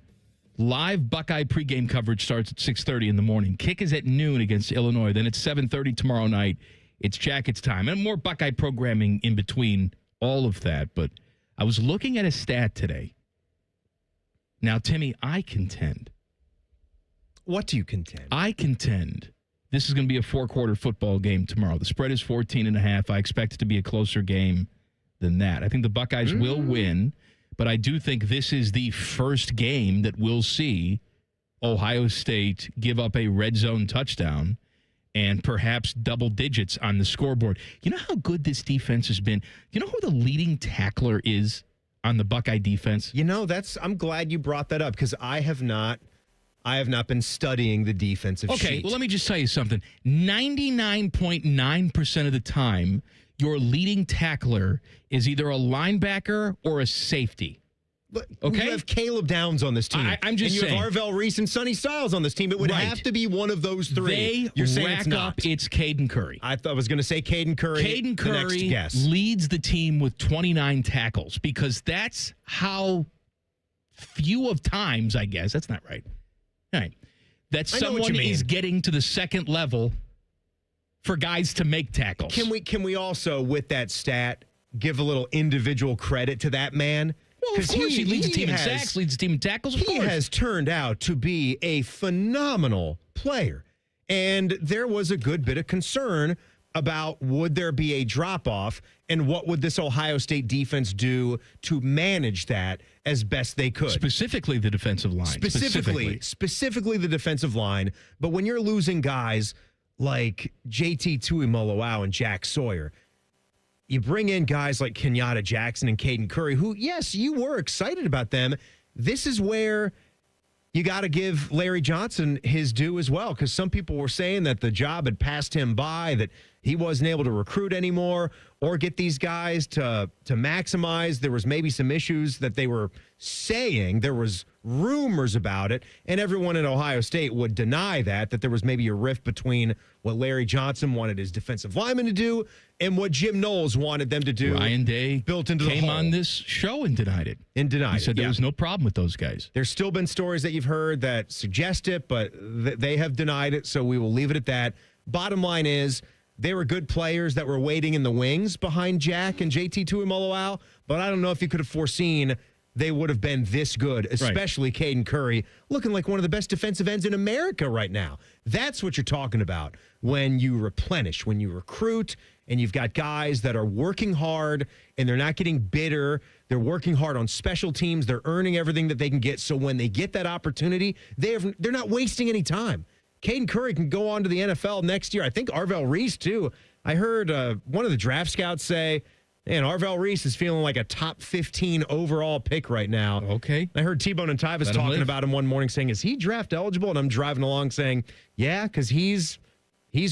Live Buckeye pregame coverage starts at 6:30 in the morning. Kick is at noon against Illinois. Then it's 7:30 tomorrow night. It's Jackets time. And more Buckeye programming in between all of that. But I was looking at a stat today. Now, Timmy, I contend. What do you contend? I contend this is going to be a 4-quarter football game tomorrow. The spread is 14.5. I expect it to be a closer game than that. I think the Buckeyes will win, but I do think this is the first game that we'll see Ohio State give up a red zone touchdown and perhaps double digits on the scoreboard. You know how good this defense has been? You know who the leading tackler is on the Buckeye defense? You know, I'm glad you brought that up because I have not been studying the defensive sheet. Okay, well, let me just tell you something. 99.9% of the time, your leading tackler is either a linebacker or a safety. Okay. You have Caleb Downs on this team. I'm just saying. And you have Arvell Reese and Sonny Styles on this team. It would have to be one of those three. You're saying rack up, it's Caden Curry. I was going to say Caden Curry. Caden Curry the next guess. leads the team with 29 tackles because that's how few of times, I guess. That's not right. All right. That someone is getting to the second level for guys to make tackles. Can we also, with that stat, give a little individual credit to that man? Well, of course, he leads the team in sacks, leads the team in tackles. Of course. He has turned out to be a phenomenal player. And there was a good bit of concern about would there be a drop-off and what would this Ohio State defense do to manage that as best they could. Specifically the defensive line. Specifically the defensive line. But when you're losing guys like JT Tuimoloau and Jack Sawyer, you bring in guys like Kenyatta Jackson and Caden Curry, who, yes, you were excited about them. This is where you got to give Larry Johnson his due as well, because some people were saying that the job had passed him by, that he wasn't able to recruit anymore or get these guys to maximize. There was maybe some issues that they were saying. There was rumors about it, and everyone in Ohio State would deny that there was maybe a rift between what Larry Johnson wanted his defensive linemen to do and what Jim Knowles wanted them to do. Ryan Day built into came the hole. on this show and denied it. He said there was no problem with those guys. There's still been stories that you've heard that suggest it, but they have denied it, so we will leave it at that. Bottom line is, they were good players that were waiting in the wings behind Jack and JT Tuimoloau, but I don't know if you could have foreseen they would have been this good, especially Caden Curry, looking like one of the best defensive ends in America right now. That's what you're talking about when you replenish, when you recruit, and you've got guys that are working hard, and they're not getting bitter. They're working hard on special teams. They're earning everything that they can get, so when they get that opportunity, they're not wasting any time. Caden Curry can go on to the NFL next year. I think Arvell Reese, too. I heard one of the draft scouts say, man, Arvell Reese is feeling like a top 15 overall pick right now. Okay. I heard T-Bone and Tyvis talking about him one morning saying, is he draft eligible? And I'm driving along saying, yeah, because he's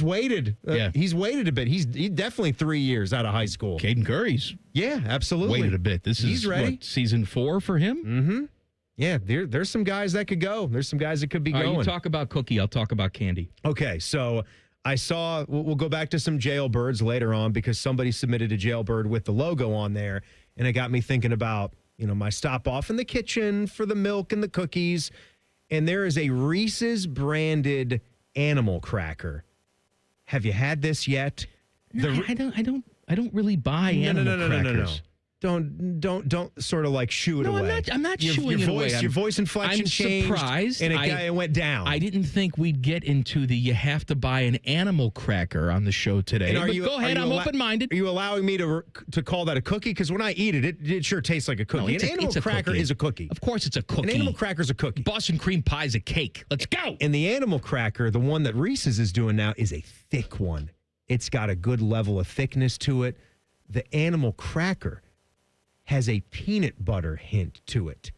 waited. He's waited a bit. He's definitely 3 years out of high school. Caden Curry's absolutely waited a bit. He's ready. What, season 4 for him? Mm-hmm. Yeah, there's some guys that could go. There's some guys that could be going. You talk about Cookie, I'll talk about Candy. Okay, so I saw, we'll go back to some jailbirds later on because somebody submitted a jailbird with the logo on there, and it got me thinking about, my stop off in the kitchen for the milk and the cookies, and there is a Reese's branded animal cracker. Have you had this yet? No, I don't really buy animal crackers. Don't sort of like shoo it away. I'm not shooing it away. Your voice inflection changed. I'm surprised. And it went down. I didn't think we'd get into you have to buy an animal cracker on the show today. But go ahead, I'm open-minded. Are you allowing me to call that a cookie? Because when I eat it, it sure tastes like a cookie. An animal cracker is a cookie. Of course it's a cookie. An animal cracker is a cookie. Boston cream pie is a cake. Let's go. And the animal cracker, the one that Reese's is doing now, is a thick one. It's got a good level of thickness to it. The animal cracker has a peanut butter hint to it.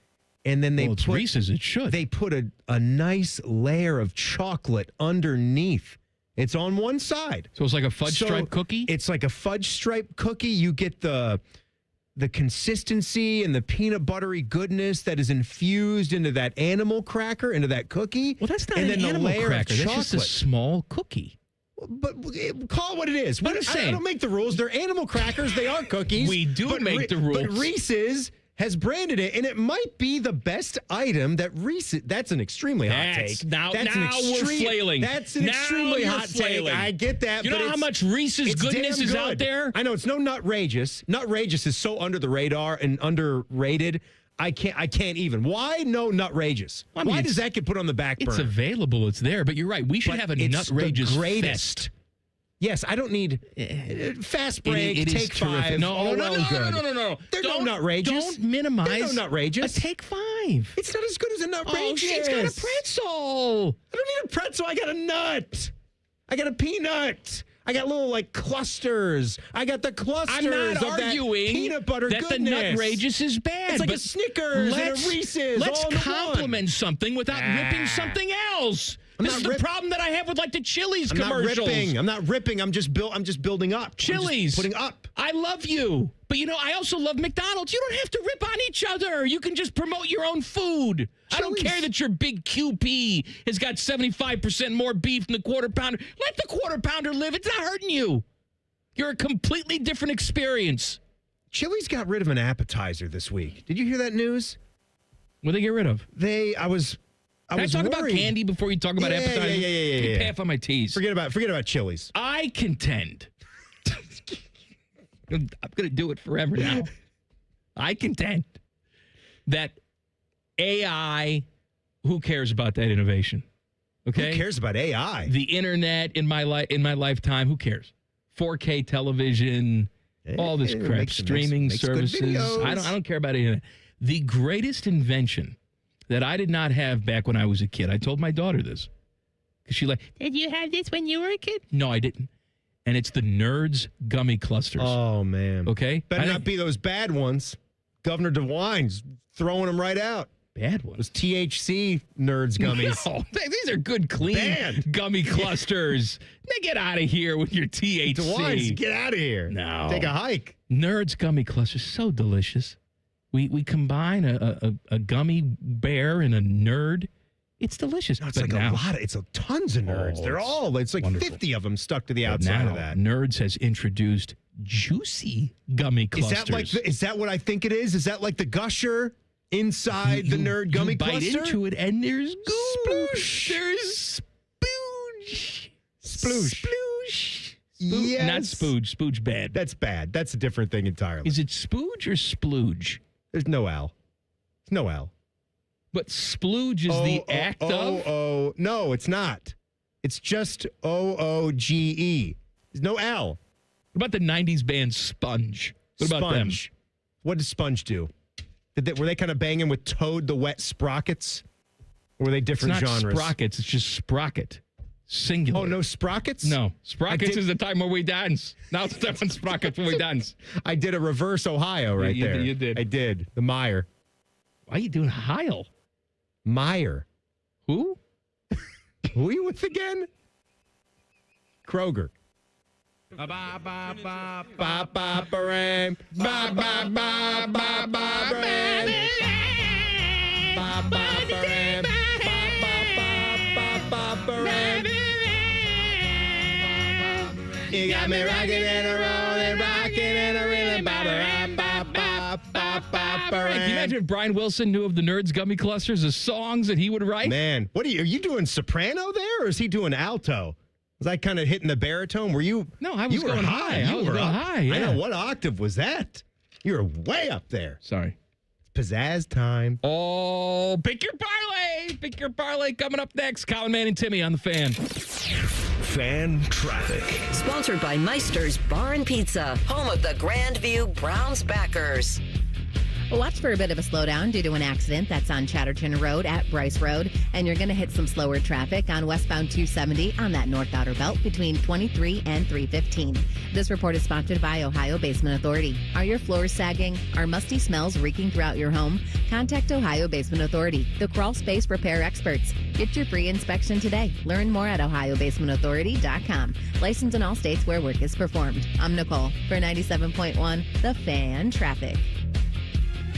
And then it's Reese's, it should. They put a nice layer of chocolate underneath. It's on one side. So it's like a fudge stripe cookie? It's like a fudge stripe cookie. You get the consistency and the peanut buttery goodness that is infused into that animal cracker, into that cookie. Well, that's not an animal cracker. That's just a small cookie. But call it what it is. I don't make the rules. They're animal crackers. They are cookies. We do make the rules. But Reese's has branded it, and it might be the best item that Reese's. That's an extremely hot take. Now we're flailing. That's an extremely hot take. I get that. You know how much Reese's goodness is out there? I know it's no Nutrageous. Nutrageous is so under the radar and underrated. I can't even. Why no Nutrageous? Why does that get put on the back burner? It's available. It's there. But you're right. We should have a Nutrageous the greatest. fest. Yes, I don't need fast break, take five. No. There's no Nutrageous. Don't minimize. There's no Nutrageous. A take five. It's not as good as a Nutrageous. Oh, it's got a pretzel. I don't need a pretzel. I got a nut. I got a peanut. I got little clusters. I got the clusters. I'm not of arguing that peanut butter that goodness. the Nutrageous is bad. It's like a Snickers and a Reese's. Let's all in compliment something without ripping something else. This is the problem that I have with the Chili's commercials. I'm not ripping. I'm just building up. Chili's putting up. I love you. But, I also love McDonald's. You don't have to rip on each other. You can just promote your own food. I don't care that your big QP has got 75% more beef than the Quarter Pounder. Let the Quarter Pounder live. It's not hurting you. You're a completely different experience. Chili's got rid of an appetizer this week. Did you hear that news? What did they get rid of? Can I talk about candy before you talk about appetizers? Yeah. Pay off on my teas. Forget about Chili's. I contend. I'm going to do it forever now. I contend that AI, who cares about that innovation? Okay? Who cares about AI? The internet in my lifetime, who cares? 4K television, all this crap, streaming services. I don't care about any of that. The greatest invention that I did not have back when I was a kid. I told my daughter this. Because she did you have this when you were a kid? No, I didn't. And it's the Nerds gummy clusters. Oh, man. Okay? Better not be those bad ones. Governor DeWine's throwing them right out. Bad ones? Those THC Nerds gummies. No, these are good, clean gummy clusters. Now get out of here with your THC. DeWine's, get out of here. No. Take a hike. Nerds gummy clusters, so delicious. We combine a gummy bear and a nerd. It's delicious. No, it's like a lot of, it's tons of nerds. It's like wonderful. 50 of them stuck to the outside of that. Nerds has introduced juicy gummy clusters. Is that what I think it is? Is that like the gusher inside the nerd gummy cluster? You bite into it and there's goo. Sploosh. There's spooge. Sploosh. Sploosh. Yes. Not spooge. Spooge bad. That's bad. That's a different thing entirely. Is it spooge or splooge? There's no L. There's no L. But splooge is the act of? No, it's not. It's just OOGE. There's no L. What about the 90s band Sponge? What about them? What did Sponge do? Were they kind of banging with Toad the Wet Sprockets? Or were they different genres? It's not sprockets. It's just sprocket. Singular. Oh, no sprockets? No. Sprockets is the time where we dance. Now it's the time when sprockets when we dance. I did a reverse Ohio right there. You did. I did. The Meyer. Why are you doing Heil? Meyer. Who? Who are you with again? Kroger. You got me rocking and a rolling, rocking and a reeling. Can you imagine if Brian Wilson knew of the Nerds gummy clusters, the songs that he would write? Man, are you doing soprano there, or is he doing alto? Was I kind of hitting the baritone? Were you? No, I was going high. You were up. high. Yeah. I know. What octave was that? You were way up there. Sorry. It's pizzazz time. Oh, pick your parlay. Pick your parlay coming up next. Colin, Man, and Timmy on the Fan. Fan traffic. Sponsored by Meister's Bar and Pizza, home of the Grandview Browns backers. Watch for a bit of a slowdown due to an accident that's on Chatterton Road at Bryce Road, and you're going to hit some slower traffic on westbound 270 on that north outer belt between 23 and 315. This report is sponsored by Ohio Basement Authority. Are your floors sagging? Are musty smells reeking throughout your home? Contact Ohio Basement Authority, the crawl space repair experts. Get your free inspection today. Learn more at ohiobasementauthority.com. Licensed in all states where work is performed. I'm Nicole for 97.1 The Fan Traffic.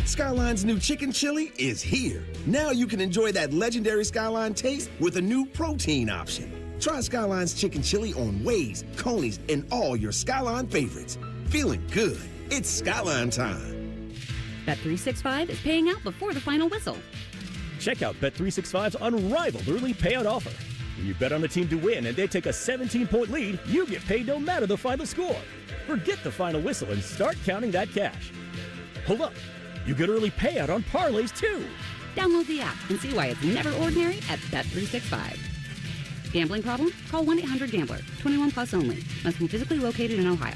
Skyline's new chicken chili is here. Now you can enjoy that legendary Skyline taste with a new protein option. Try Skyline's chicken chili on Waze, Coney's, and all your Skyline favorites. Feeling good. It's Skyline time. Bet365 is paying out before the final whistle. Check out Bet365's unrivaled early payout offer. When you bet on a team to win and they take a 17-point lead, you get paid no matter the final score. Forget the final whistle and start counting that cash. Hold up. You get early payout on parlays, too. Download the app and see why it's never ordinary at Bet365. Gambling problem? Call 1-800-GAMBLER. 21 plus only. Must be physically located in Ohio.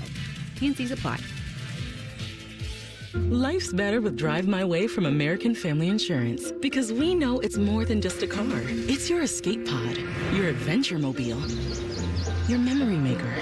T&Cs apply. Life's better with Drive My Way from American Family Insurance, because we know it's more than just a car. It's your escape pod, your adventure mobile, your memory maker.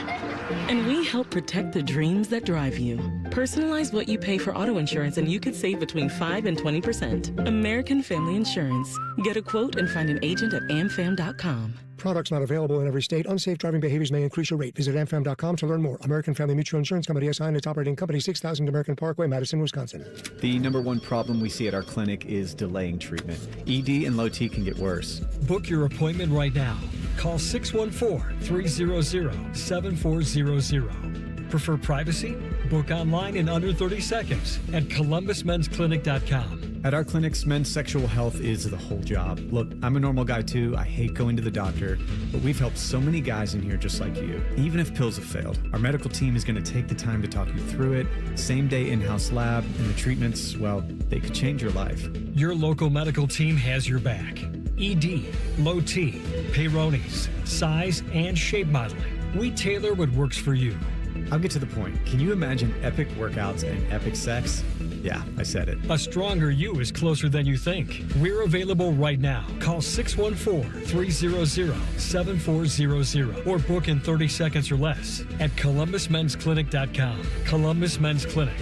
And we help protect the dreams that drive you. Personalize what you pay for auto insurance and you could save between 5 and 20%. American Family Insurance. Get a quote and find an agent at amfam.com. Products not available in every state. Unsafe driving behaviors may increase your rate. Visit amfam.com to learn more. American Family Mutual Insurance Company, SI, and its operating company, 6000 American Parkway, Madison, Wisconsin. The number one problem we see at our clinic is delaying treatment. ED and low T can get worse. Book your appointment right now. Call 614-300-7400. Prefer privacy? Book online in under 30 seconds at columbusmensclinic.com. At our clinics, men's sexual health is the whole job. Look, I'm a normal guy too. I hate going to the doctor, but we've helped so many guys in here just like you. Even if pills have failed, our medical team is going to take the time to talk you through it. Same day in-house lab, and the treatments, well, they could change your life. Your local medical team has your back. ED, low T, Peyronie's, size, and shape modeling. We tailor what works for you. I'll get to the point. Can you imagine epic workouts and epic sex? Yeah, I said it. A stronger you is closer than you think. We're available right now. Call 614-300-7400 or book in 30 seconds or less at columbusmensclinic.com. Columbus Men's Clinic.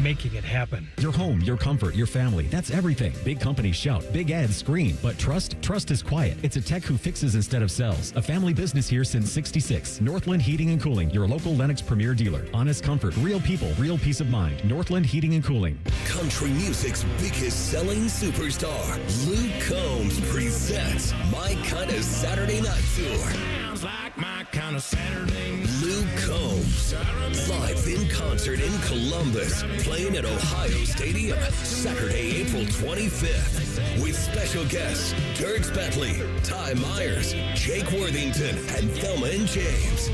Making it happen. Your home, your comfort, your family. That's everything. Big companies shout, big ads scream. But trust is quiet. It's a tech who fixes instead of sells. A family business here since '66. Northland Heating and Cooling, your local Lennox premier dealer. Honest comfort, real people, real peace of mind. Northland Heating and Cooling. Country music's biggest selling superstar, Luke Combs presents My Kind of Saturday Night Tour. Sounds like my kind of Saturday night. Luke Combs, live in concert in Columbus, playing at Ohio Stadium, Saturday, April 25th, with special guests Dierks Bentley, Ty Myers, Jake Worthington, and Thelma and James.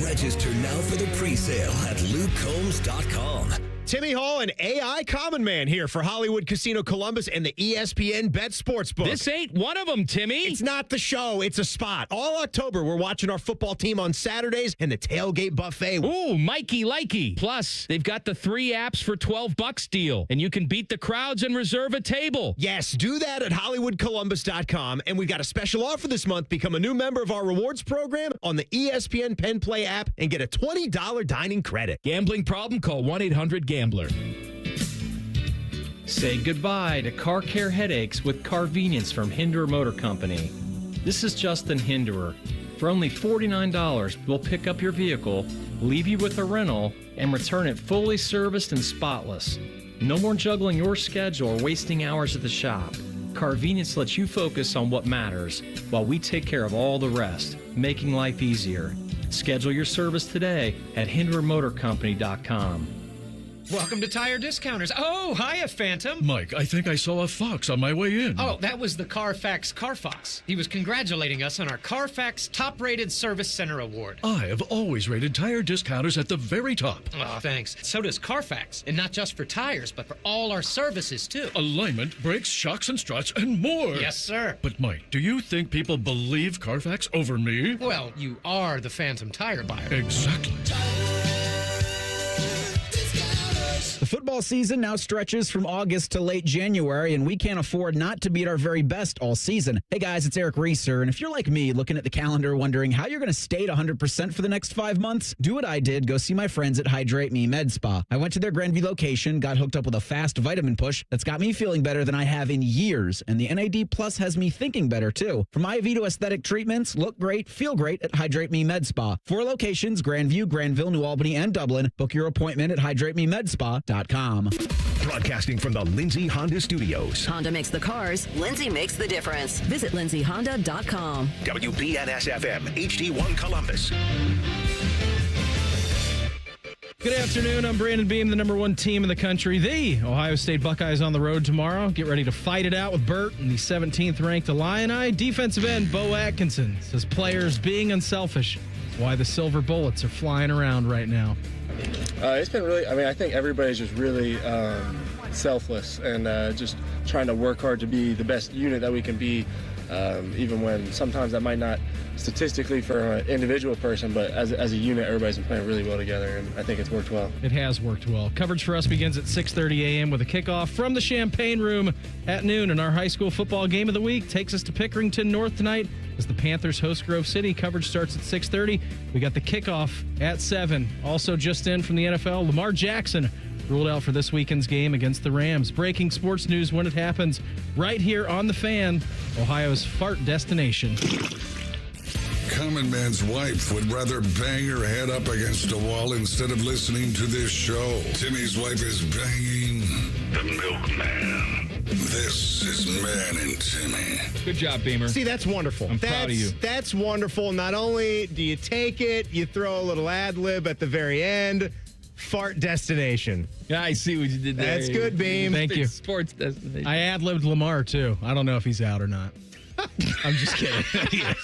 Register now for the pre-sale at lukecombs.com. Timmy Hall and AI Common Man here for Hollywood Casino Columbus and the ESPN Bet Sportsbook. This ain't one of them, Timmy. It's not the show. It's a spot. All October, we're watching our football team on Saturdays and the tailgate buffet. Ooh, Mikey likey. Plus, they've got the 3 apps for $12 deal, and you can beat the crowds and reserve a table. Yes, do that at HollywoodColumbus.com. And we've got a special offer this month. Become a new member of our rewards program on the ESPN Penn Play app and get a $20 dining credit. Gambling problem? Call 1-800-GAMBLER. Say goodbye to car care headaches with Carvenience from Hinderer Motor Company. This is Justin Hinderer. For only $49, we'll pick up your vehicle, leave you with a rental, and return it fully serviced and spotless. No more juggling your schedule or wasting hours at the shop. Carvenience lets you focus on what matters while we take care of all the rest, making life easier. Schedule your service today at HindererMotorCompany.com. Welcome to Tire Discounters. Oh, hiya, Phantom. Mike, I think I saw a fox on my way in. Oh, that was the Carfax Carfox. He was congratulating us on our Carfax Top Rated Service Center Award. I have always rated Tire Discounters at the very top. Oh, thanks. So does Carfax. And not just for tires, but for all our services, too. Alignment, brakes, shocks, and struts, and more. Yes, sir. But, Mike, do you think people believe Carfax over me? Well, you are the Phantom tire buyer. Exactly. The football season now stretches from August to late January, and we can't afford not to be at our very best all season. Hey guys, it's Eric Reeser, and if you're like me, looking at the calendar wondering how you're going to stay at 100% for the next 5 months, do what I did, go see my friends at Hydrate Me Med Spa. I went to their Grandview location, got hooked up with a fast vitamin push that's got me feeling better than I have in years, and the NAD Plus has me thinking better too. From IV to aesthetic treatments, look great, feel great at Hydrate Me Med Spa. 4 locations, Grandview, Granville, New Albany, and Dublin. Book your appointment at HydrateMeMedSpa.com. Broadcasting from the Lindsay Honda Studios. Honda makes the cars. Lindsay makes the difference. Visit lindsayhonda.com. WBNS-FM, HD1 Columbus. Good afternoon. I'm Brandon Beam, the number 1 team in the country. The Ohio State Buckeyes on the road tomorrow. Get ready to fight it out with Burt and the 17th ranked Illini. Defensive end Bo Atkinson says players being unselfish is why the silver bullets are flying around right now. It's been really, I think everybody's just really selfless and just trying to work hard to be the best unit that we can be, even when sometimes that might not statistically for an individual person, but as a unit, everybody's been playing really well together, and I think it's worked well. It has worked well. Coverage for us begins at 6:30 a.m. with a kickoff from the Champaign Room at noon, and our high school football game of the week takes us to Pickerington North tonight as the Panthers host Grove City. Coverage starts at 6:30. We got the kickoff at 7. Also just in from the NFL, Lamar Jackson ruled out for this weekend's game against the Rams. Breaking sports news when it happens, right here on The Fan, Ohio's fart destination. Common Man's wife would rather bang her head up against a wall instead of listening to this show. Timmy's wife is banging the milkman. This is Man and Timmy. Good job, Beamer. See, that's wonderful. I'm proud of you. That's wonderful. Not only do you take it, you throw a little ad lib at the very end. Fart destination. Yeah, I see what you did there. That's good, Beam. Thank you. Sports destination. I ad-libbed Lamar, too. I don't know if he's out or not. I'm just kidding. He is.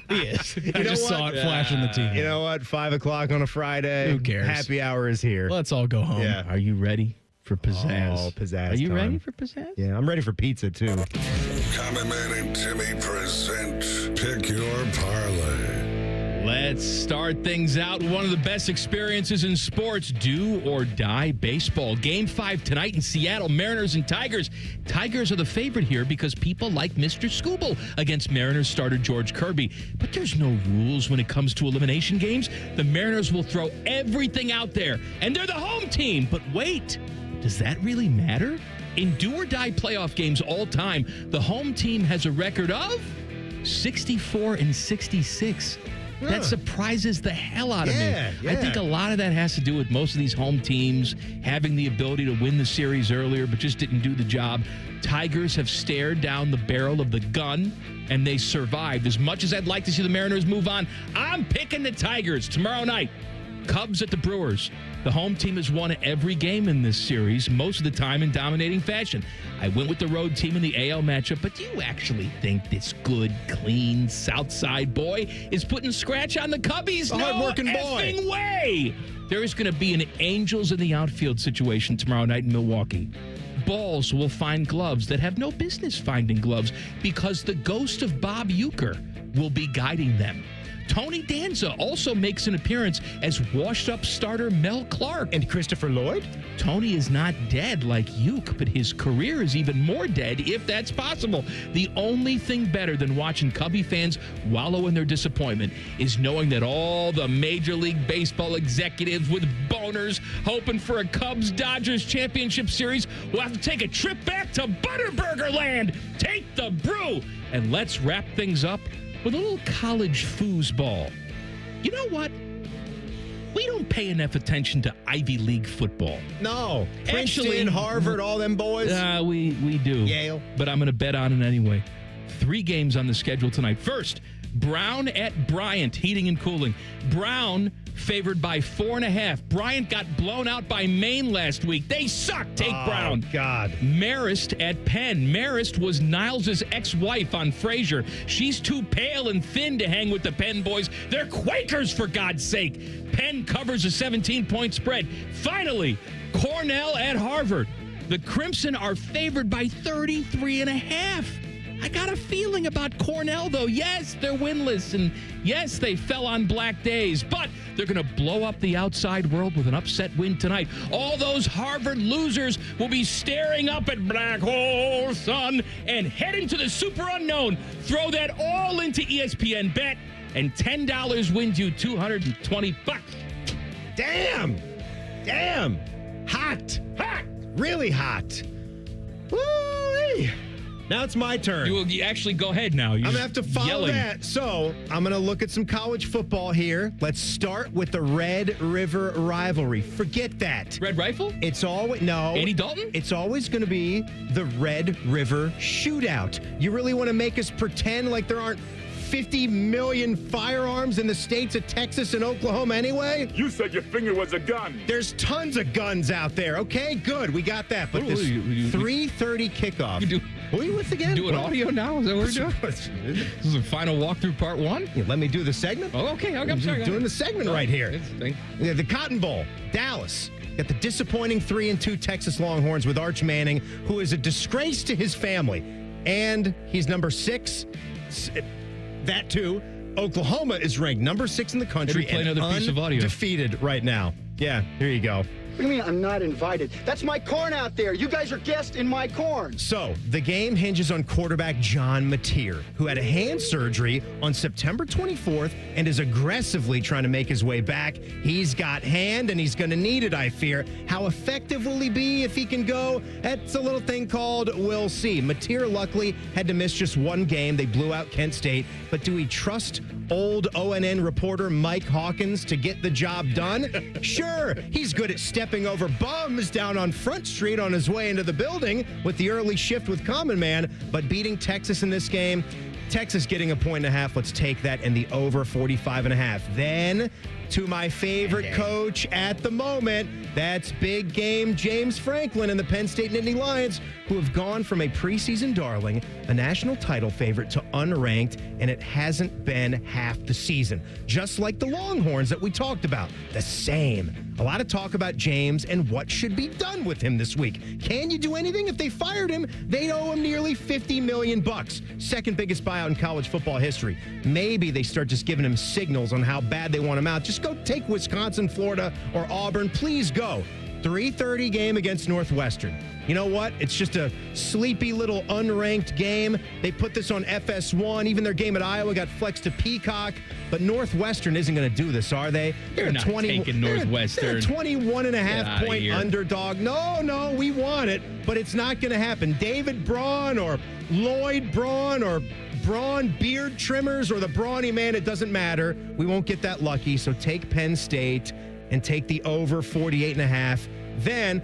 He is. I just saw it flash on the TV. You know what? 5 o'clock on a Friday. Who cares? Happy hour is here. Let's all go home. Yeah. Are you ready for pizzazz? Oh, pizzazz. Are you time. ready for pizzazz? Yeah, I'm ready for pizza, too. Common Man and Timmy present Pick Your Parlay. Let's start things out. One of the best experiences in sports, do or die baseball. Game 5 tonight in Seattle, Mariners and Tigers. Tigers are the favorite here because people like Mr. Scooble against Mariners starter George Kirby. But there's no rules when it comes to elimination games. The Mariners will throw everything out there, and they're the home team. But wait, does that really matter? In do or die playoff games all time, the home team has a record of 64-66. That surprises the hell out of me. Yeah. I think a lot of that has to do with most of these home teams having the ability to win the series earlier, but just didn't do the job. Tigers have stared down the barrel of the gun, and they survived. As much as I'd like to see the Mariners move on, I'm picking the Tigers tomorrow night. Cubs at the Brewers. The home team has won every game in this series, most of the time in dominating fashion. I went with the road team in the AL matchup, but do you actually think this good, clean Southside boy is putting scratch on the Cubbies? A hard-working boy. Effing way! There is going to be an Angels in the outfield situation tomorrow night in Milwaukee. Balls will find gloves that have no business finding gloves because the ghost of Bob Uecker will be guiding them. Tony Danza also makes an appearance as washed-up starter Mel Clark. And Christopher Lloyd? Tony is not dead like Uke, but his career is even more dead, if that's possible. The only thing better than watching Cubby fans wallow in their disappointment is knowing that all the Major League Baseball executives with boners hoping for a Cubs-Dodgers championship series will have to take a trip back to Butterburger Land. Take the brew, and let's wrap things up with a little college foosball. You know what? We don't pay enough attention to Ivy League football. No. Princeton, Actually, Harvard, all them boys. We do. Yale. But I'm going to bet on it anyway. 3 games on the schedule tonight. First, Brown at Bryant, heating and cooling. Brown favored by 4.5. Bryant got blown out by Maine last week. They suck. Take Brown. God. Marist at Penn. Marist was Niles' ex-wife on Frasier. She's too pale and thin to hang with the Penn boys. They're Quakers, for God's sake. Penn covers a 17-point spread. Finally, Cornell at Harvard. The Crimson are favored by 33.5. I got a feeling about Cornell, though. Yes, they're winless, and yes, they fell on black days, but they're going to blow up the outside world with an upset win tonight. All those Harvard losers will be staring up at black hole sun and heading to the super unknown. Throw that all into ESPN Bet, and $10 wins you $220. Damn. Hot. Really hot. Woo-wee. Now it's my turn. You actually go ahead now. I'm going to have to follow yelling. that. So I'm going to look at some college football here. Let's start with the Red River rivalry. Forget that. Red Rifle? It's always, no. Andy Dalton? It's always going to be the Red River shootout. You really want to make us pretend like there aren't 50 million firearms in the states of Texas and Oklahoma anyway? You said your finger was a gun. There's tons of guns out there. Okay, good. We got that. But this 3:30 kickoff. Who are you with again? Do an audio now? Is that what we're doing? This is the final walkthrough part 1? Yeah, let me do the segment. Oh, okay. I'm sorry. Doing the segment right here. Yeah, the Cotton Bowl, Dallas. Got the disappointing 3-2 Texas Longhorns with Arch Manning, who is a disgrace to his family. And he's number 6. That too. Oklahoma is ranked number 6 in the country Maybe play and another piece of audio. undefeated right now. Yeah, here you go. What do you mean I'm not invited? That's my corn out there. You guys are guests in my corn. So, the game hinges on quarterback John Mateer, who had a hand surgery on September 24th and is aggressively trying to make his way back. He's got hand, and he's going to need it, I fear. How effective will he be if he can go? That's a little thing called we'll see. Mateer, luckily, had to miss just one game. They blew out Kent State. But do we trust old ONN reporter Mike Hawkins to get the job done? Sure, he's good at stepping over bums down on Front Street on his way into the building with the early shift with Common Man, but beating Texas in this game, Texas getting 1.5 points. Let's take that and the over 45.5. Then to my favorite coach at the moment, that's big game James Franklin and the Penn State Nittany Lions, who have gone from a preseason darling, a national title favorite, to unranked, and it hasn't been half the season. Just like the Longhorns that we talked about. The same. A lot of talk about James and what should be done with him this week. Can you do anything? If they fired him, they'd owe him nearly $50 million. Second biggest buyout in college football history. Maybe they start just giving him signals on how bad they want him out. Just go take Wisconsin, Florida, or Auburn. Please go. 3:30 game against Northwestern. You know what? It's just a sleepy little unranked game. They put this on FS1. Even their game at Iowa got flexed to Peacock. But Northwestern isn't going to do this, are they? They're not taking Northwestern. They're a 21.5 point underdog. No, we want it, but it's not going to happen. David Braun or Lloyd Braun or Braun beard trimmers or the brawny man, it doesn't matter. We won't get that lucky, so take Penn State and take the over 48.5. Then,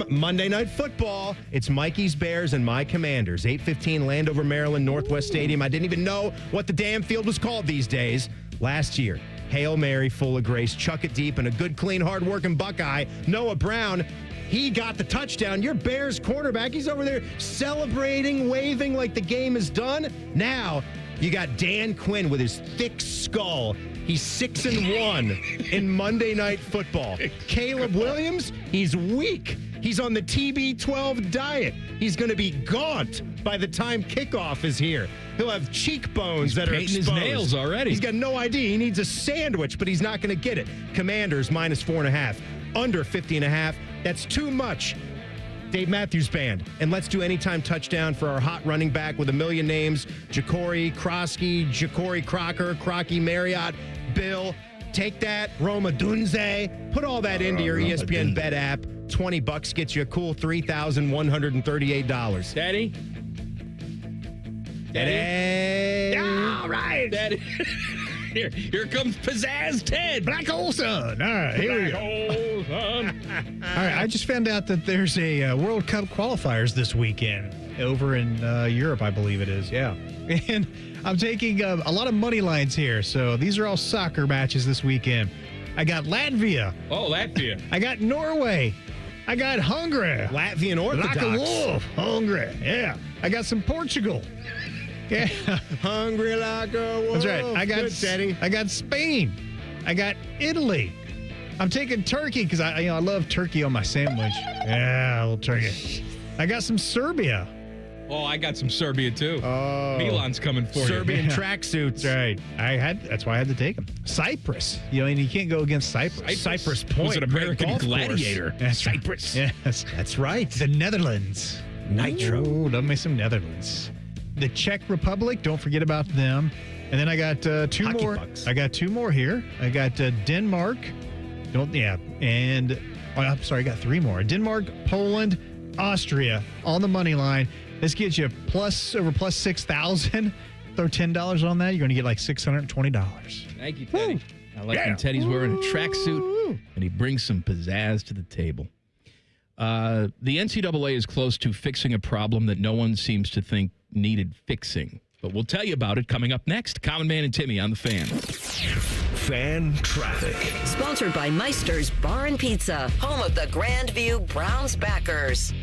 Monday Night Football. It's Mikey's Bears and my Commanders. 8:15 Landover, Maryland, Northwest Stadium. I didn't even know what the damn field was called these days. Last year, Hail Mary, full of grace, chuck it deep, and a good, clean, hard-working Buckeye, Noah Brown, he got the touchdown. Your Bears cornerback, he's over there celebrating, waving like the game is done. Now, you got Dan Quinn with his thick skull. He's 6-1 in Monday Night Football. Caleb Williams, he's weak. He's on the TB12 diet. He's going to be gaunt by the time kickoff is here. He'll have cheekbones that are exposed. His nails already. He's got no idea. He needs a sandwich, but he's not going to get it. Commanders -4.5, under 50.5. That's too much. Dave Matthews Band. And let's do anytime touchdown for our hot running back with a million names. Ja'Cory Krosky, Ja'Cory Crocker, Crocky Marriott, Bill. Take that. Roma Dunze. Put all that into your ESPN Bet app. $20 gets you a cool $3,138. Daddy? All right. Daddy. Here comes Pizzazz Ted. Black hole sun. All right, here we go. All right, I just found out that there's a World Cup qualifiers this weekend over in Europe, I believe it is. Yeah. And I'm taking a lot of money lines here. So these are all soccer matches this weekend. I got Latvia. Oh, Latvia. I got Norway. I got Hungary. Latvian Orthodox. Like a wolf. Hungary. Yeah. I got some Portugal. Yeah. Hungry like a wolf. That's right. I got Spain. I got Italy. I'm taking Turkey because I love turkey on my sandwich. Yeah, a little turkey. I got some Serbia. Oh, I got some Serbia too. Oh, Milan's coming for Serbian you. tracksuits. That's right. That's why I had to take them. Cyprus. And you can't go against Cyprus. Cyprus Point. Was an American gladiator. Cyprus. Yes. That's right. The Netherlands. Nitro. Ooh, love me some Netherlands. The Czech Republic. Don't forget about them. And then I got two Hockey more. pucks. I got two more here. I got Denmark. And I'm sorry, I got three more. Denmark, Poland, Austria on the money line. This gets you over plus 6,000. Throw $10 on that, you're going to get like $620. Thank you, Teddy. Woo. I like when Teddy's wearing a tracksuit and he brings some pizzazz to the table. The NCAA is close to fixing a problem that no one seems to think needed fixing. But we'll tell you about it coming up next. Common Man and Timmy on The Fan. Fan Traffic. Sponsored by Meister's Bar and Pizza, home of the Grandview Browns backers.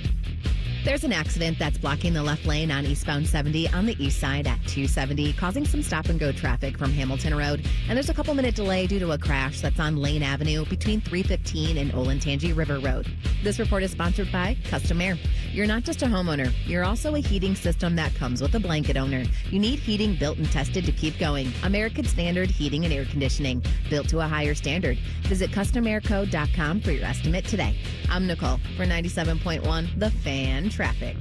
There's an accident that's blocking the left lane on eastbound 70 on the east side at 270, causing some stop-and-go traffic from Hamilton Road. And there's a couple-minute delay due to a crash that's on Lane Avenue between 315 and Olentangy River Road. This report is sponsored by Custom Air. You're not just a homeowner. You're also a heating system that comes with a blanket owner. You need heating built and tested to keep going. American Standard Heating and Air Conditioning, built to a higher standard. Visit CustomAirCo.com for your estimate today. I'm Nicole for 97.1 The Fan Traffic.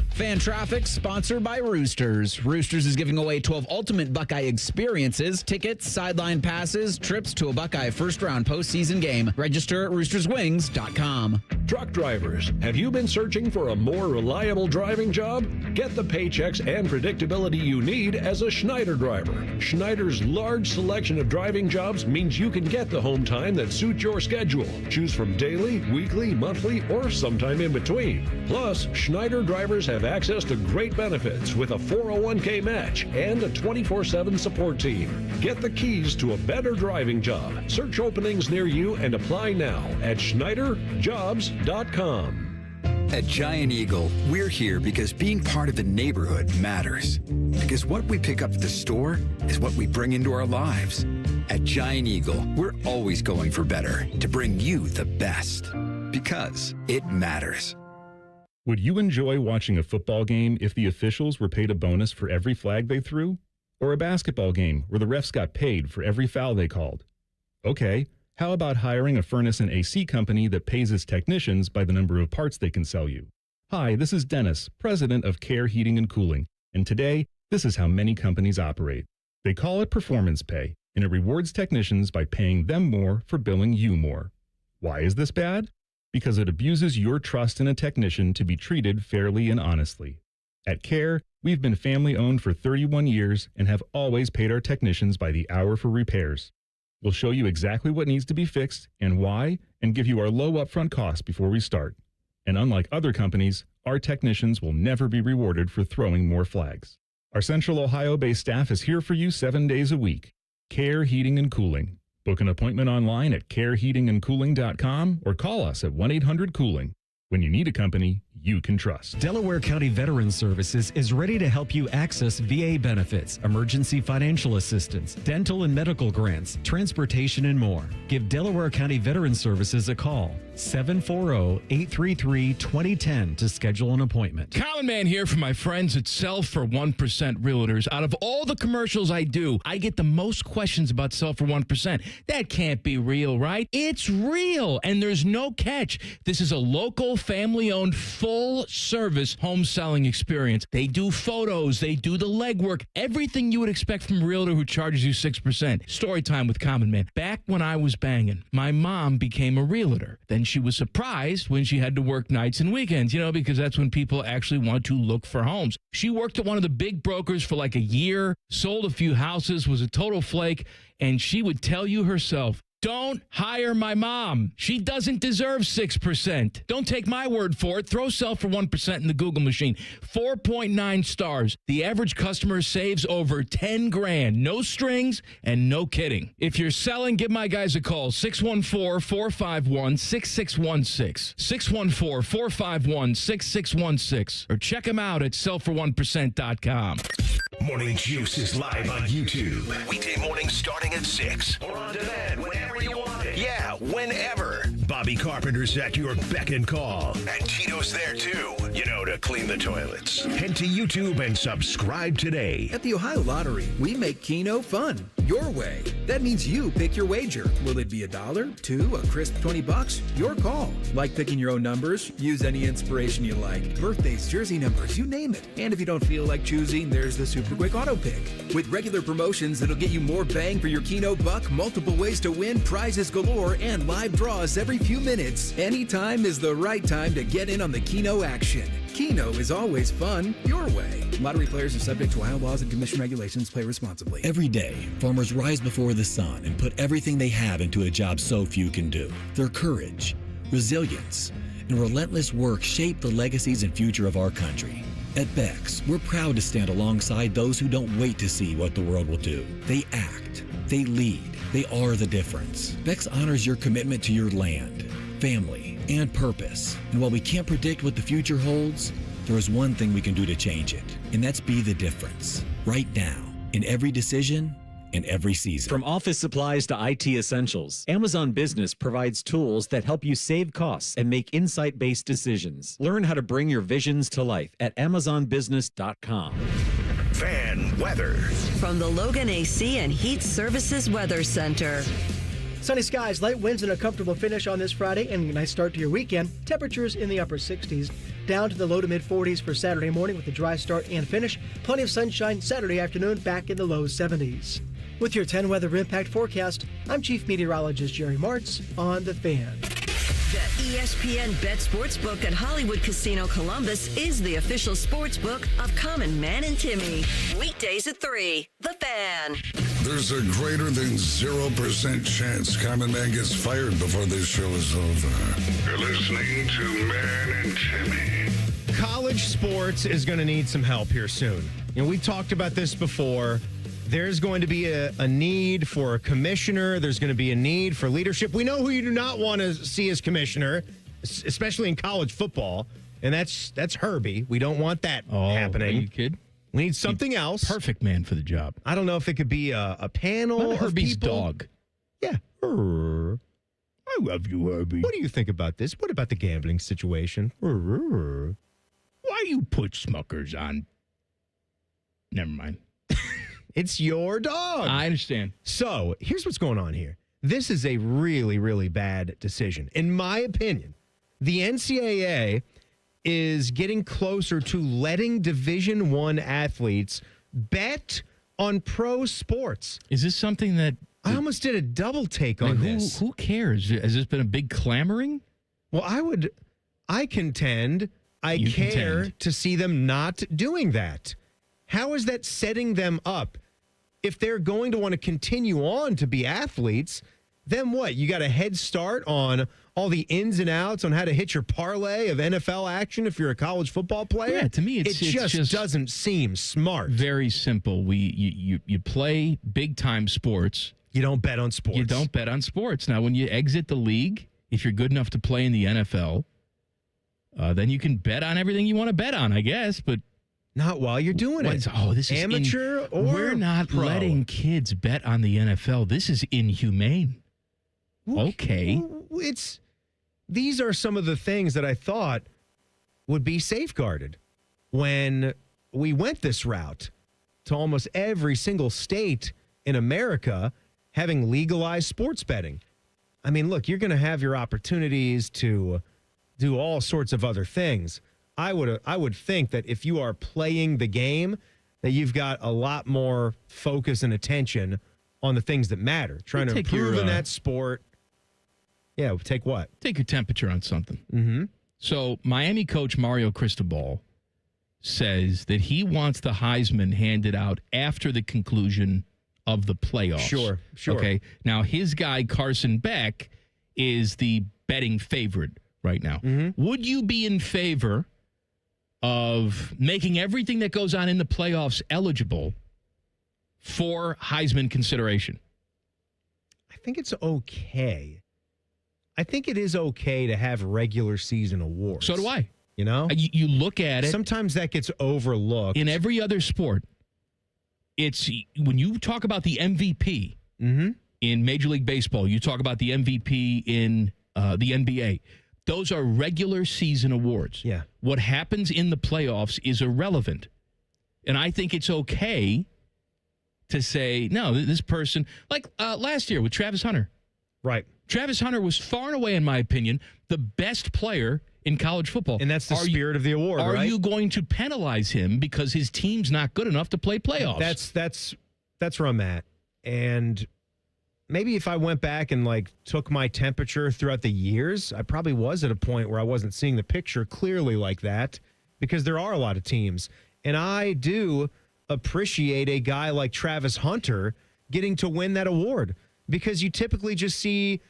Fan Traffic, sponsored by Roosters. Roosters is giving away 12 ultimate Buckeye experiences, tickets, sideline passes, trips to a Buckeye first-round postseason game. Register at roosterswings.com. Truck drivers, have you been searching for a more reliable driving job? Get the paychecks and predictability you need as a Schneider driver. Schneider's large selection of driving jobs means you can get the home time that suits your schedule. Choose from daily, weekly, monthly, or sometime in between. Plus, Schneider drivers have access to great benefits with a 401k match and a 24/7 support team. Get the keys to a better driving job. Search openings near you and apply now at SchneiderJobs.com. At Giant Eagle, we're here because being part of the neighborhood matters. Because what we pick up at the store is what we bring into our lives. At Giant Eagle, we're always going for better to bring you the best. Because it matters. Would you enjoy watching a football game if the officials were paid a bonus for every flag they threw? Or a basketball game where the refs got paid for every foul they called? Okay, how about hiring a furnace and AC company that pays its technicians by the number of parts they can sell you? Hi, this is Dennis, president of Care Heating and Cooling, and today, this is how many companies operate. They call it performance pay, and it rewards technicians by paying them more for billing you more. Why is this bad? Because it abuses your trust in a technician to be treated fairly and honestly. At Care, we've been family-owned for 31 years and have always paid our technicians by the hour for repairs. We'll show you exactly what needs to be fixed and why, and give you our low upfront cost before we start. And unlike other companies, our technicians will never be rewarded for throwing more flags. Our Central Ohio-based staff is here for you 7 days a week. Care Heating and Cooling. Book an appointment online at careheatingandcooling.com or call us at 1-800-COOLING. When you need a company you can trust. Delaware County Veterans Services is ready to help you access VA benefits, emergency financial assistance, dental and medical grants, transportation, and more. Give Delaware County Veterans Services a call. 740-833-2010 to schedule an appointment. Common Man here for my friends at Sell for 1% Realtors. Out of all the commercials I do, I get the most questions about Sell for 1%. That can't be real, right? It's real, and there's no catch. This is a local, family-owned, full-service home selling experience. They do photos. They do the legwork. Everything you would expect from a realtor who charges you 6%. Story time with Common Man. Back when I was banging, my mom became a realtor. Then she was surprised when she had to work nights and weekends, because that's when people actually want to look for homes. She worked at one of the big brokers for like a year, sold a few houses, was a total flake, and she would tell you herself, don't hire my mom. She doesn't deserve 6%. Don't take my word for it. Throw Sell for 1% in the Google machine. 4.9 stars. The average customer saves over 10 grand. No strings and no kidding. If you're selling, give my guys a call. 614-451-6616. 614-451-6616. Or check them out at sellfor1%.com. Morning Juice is live on YouTube. Weekday mornings starting at 6. Or on demand whenever you want it. Yeah, whenever. Bobby Carpenter's at your beck and call. And Tito's there too, to clean the toilets. Head to YouTube and subscribe today. At the Ohio Lottery, we make Keno fun. Your way. That means you pick your wager. Will it be $1, $2, a crisp $20? Your call. Like picking your own numbers? Use any inspiration you like. Birthdays, jersey numbers, you name it. And if you don't feel like choosing, there's the Super Quick Auto Pick. With regular promotions that'll get you more bang for your Keno buck, multiple ways to win, prizes galore, and live draws every few minutes. Anytime is the right time to get in on the Keno action. Keno is always fun, your way. Lottery players are subject to Ohio laws and commission regulations. Play responsibly. Every day, farmers rise before the sun and put everything they have into a job so few can do. Their courage, resilience, and relentless work shape the legacies and future of our country. At Beck's, we're proud to stand alongside those who don't wait to see what the world will do. They act, they lead, they are the difference. Beck's honors your commitment to your land, family, and purpose. And while we can't predict what the future holds, there is one thing we can do to change it, and that's be the difference. Right now, in every decision, in every season. From office supplies to IT essentials, Amazon Business provides tools that help you save costs and make insight-based decisions. Learn how to bring your visions to life at amazonbusiness.com. Fan weather. From the Logan AC and Heat Services Weather Center. Sunny skies, light winds, and a comfortable finish on this Friday, and a nice start to your weekend. Temperatures in the upper 60s, down to the low to mid 40s for Saturday morning with a dry start and finish. Plenty of sunshine Saturday afternoon, back in the low 70s. With your 10 weather impact forecast, I'm Chief Meteorologist Jerry Martz on The Fan. The ESPN Bet Sportsbook at Hollywood Casino Columbus is the official sportsbook of Common Man and Timmy. Weekdays at 3. The Fan. There's a greater than 0% chance Common Man gets fired before this show is over. You're listening to Man and Timmy. College sports is going to need some help here soon. You know, we talked about this before. There's going to be a need for a commissioner. There's going to be a need for leadership. We know who you do not want to see as commissioner, especially in college football, and that's Herbie. We don't want that happening. Are you kidding? We need something else. Perfect man for the job. I don't know if it could be a panel of Herbie's people. dog. Yeah. I love you, Herbie. What do you think about this? What about the gambling situation? Why you put Smuckers on? Never mind. It's your dog. I understand. So here's what's going on here. This is a really, really bad decision. In my opinion, the NCAA is getting closer to letting Division I athletes bet on pro sports. Is this something that... I almost did a double take on this. Who cares? Has this been a big clamoring? Well, I contend to see them not doing that. How is that setting them up? If they're going to want to continue on to be athletes, then what? You got a head start on all the ins and outs on how to hit your parlay of NFL action if you're a college football player? Yeah, to me, it just doesn't seem smart. Very simple. You play big-time sports. You don't bet on sports. You don't bet on sports. Now, when you exit the league, if you're good enough to play in the NFL, then you can bet on everything you want to bet on, I guess, but not while you're doing it. Oh, this is amateur or we're not pro. letting kids bet on the NFL. This is inhumane. Okay. These are some of the things that I thought would be safeguarded when we went this route to almost every single state in America having legalized sports betting. I mean, look, you're going to have your opportunities to do all sorts of other things. I would think that if you are playing the game, that you've got a lot more focus and attention on the things that matter. Trying to improve in that sport. Yeah, take what? Take your temperature on something. Mm-hmm. So Miami coach Mario Cristobal says that he wants the Heisman handed out after the conclusion of the playoffs. Sure. Okay. Now, his guy, Carson Beck, is the betting favorite right now. Mm-hmm. Would you be in favor of making everything that goes on in the playoffs eligible for Heisman consideration? I think it's okay. I think it is okay to have regular season awards. So do I. You know? You look at it. Sometimes that gets overlooked. In every other sport, it's when you talk about the MVP in Major League Baseball, you talk about the MVP in the NBA. Those are regular season awards. Yeah. What happens in the playoffs is irrelevant. And I think it's okay to say, no, this person, like last year with Travis Hunter. Right. Travis Hunter was far and away, in my opinion, the best player in college football. And that's the spirit of the award, right? Are right? you going to penalize him because his team's not good enough to play playoffs? That's where I'm at. And maybe if I went back and took my temperature throughout the years, I probably was at a point where I wasn't seeing the picture clearly like that, because there are a lot of teams. And I do appreciate a guy like Travis Hunter getting to win that award, because you typically just see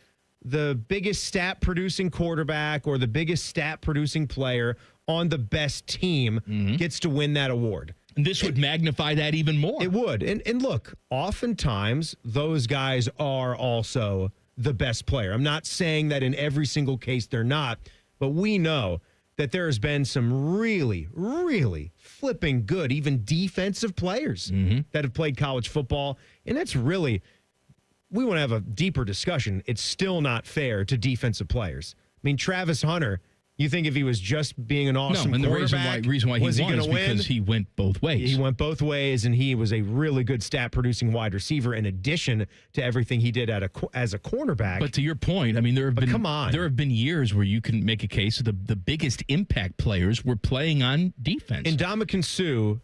the biggest stat producing quarterback or the biggest stat producing player on the best team gets to win that award. And this would magnify that even more. It would. And look, oftentimes those guys are also the best player. I'm not saying that in every single case they're not, but we know that there has been some really, really flipping good, even defensive players that have played college football. And that's really, we want to have a deeper discussion. It's still not fair to defensive players. I mean, Travis Hunter, you think if he was just being an awesome quarterback, the reason why he was won he is because he went both ways. He went both ways, and he was a really good stat-producing wide receiver in addition to everything he did as a cornerback. But to your point, I mean, there have been years where you can make a case that the biggest impact players were playing on defense. And Ndamukong Suh,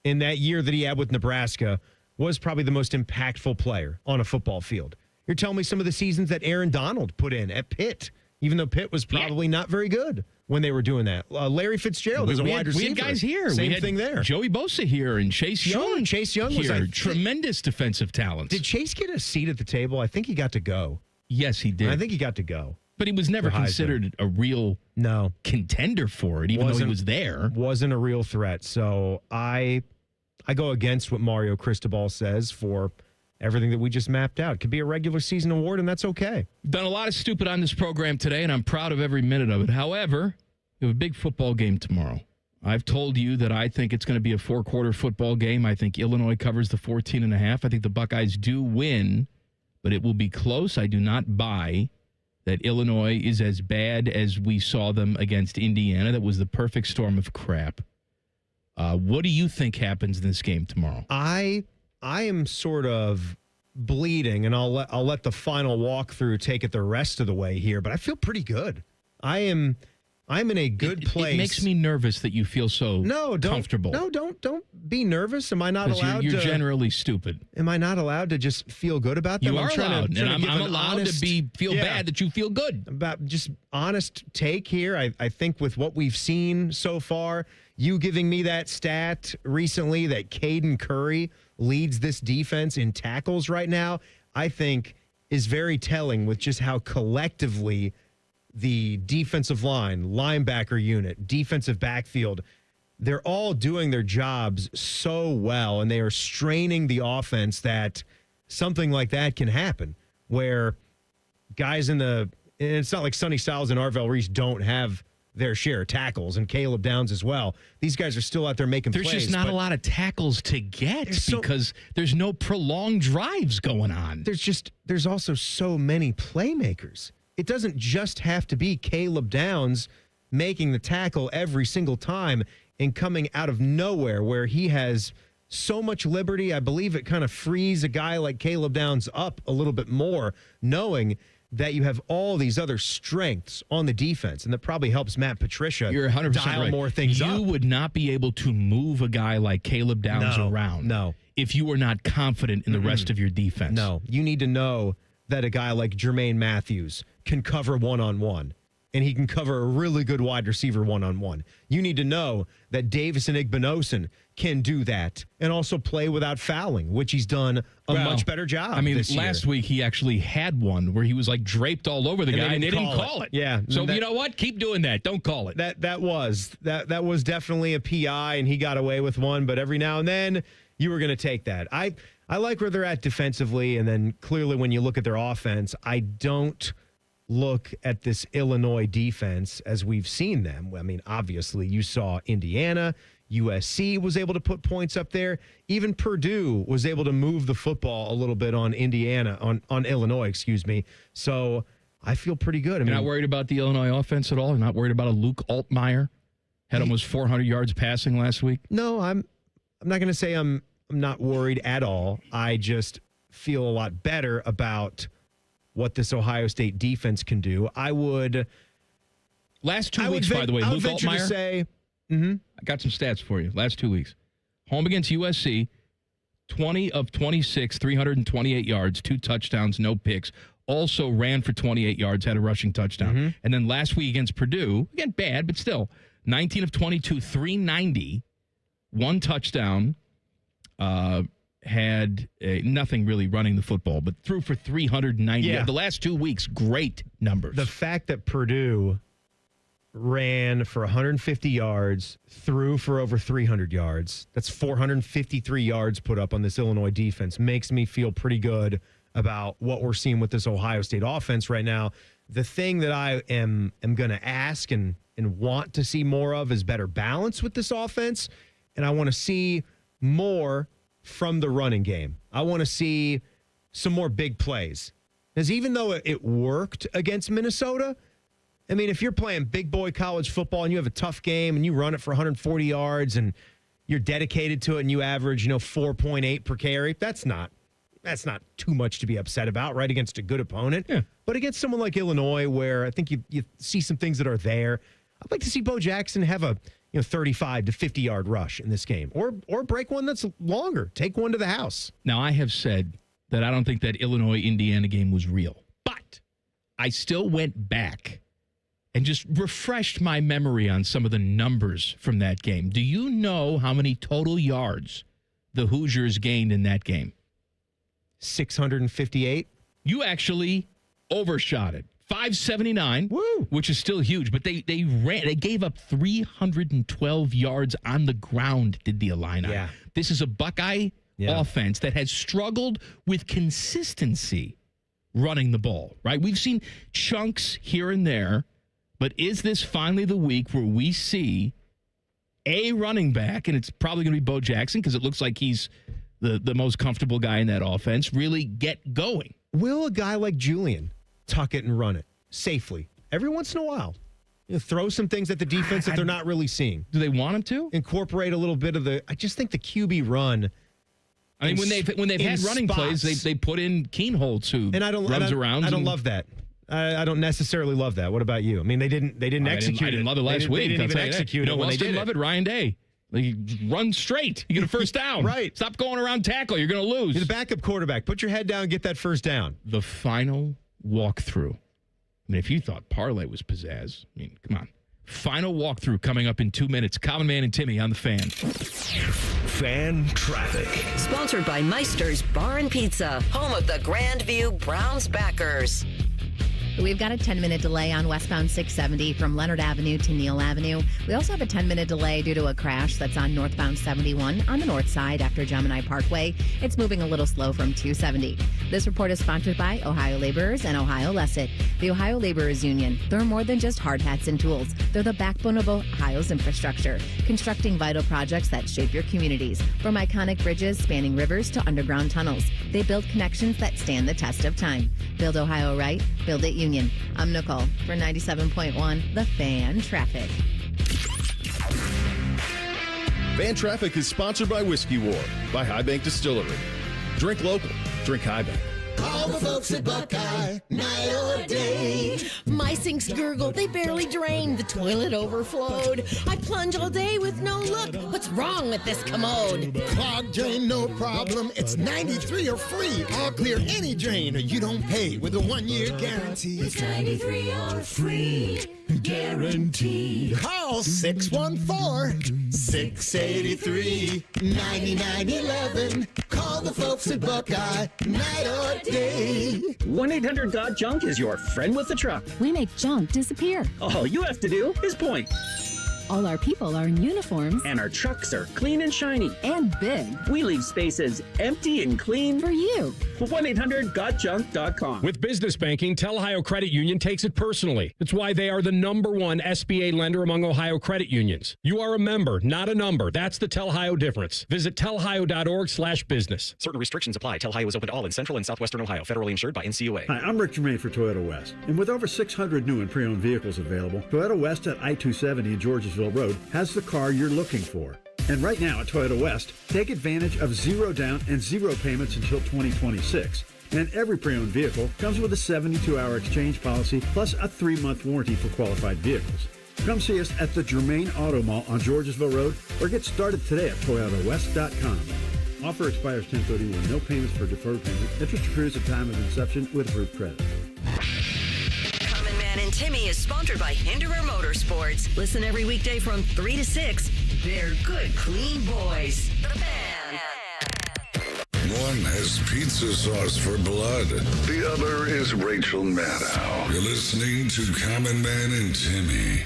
in that year that he had with Nebraska, was probably the most impactful player on a football field. You're telling me some of the seasons that Aaron Donald put in at Pitt, even though Pitt was probably not very good when they were doing that. Larry Fitzgerald is a wide receiver. We had guys here. Same we had thing there. Joey Bosa here and Chase Young. Chase Young here. was Tremendous defensive talents. Did Chase get a seat at the table? I think he got to go. Yes, he did. I think he got to go. But he was never considered a real contender for it, even though he was there. Wasn't a real threat. So I go against what Mario Cristobal says for everything that we just mapped out. Could be a regular season award, and that's okay. Done a lot of stupid on this program today, and I'm proud of every minute of it. However, we have a big football game tomorrow. I've told you that I think it's going to be a 4-quarter football game. I think Illinois covers the 14.5. I think the Buckeyes do win, but it will be close. I do not buy that Illinois is as bad as we saw them against Indiana. That was the perfect storm of crap. What do you think happens in this game tomorrow? I am sort of bleeding, and I'll let the final walkthrough take it the rest of the way here, but I feel pretty good. I'm in a good place. It makes me nervous that you feel so comfortable. Don't be nervous. Am I not allowed you're to? You're generally stupid. Am I not allowed to just feel good about them? You are allowed, and I'm allowed honest, to feel bad that you feel good. About just honest take here. I think with what we've seen so far, you giving me that stat recently that Caden Curry leads this defense in tackles right now, I think is very telling with just how collectively the defensive line, linebacker unit, defensive backfield, they're all doing their jobs so well, and they are straining the offense that something like that can happen where guys and it's not like Sonny Styles and Arvell Reese don't have their share of tackles, and Caleb Downs as well. These guys are still out there making plays. There's just not a lot of tackles to get because there's no prolonged drives going on. There's also so many playmakers. It doesn't just have to be Caleb Downs making the tackle every single time and coming out of nowhere where he has so much liberty. I believe it kind of frees a guy like Caleb Downs up a little bit more, knowing that you have all these other strengths on the defense, and that probably helps Matt Patricia You're 100% dial right. more things up. You would not be able to move a guy like Caleb Downs around if you were not confident in the rest of your defense. No, you need to know that a guy like Jermaine Matthews can cover one-on-one, and he can cover a really good wide receiver one-on-one. You need to know that Davison Igbinosun can do that and also play without fouling, which he's done a much better job. I mean, this year. last week he actually had one where he was like draped all over the guy, and they didn't call it. Yeah. So you know what? Keep doing that. Don't call it. That was definitely a PI, and he got away with one. But every now and then you were going to take that. I like where they're at defensively, and then clearly when you look at their offense, I don't look at this Illinois defense as we've seen them. I mean, obviously you saw Indiana, USC was able to put points up there. Even Purdue was able to move the football a little bit on Illinois, excuse me. So I feel pretty good. You're not worried about the Illinois offense at all? You're not worried about a Luke Altmaier? Had almost 400 yards passing last week? No, I'm not going to say I'm not worried at all. I just feel a lot better about what this Ohio State defense can do. Last 2 weeks, by the way, Luke Altmaier. I got some stats for you. Last 2 weeks. Home against USC, 20 of 26, 328 yards, 2 touchdowns, no picks. Also ran for 28 yards, had a rushing touchdown. And then last week against Purdue, again, bad, but still, 19 of 22, 390, 1 touchdown, had nothing really running the football, but threw for 390. Yeah. The last 2 weeks, great numbers. The fact that Purdue ran for 150 yards, threw for over 300 yards, that's 453 yards put up on this Illinois defense, makes me feel pretty good about what we're seeing with this Ohio State offense right now. The thing that I am going to ask and want to see more of is better balance with this offense. And I want to see more from the running game. I want to see some more big plays. Because even though it worked against Minnesota, I mean, if you're playing big boy college football and you have a tough game and you run it for 140 yards and you're dedicated to it and you average, 4.8 per carry, that's not too much to be upset about, right, against a good opponent. Yeah. But against someone like Illinois, where I think you see some things that are there, I'd like to see Bo Jackson have a 35 to 50-yard rush in this game, or break one that's longer. Take one to the house. Now, I have said that I don't think that Illinois-Indiana game was real, but I still went back and just refreshed my memory on some of the numbers from that game. Do you know how many total yards the Hoosiers gained in that game? 658. You actually overshot it. 579, which is still huge, but they gave up 312 yards on the ground, did the Illini. Yeah. This is a Buckeye offense that has struggled with consistency running the ball, right? We've seen chunks here and there, but is this finally the week where we see a running back, and it's probably going to be Bo Jackson because it looks like he's the most comfortable guy in that offense, really get going? Will a guy like Julian tuck it and run it safely every once in a while? Throw some things at the defense that they're not really seeing. Do they want him to? Incorporate a little bit of I just think the QB run. I mean, when they've had running plays, they put in Keenholz, who runs around. I don't love that. I don't necessarily love that. What about you? I mean, they didn't execute it. I didn't love it last week. They didn't even execute it when they did love it. Ryan Day. Run straight. You get a first down. Right. Stop going around tackle. You're going to lose. You're the backup quarterback. Put your head down and get that first down. The final walkthrough. I mean, if you thought parlay was pizzazz, I mean, come on. Final walkthrough coming up in 2 minutes. Common Man and Timmy on the Fan. Fan traffic. Sponsored by Meister's Bar and Pizza, home of the Grandview Browns backers. We've got a 10-minute delay on westbound 670 from Leonard Avenue to Neal Avenue. We also have a 10-minute delay due to a crash that's on northbound 71 on the north side after Gemini Parkway. It's moving a little slow from 270. This report is sponsored by Ohio Laborers and Ohio Lesset. The Ohio Laborers Union. They're more than just hard hats and tools. They're the backbone of Ohio's infrastructure, constructing vital projects that shape your communities. From iconic bridges spanning rivers to underground tunnels, they build connections that stand the test of time. Build Ohio right, build it Union. I'm Nicole for 97.1 The Fan Traffic. Fan Traffic is sponsored by Whiskey War, by High Bank Distillery. Drink local, drink High Bank. All the folks at Buckeye, night or day. My sinks gurgle, they barely drain. The toilet overflowed. I plunge all day with no luck. What's wrong with this commode? Clogged drain, no problem. It's 93 or free. All clear any drain or you don't pay with a 1-year guarantee. It's 93 or free. Guaranteed. Call 614-683-9911. Call the folks at Buckeye, night or day. 1-800-GOT-JUNK is your friend with the truck. We make junk disappear. All you have to do is point. All our people are in uniforms. And our trucks are clean and shiny. And big. We leave spaces empty and clean. For you. 1-800-GOT-JUNK.com. With business banking, Tell Ohio Credit Union takes it personally. That's why they are the #1 SBA lender among Ohio credit unions. You are a member, not a number. That's the Tell Ohio difference. Visit tellohio.org/business. Certain restrictions apply. Tell Ohio is open to all in central and southwestern Ohio. Federally insured by NCUA. Hi, I'm Rick Germain for Toyota West. And with over 600 new and pre-owned vehicles available, Toyota West at I-270 in Georgesville Road has the car you're looking for. And right now at Toyota West, take advantage of 0 down and 0 payments until 2026. And every pre-owned vehicle comes with a 72-hour exchange policy plus a 3-month warranty for qualified vehicles. Come see us at the Germain Auto Mall on Georgesville Road or get started today at ToyotaWest.com. Offer expires 10/31. No payments for deferred payment. Interest accrues at time of inception with approved credit. Common Man and Timmy is sponsored by Hinderer Motorsports. Listen every weekday from 3 to 6. They're good, clean boys. The Fan. One has pizza sauce for blood. The other is Rachel Maddow. You're listening to Common Man and Timmy.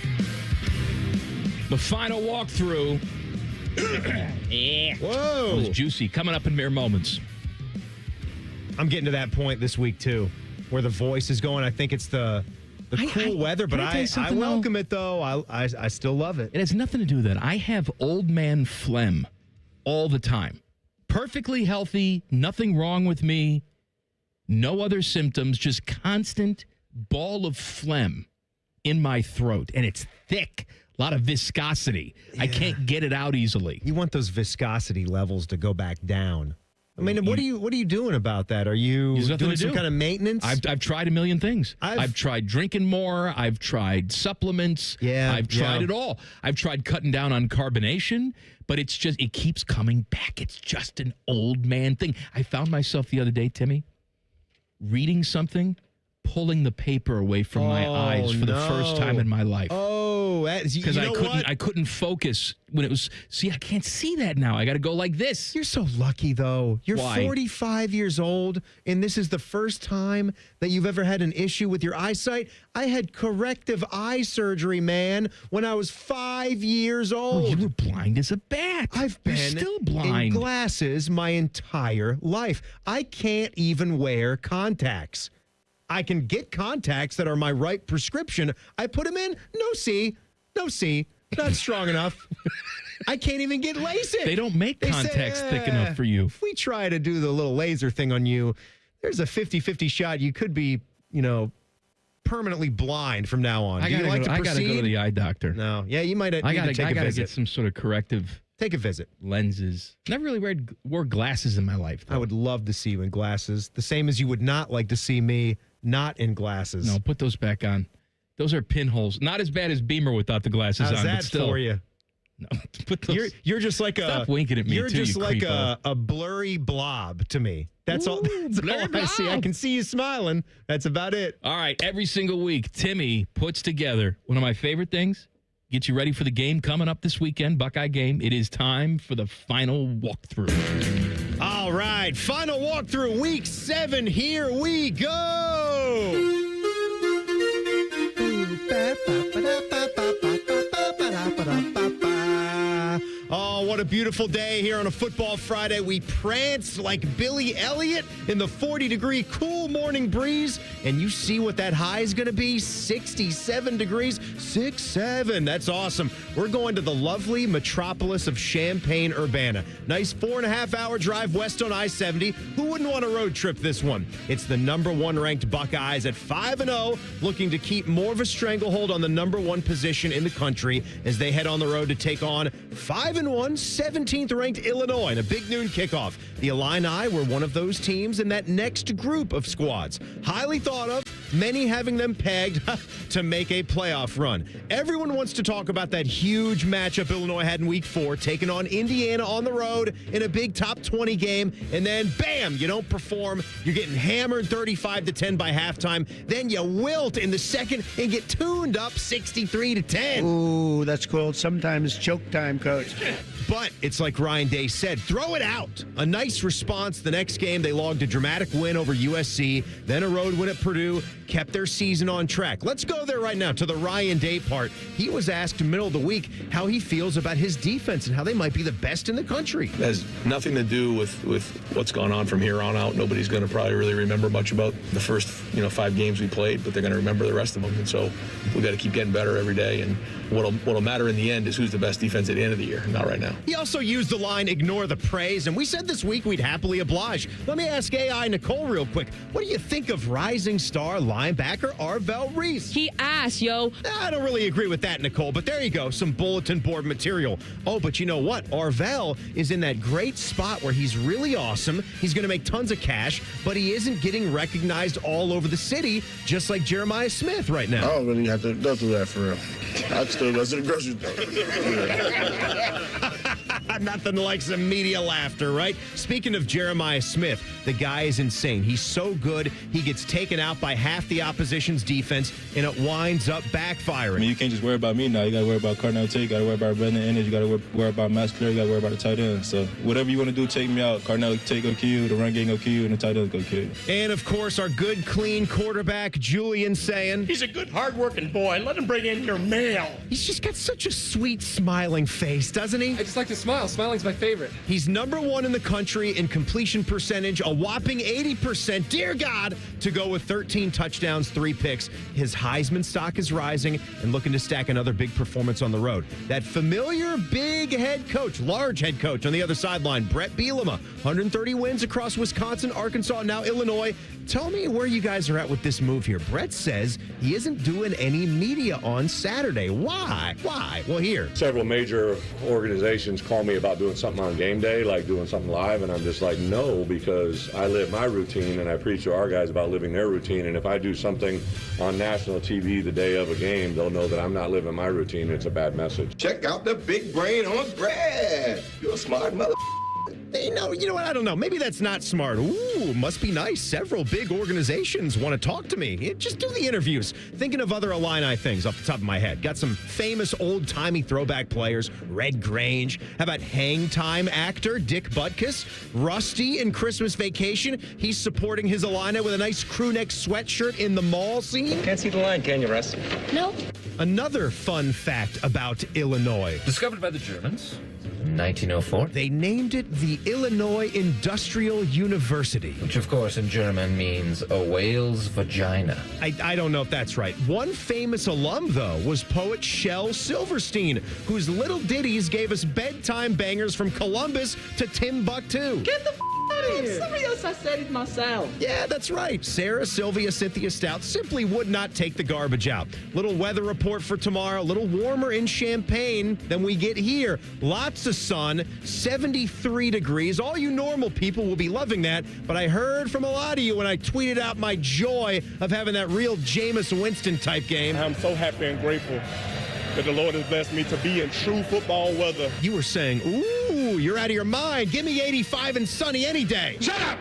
The final walkthrough. Whoa. It was juicy. Coming up in mere moments. I'm getting to that point this week, too, where the voice is going. I think it's the cool weather, but I welcome it, though. I still love it. It has nothing to do with that. I have old man phlegm all the time. Perfectly healthy, nothing wrong with me, no other symptoms, just constant ball of phlegm in my throat, and it's thick. A lot of viscosity. Yeah. I can't get it out easily. You want those viscosity levels to go back down. I mean, what are you doing about that? Are you doing some kind of maintenance? I've tried a million things. I've tried drinking more. I've tried supplements. Yeah, I've tried it all. I've tried cutting down on carbonation, but it keeps coming back. It's just an old man thing. I found myself the other day, Timmy, reading something, pulling the paper away from my eyes for the first time in my life. Because I couldn't focus when it was. See, I can't see that now. I got to go like this. You're so lucky, though. You're Why? 45 years old, and this is the first time that you've ever had an issue with your eyesight. I had corrective eye surgery, man, when I was 5 years old. Oh, you were blind as a bat. I've been still blind. in glasses my entire life. I can't even wear contacts. I can get contacts that are my right prescription. I put them in. No C. Not strong enough. I can't even get LASIK. They don't make contacts thick enough for you. If we try to do the little laser thing on you, there's a 50-50 shot. You could be, permanently blind from now on. I got to go to the eye doctor. No. Yeah, you might I got to get some sort of corrective. Take a visit. Lenses. Never really wore glasses in my life, though. I would love to see you in glasses. The same as you would not like to see me not in glasses. No, put those back on. Those are pinholes. Not as bad as Beamer without the glasses on, that but still. For you? No, put those. You're just like Stop winking at me. You're too, just you like creepo. a blurry blob to me. That's all. That's all I see. I can see you smiling. That's about it. All right. Every single week, Timmy puts together one of my favorite things. Get you ready for the game coming up this weekend, Buckeye game. It is time for the final walkthrough. All right. Final walkthrough, week 7. Here we go. Oh, what a beautiful day here on a football Friday. We pranced like Billy Elliot in the 40-degree cool morning breeze. And you see what that high is going to be? 67 degrees. 6-7. That's awesome. We're going to the lovely metropolis of Champaign-Urbana. Nice 4.5-hour drive west on I-70. Who wouldn't want a road trip this one? It's the number 1 ranked Buckeyes at 5-0, looking to keep more of a stranglehold on the number 1 position in the country as they head on the road to take on 5-1, 17th ranked Illinois in a big noon kickoff. The Illini were one of those teams in that next group of squads. Highly thought of, many having them pegged to make a playoff run. Everyone wants to talk about that huge matchup Illinois had in week 4, taking on Indiana on the road in a big top 20 game, and then bam, you don't perform. You're getting hammered 35-10 by halftime. Then you wilt in the second and get tuned up 63-10. Ooh, that's called sometimes choke time, coach. But it's like Ryan Day said, throw it out. A nice response. The next game, they logged a dramatic win over USC, then a road win at Purdue, kept their season on track. Let's go there right now to the Ryan Day part. He was asked middle of the week how he feels about his defense and how they might be the best in the country. It has nothing to do with what's gone on from here on out. Nobody's going to probably really remember much about the first 5 games we played, but they're going to remember the rest of them. And so we got to keep getting better every day. And what'll matter in the end is who's the best defense at the end of the year, not right now. He also used the line, ignore the praise, and we said this week we'd happily oblige. Let me ask AI Nicole real quick. What do you think of rising star linebacker Arvell Reese? He ass, yo. I don't really agree with that, Nicole, but there you go, some bulletin board material. Oh, but you know what? Arvell is in that great spot where he's really awesome. He's going to make tons of cash, but he isn't getting recognized all over the city, just like Jeremiah Smith right now. I don't really have to go through that for real. I still go to the grocery store. Nothing like some media laughter, right? Speaking of Jeremiah Smith, the guy is insane. He's so good, he gets taken out by half half the opposition's defense, and it winds up backfiring. I mean, you can't just worry about me now. You got to worry about Cardale Tate. You got to worry about Brendan Ennis. You got to worry about Max Clear. You got to worry about the tight end. So whatever you want to do, take me out. Cardale Tate go kill you. The run game go kill you, and the tight end go kill you. And, of course, our good, clean quarterback, Julian, saying, he's a good, hard-working boy. Let him bring in your mail. He's just got such a sweet, smiling face, doesn't he? I just like to smile. Smiling's my favorite. He's number 1 in the country in completion percentage, a whopping 80%, dear God, to go with 13 touchdowns, 3 picks. His Heisman stock is rising and looking to stack another big performance on the road. That familiar big head coach, large head coach on the other sideline, Brett Bielema, 130 wins across Wisconsin, Arkansas, now Illinois. Tell me where you guys are at with this move here. Brett says he isn't doing any media on Saturday. Why? Well, here. Several major organizations call me about doing something on game day, like doing something live, and I'm just like, no, because I live my routine and I preach to our guys about living their routine. And if I do something on national TV the day of a game, they'll know that I'm not living my routine. It's a bad message. Check out the big brain on Brad. You're a smart mother. You know what? I don't know. Maybe that's not smart. Ooh, must be nice. Several big organizations want to talk to me. Just do the interviews. Thinking of other Illini things off the top of my head. Got some famous old-timey throwback players. Red Grange. How about Hang Time actor Dick Butkus? Rusty in Christmas Vacation. He's supporting his Illini with a nice crew neck sweatshirt in the mall scene. Can't see the line, can you, Russ? No. Another fun fact about Illinois. Discovered by the Germans. 1904. They named it the Illinois Industrial University. Which, of course, in German means a whale's vagina. I don't know if that's right. One famous alum, though, was poet Shel Silverstein, whose little ditties gave us bedtime bangers from Columbus to Timbuktu. Get the out of here. Somebody else, I said it myself. Yeah, that's right. Sarah, Sylvia, Cynthia Stout simply would not take the garbage out. Little weather report for tomorrow. A little warmer in Champaign than we get here. Lots of sun, 73 degrees. All you normal people will be loving that. But I heard from a lot of you when I tweeted out my joy of having that real Jameis Winston type game. I'm so happy and grateful that the Lord has blessed me to be in true football weather. You were saying, ooh, you're out of your mind. Give me 85 and sunny any day. Shut up!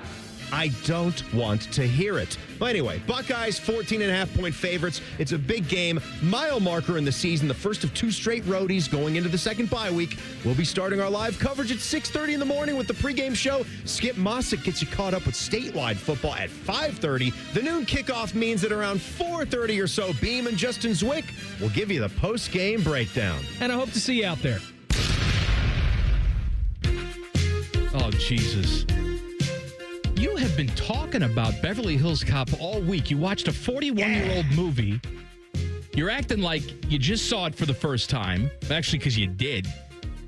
I don't want to hear it. Well, anyway, Buckeyes 14.5-point favorites. It's a big game, mile marker in the season, the first of 2 straight roadies going into the second bye week. We'll be starting our live coverage at 6:30 in the morning with the pregame show. Skip Mossick gets you caught up with statewide football at 5:30. The noon kickoff means that around 4:30 or so, Beam and Justin Zwick will give you the post-game breakdown. And I hope to see you out there. Oh, Jesus. You have been talking about Beverly Hills Cop all week. You watched a 41-year-old movie. You're acting like you just saw it for the first time. Actually, because you did.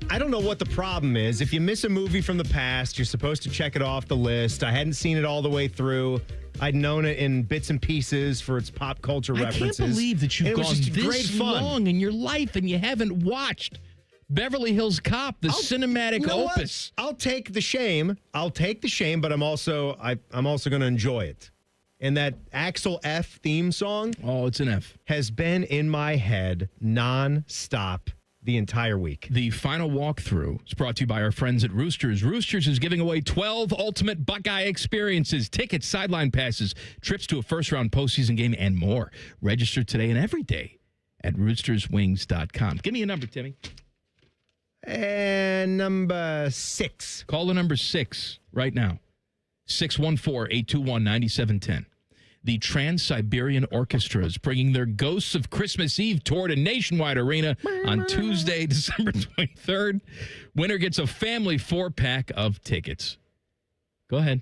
I don't know what the problem is. If you miss a movie from the past, you're supposed to check it off the list. I hadn't seen it all the way through. I'd known it in bits and pieces for its pop culture references. I can't believe that you've gone this great fun. long in your life and you haven't watched Beverly Hills Cop, the cinematic opus. What? I'll take the shame. But I'm also going to enjoy it. And that Axel F theme song, oh, it's an F, has been in my head nonstop the entire week. The final walkthrough is brought to you by our friends at Roosters. Roosters is giving away 12 ultimate Buckeye experiences, tickets, sideline passes, trips to a first-round postseason game, and more. Register today and every day at roosterswings.com. Give me a number, Timmy. And number 6. Call the number 6 right now. 614-821-9710. The Trans-Siberian Orchestra is bringing their Ghosts of Christmas Eve tour to Nationwide Arena on Tuesday, December 23rd. Winner gets a family 4-pack of tickets. Go ahead.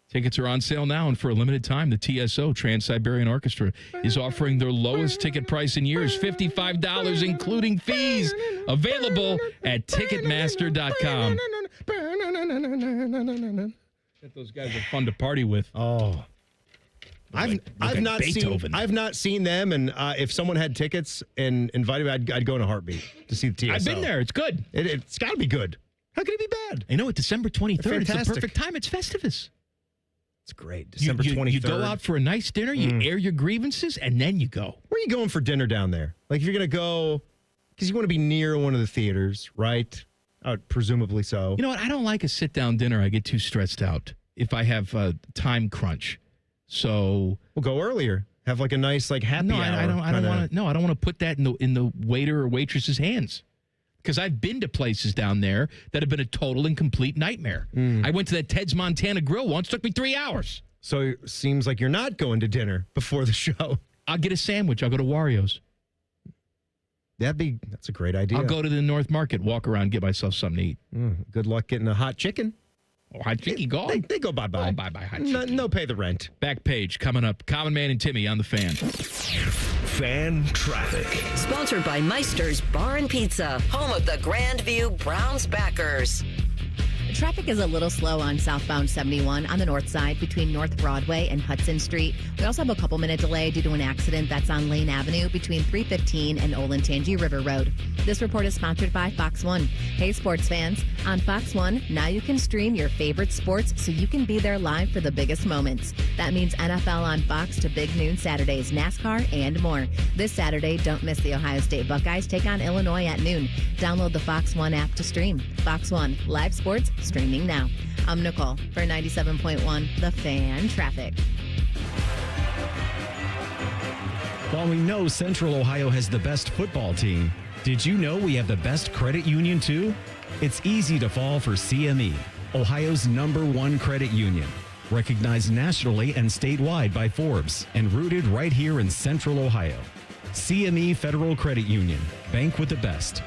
Tickets are on sale now, and for a limited time, the TSO, Trans-Siberian Orchestra, is offering their lowest ticket price in years, $55, including fees. Available at Ticketmaster.com. Those guys are fun to party with. Oh. I've not seen them, and if someone had tickets and invited me, I'd go in a heartbeat to see the TSO. I've been there. It's good. It's got to be good. How could it be bad? I know, it's December 23rd. It's the perfect time. It's Festivus. It's great. December 23rd. You go out for a nice dinner, you air your grievances, and then you go. Where are you going for dinner down there? Like, if you're going to go, because you want to be near one of the theaters, right? Presumably so. You know what? I don't like a sit-down dinner. I get too stressed out. if I have a time crunch. So we'll go earlier. Have like a nice happy hour. I don't want to. No, I don't want to put that in the waiter or waitress's hands. Because I've been to places down there that have been a total and complete nightmare. I went to that Ted's Montana Grill once. Took me 3 hours. So it seems like you're not going to dinner before the show. I'll get a sandwich. I'll go to Wario's. That's a great idea. I'll go to the North Market, walk around, get myself something to eat. Good luck getting a hot chicken. Oh, hot chicken gone? They go bye-bye. Oh, bye-bye, hot chicken. No pay the rent. Back page coming up. Common Man and Timmy on the Fan. Fan traffic. Sponsored by Meister's Bar and Pizza, home of the Grandview Browns backers. Traffic is a little slow on southbound 71 on the north side between North Broadway and Hudson Street. We also have a couple-minute delay due to an accident that's on Lane Avenue between 315 and Olentangy River Road. This report is sponsored by Fox One. Hey, sports fans. On Fox One, now you can stream your favorite sports so you can be there live for the biggest moments. That means NFL on Fox to Big Noon Saturdays, NASCAR, and more. This Saturday, don't miss the Ohio State Buckeyes take on Illinois at noon. Download the Fox One app to stream. Fox One, live sports, streaming now. I'm Nicole for 97.1 The Fan Traffic. While we know Central Ohio has the best football team, did you know we have the best credit union too? It's easy to fall for CME, Ohio's #1 credit union. Recognized nationally and statewide by Forbes and rooted right here in Central Ohio. CME Federal Credit Union. Bank with the best.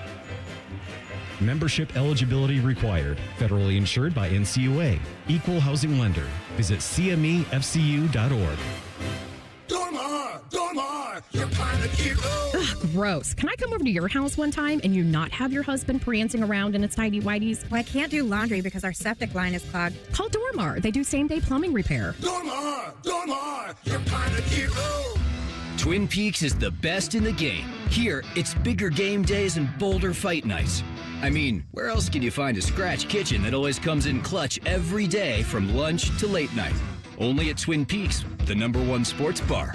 Membership eligibility required. Federally insured by NCUA. Equal housing lender. Visit CMEFCU.org. Dormar, you're kind of cute. Ugh, gross. Can I come over to your house one time and you not have your husband prancing around in its tighty-whities? Well, I can't do laundry because our septic line is clogged. Call Dormar. They do same-day plumbing repair. Dormar, you're kind of cute. Twin Peaks is the best in the game. Here, it's bigger game days and bolder fight nights. I mean, where else can you find a scratch kitchen that always comes in clutch every day from lunch to late night? Only at Twin Peaks, the #1 sports bar.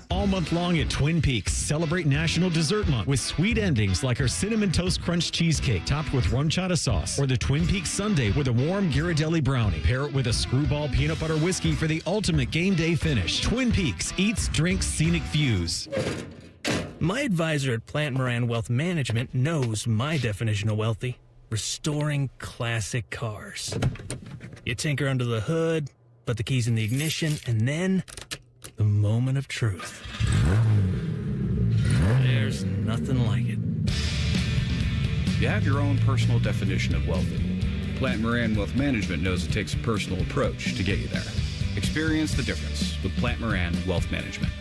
All month long at Twin Peaks, celebrate National Dessert Month with sweet endings like our Cinnamon Toast Crunch Cheesecake topped with Ronchata sauce, or the Twin Peaks Sundae with a warm Ghirardelli brownie. Pair it with a Screwball peanut butter whiskey for the ultimate game day finish. Twin Peaks, eats, drinks, scenic views. My advisor at Plant Moran Wealth Management knows my definition of wealthy. Restoring classic cars. You tinker under the hood, put the keys in the ignition, and then the moment of truth. There's nothing like it. You have your own personal definition of wealthy. Plant Moran Wealth Management knows it takes a personal approach to get you there. Experience the difference with Plant Moran Wealth Management.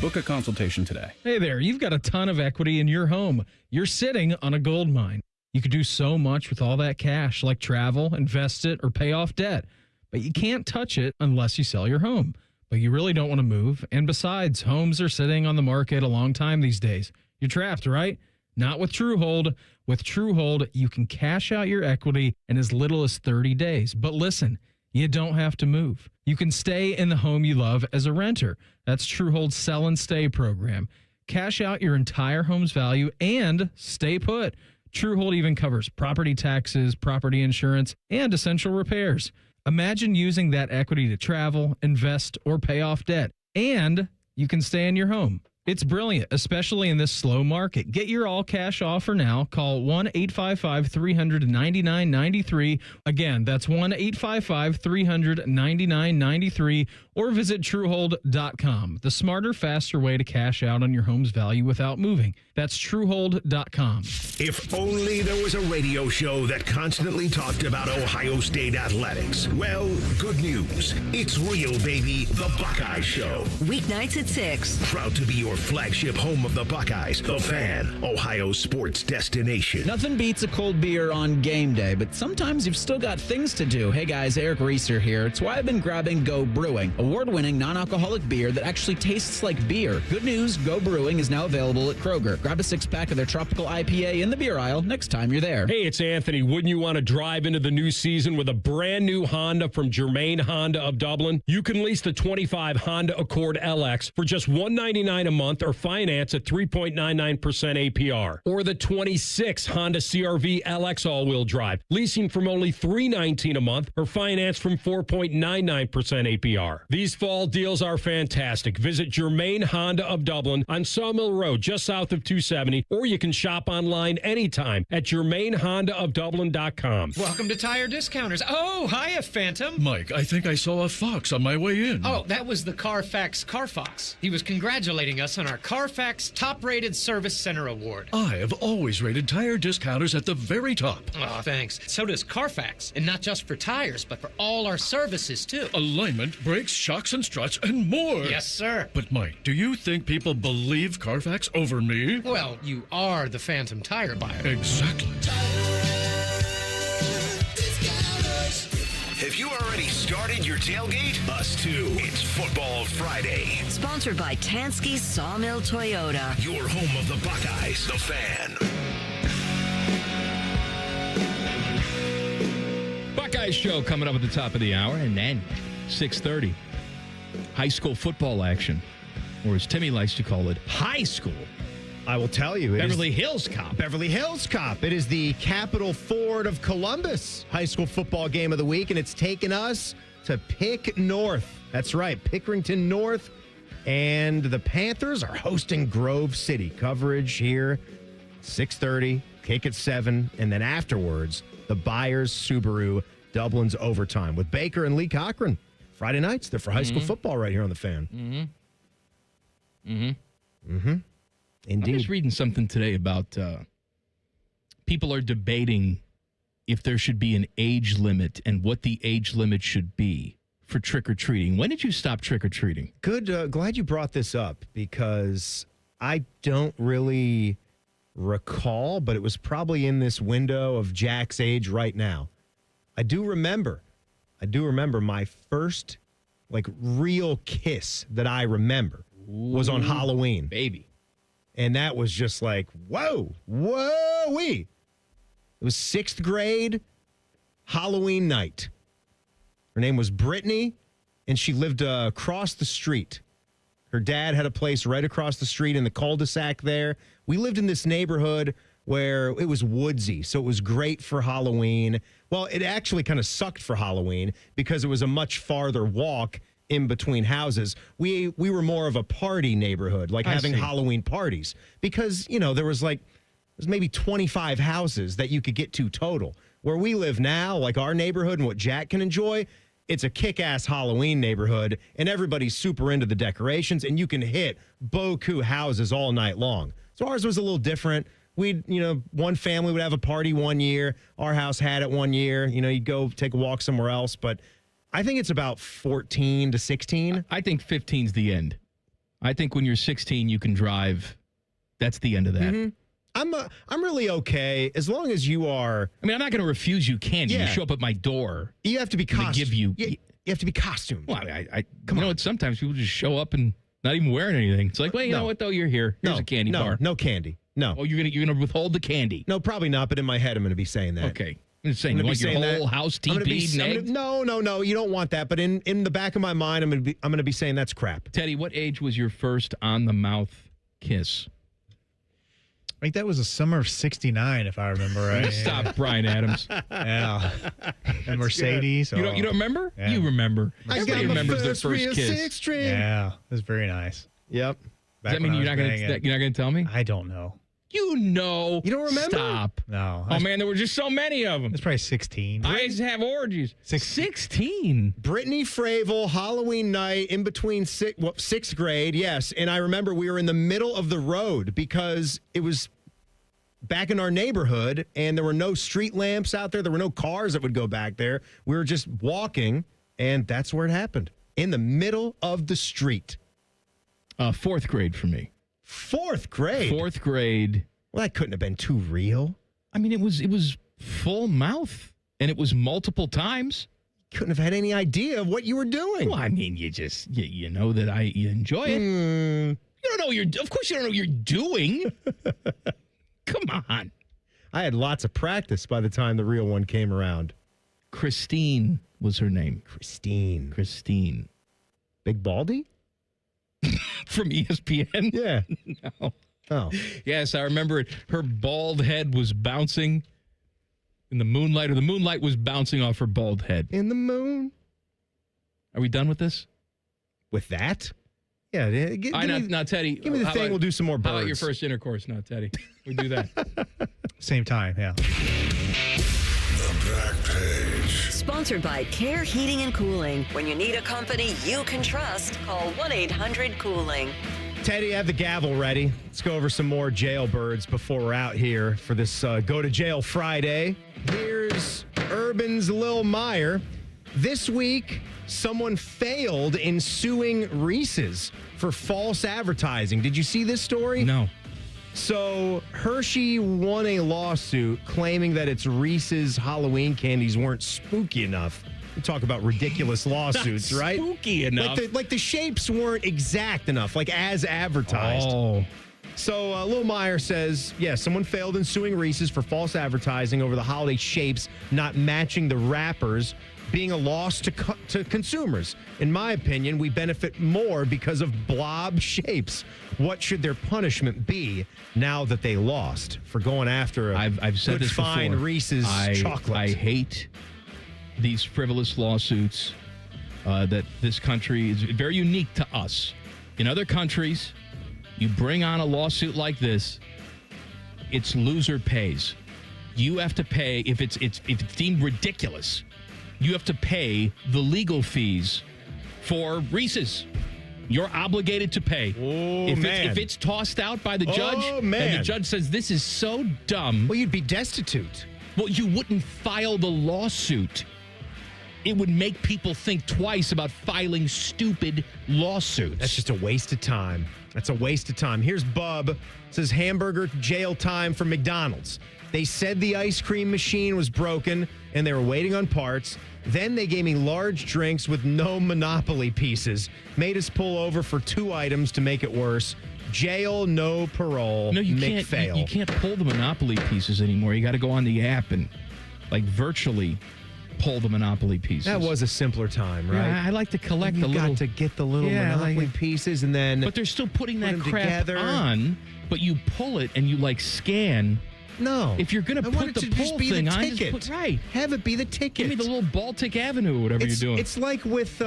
Book a consultation today. Hey there, you've got a ton of equity in your home. You're sitting on a gold mine. You could do so much with all that cash, like travel, invest it, or pay off debt. But you can't touch it unless you sell your home. But you really don't want to move. And besides, homes are sitting on the market a long time these days. You're trapped, right? Not with TrueHold. With TrueHold, you can cash out your equity in as little as 30 days. But listen, you don't have to move. You can stay in the home you love as a renter. That's TrueHold's Sell and Stay program. Cash out your entire home's value and stay put. TrueHold even covers property taxes, property insurance, and essential repairs. Imagine using that equity to travel, invest, or pay off debt, and you can stay in your home. It's brilliant, especially in this slow market. Get your all-cash offer now. Call 1-855-300-9993. Again, that's 1-855-300-9993, or visit TrueHold.com. The smarter, faster way to cash out on your home's value without moving. That's TrueHold.com. If only there was a radio show that constantly talked about Ohio State athletics. Well, good news. It's real, baby. The Buckeye Show. Weeknights at 6. Proud to be your flagship home of the Buckeyes, The Fan, Ohio's sports destination. Nothing beats a cold beer on game day, but sometimes you've still got things to do. Hey guys, Eric Reeser here. It's why I've been grabbing Go Brewing, a award-winning non-alcoholic beer that actually tastes like beer. Good news, Go Brewing is now available at Kroger. Grab a 6-pack of their tropical IPA in the beer aisle next time you're there. Hey, it's Anthony. Wouldn't you want to drive into the new season with a brand new Honda from Germain Honda of Dublin? You can lease the 25 Honda Accord LX for just $199 a month or finance at 3.99% APR. Or the 26 Honda CR-V LX all-wheel drive, leasing from only $319 a month or finance from 4.99% APR. These fall deals are fantastic. Visit Germain Honda of Dublin on Sawmill Road, just south of 270, or you can shop online anytime at GermainHondaofDublin.com. Welcome to Tire Discounters. Oh, hiya, Phantom. Mike, I think I saw a fox on my way in. Oh, that was the Carfax Carfox. He was congratulating us on our Carfax Top-Rated Service Center Award. I have always rated Tire Discounters at the very top. Oh, thanks. So does Carfax, and not just for tires, but for all our services, too. Alignment, brakes, shocks and struts, and more. Yes, sir. But, Mike, do you think people believe Carfax over me? Well, you are the phantom tire buyer. Exactly. Have you already started your tailgate? Us too. It's Football Friday. Sponsored by Tansky Sawmill Toyota. Your home of the Buckeyes, the Fan. Buckeyes show coming up at the top of the hour, and then 6:30. High school football action, or as Timmy likes to call it, high school. I will tell you. Beverly Hills Cop. Beverly Hills Cop. It is the Capitol Ford of Columbus high school football game of the week, and it's taken us to Pick North. That's right, Pickerington North. And the Panthers are hosting Grove City. Coverage here, 6:30, kick at 7, and then afterwards, the Byers Subaru Dublin's Overtime with Baker and Lee Cochran. Friday nights, they're for high school football right here on the Fan. Indeed. I was reading something today about people are debating if there should be an age limit and what the age limit should be for trick-or-treating. When did you stop trick-or-treating? Good. Glad you brought this up because I don't really recall, but it was probably in this window of Jack's age right now. I do remember my first real kiss that I remember was on Halloween. Baby. And that was just like, whoa-wee. It was 6th grade, Halloween night. Her name was Brittany, and she lived across the street. Her dad had a place right across the street in the cul-de-sac there. We lived in this neighborhood where it was woodsy, so it was great for Halloween. Well, it actually kind of sucked for Halloween because it was a much farther walk in between houses. We were more of a party neighborhood, having Halloween parties because, there was maybe 25 houses that you could get to total. Where we live now, our neighborhood and what Jack can enjoy, it's a kick-ass Halloween neighborhood and everybody's super into the decorations and you can hit beaucoup houses all night long. So ours was a little different. One family would have a party one year. Our house had it one year. You'd go take a walk somewhere else, but I think it's about 14 to 16. I think 15's the end. I think when you're 16, you can drive. That's the end of that. Mm-hmm. I'm really okay as long as you are. I mean, I'm not going to refuse you candy. You show up at my door. You have to be costumed. You have to be costumed. Well, come on. Sometimes people just show up and not even wearing anything. It's like, well, you know what though? You're here. Here's a candy bar. No candy. No. Oh, you're gonna withhold the candy? No, probably not. But in my head, I'm going to be saying that. Okay. I'm just saying, you want your whole house TP'd? No, you don't want that. But in the back of my mind, I'm going to be saying that's crap. Teddy, what age was your first on the mouth kiss? I think that was the summer of '69, if I remember right. Stop, Brian Adams. Yeah, and Mercedes. You don't remember? Yeah. You remember? Everybody remembers their first kiss. Yeah, it was very nice. Yep. Does that mean you're not going to tell me? I don't know. You know. You don't remember? Stop. No. Oh, man, there were just so many of them. It's probably 16. I used to have orgies. 16. Brittany Fravel, Halloween night in between 6th grade, yes. And I remember we were in the middle of the road because it was back in our neighborhood and there were no street lamps out there. There were no cars that would go back there. We were just walking, and that's where it happened. In the middle of the street. 4th grade for me. 4th grade? 4th grade. Well, that couldn't have been too real. I mean, it was full mouth, and it was multiple times. couldn't have had any idea of what you were doing. Well, I mean, you know that you enjoy it. You don't know of course you don't know what you're doing. Come on. I had lots of practice by the time the real one came around. Christine was her name. Christine. Big Baldy? From ESPN? Yeah. No. Oh. Yes, I remember it. Her bald head was bouncing in the moonlight, or the moonlight was bouncing off her bald head. In the moon. Are we done with this? With that? Yeah. Now, Teddy. Give me the thing. We'll do some more birds. How about your first intercourse now, Teddy? We do that. Same time, yeah. The Back Page. Sponsored by Care Heating and Cooling. When you need a company you can trust, call 1-800-COOLING. Teddy, I have the gavel ready. Let's go over some more jailbirds before we're out here for this Go to Jail Friday. Here's Urban's Lil Meyer. This week, someone failed in suing Reese's for false advertising. Did you see this story? No. So Hershey won a lawsuit claiming that its Reese's Halloween candies weren't spooky enough. We talk about ridiculous lawsuits, right? Spooky enough. Like the shapes weren't exact enough, like as advertised. Oh. So Lil Meyer says, someone failed in suing Reese's for false advertising over the holiday shapes not matching the wrappers, being a loss to consumers. In my opinion, we benefit more because of blob shapes. What should their punishment be now that they lost for going after a I've said good this fine before. Reese's chocolate? I hate these frivolous lawsuits that this country is very unique to us. In other countries, you bring on a lawsuit like this, it's loser pays. You have to pay if it's deemed ridiculous. You have to pay the legal fees for Reese's. You're obligated to pay. If it's tossed out by the judge, and the judge says this is so dumb. Well, you'd be destitute. Well, you wouldn't file the lawsuit. It would make people think twice about filing stupid lawsuits. That's just a waste of time. That's a waste of time. Here's Bub. Says hamburger jail time for McDonald's. They said the ice cream machine was broken and they were waiting on parts. Then they gave me large drinks with no Monopoly pieces. Made us pull over for 2 items to make it worse. Jail, no parole. No, you can't fail. You can't pull the Monopoly pieces anymore. You got to go on the app and virtually pull the Monopoly pieces. That was a simpler time, right? Yeah, I like to collect you got to get the little Monopoly pieces and then but they're still putting that crap together. On, but you pull it and you scan. No. If you're going to put the pull thing on, just put, right. Have it be the ticket. Give me the little Baltic Avenue or whatever you're doing. It's like with,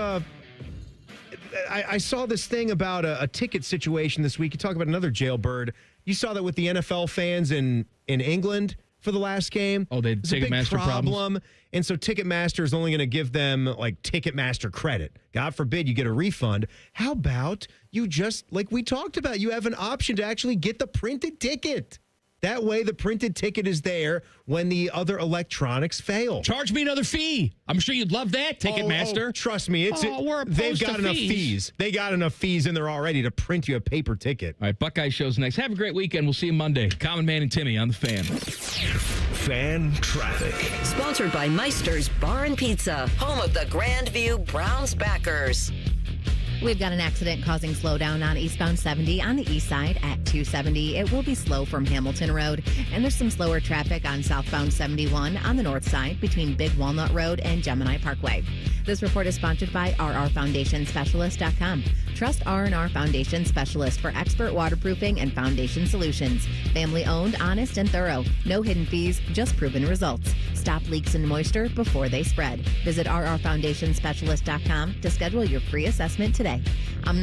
I saw this thing about a ticket situation this week. You talk about another jailbird. You saw that with the NFL fans in England for the last game. Oh, they had Ticketmaster problem. And so Ticketmaster is only going to give them like Ticketmaster credit. God forbid you get a refund. How about you just, like we talked about, you have an option to actually get the printed ticket. That way, the printed ticket is there when the other electronics fail. Charge me another fee. I'm sure you'd love that, Ticketmaster. Trust me, they've got enough fees. They got enough fees in there already to print you a paper ticket. All right, Buckeye show's next. Have a great weekend. We'll see you Monday. Common Man and Timmy on the Fan. Fan traffic. Sponsored by Meister's Bar and Pizza, home of the Grandview Browns backers. We've got an accident causing slowdown on eastbound 70 on the east side at 270. It will be slow from Hamilton Road. And there's some slower traffic on southbound 71 on the north side between Big Walnut Road and Gemini Parkway. This report is sponsored by rrfoundationspecialist.com. Trust R&R Foundation Specialist for expert waterproofing and foundation solutions. Family owned, honest, and thorough. No hidden fees, just proven results. Stop leaks and moisture before they spread. Visit rrfoundationspecialist.com to schedule your free assessment today. I'm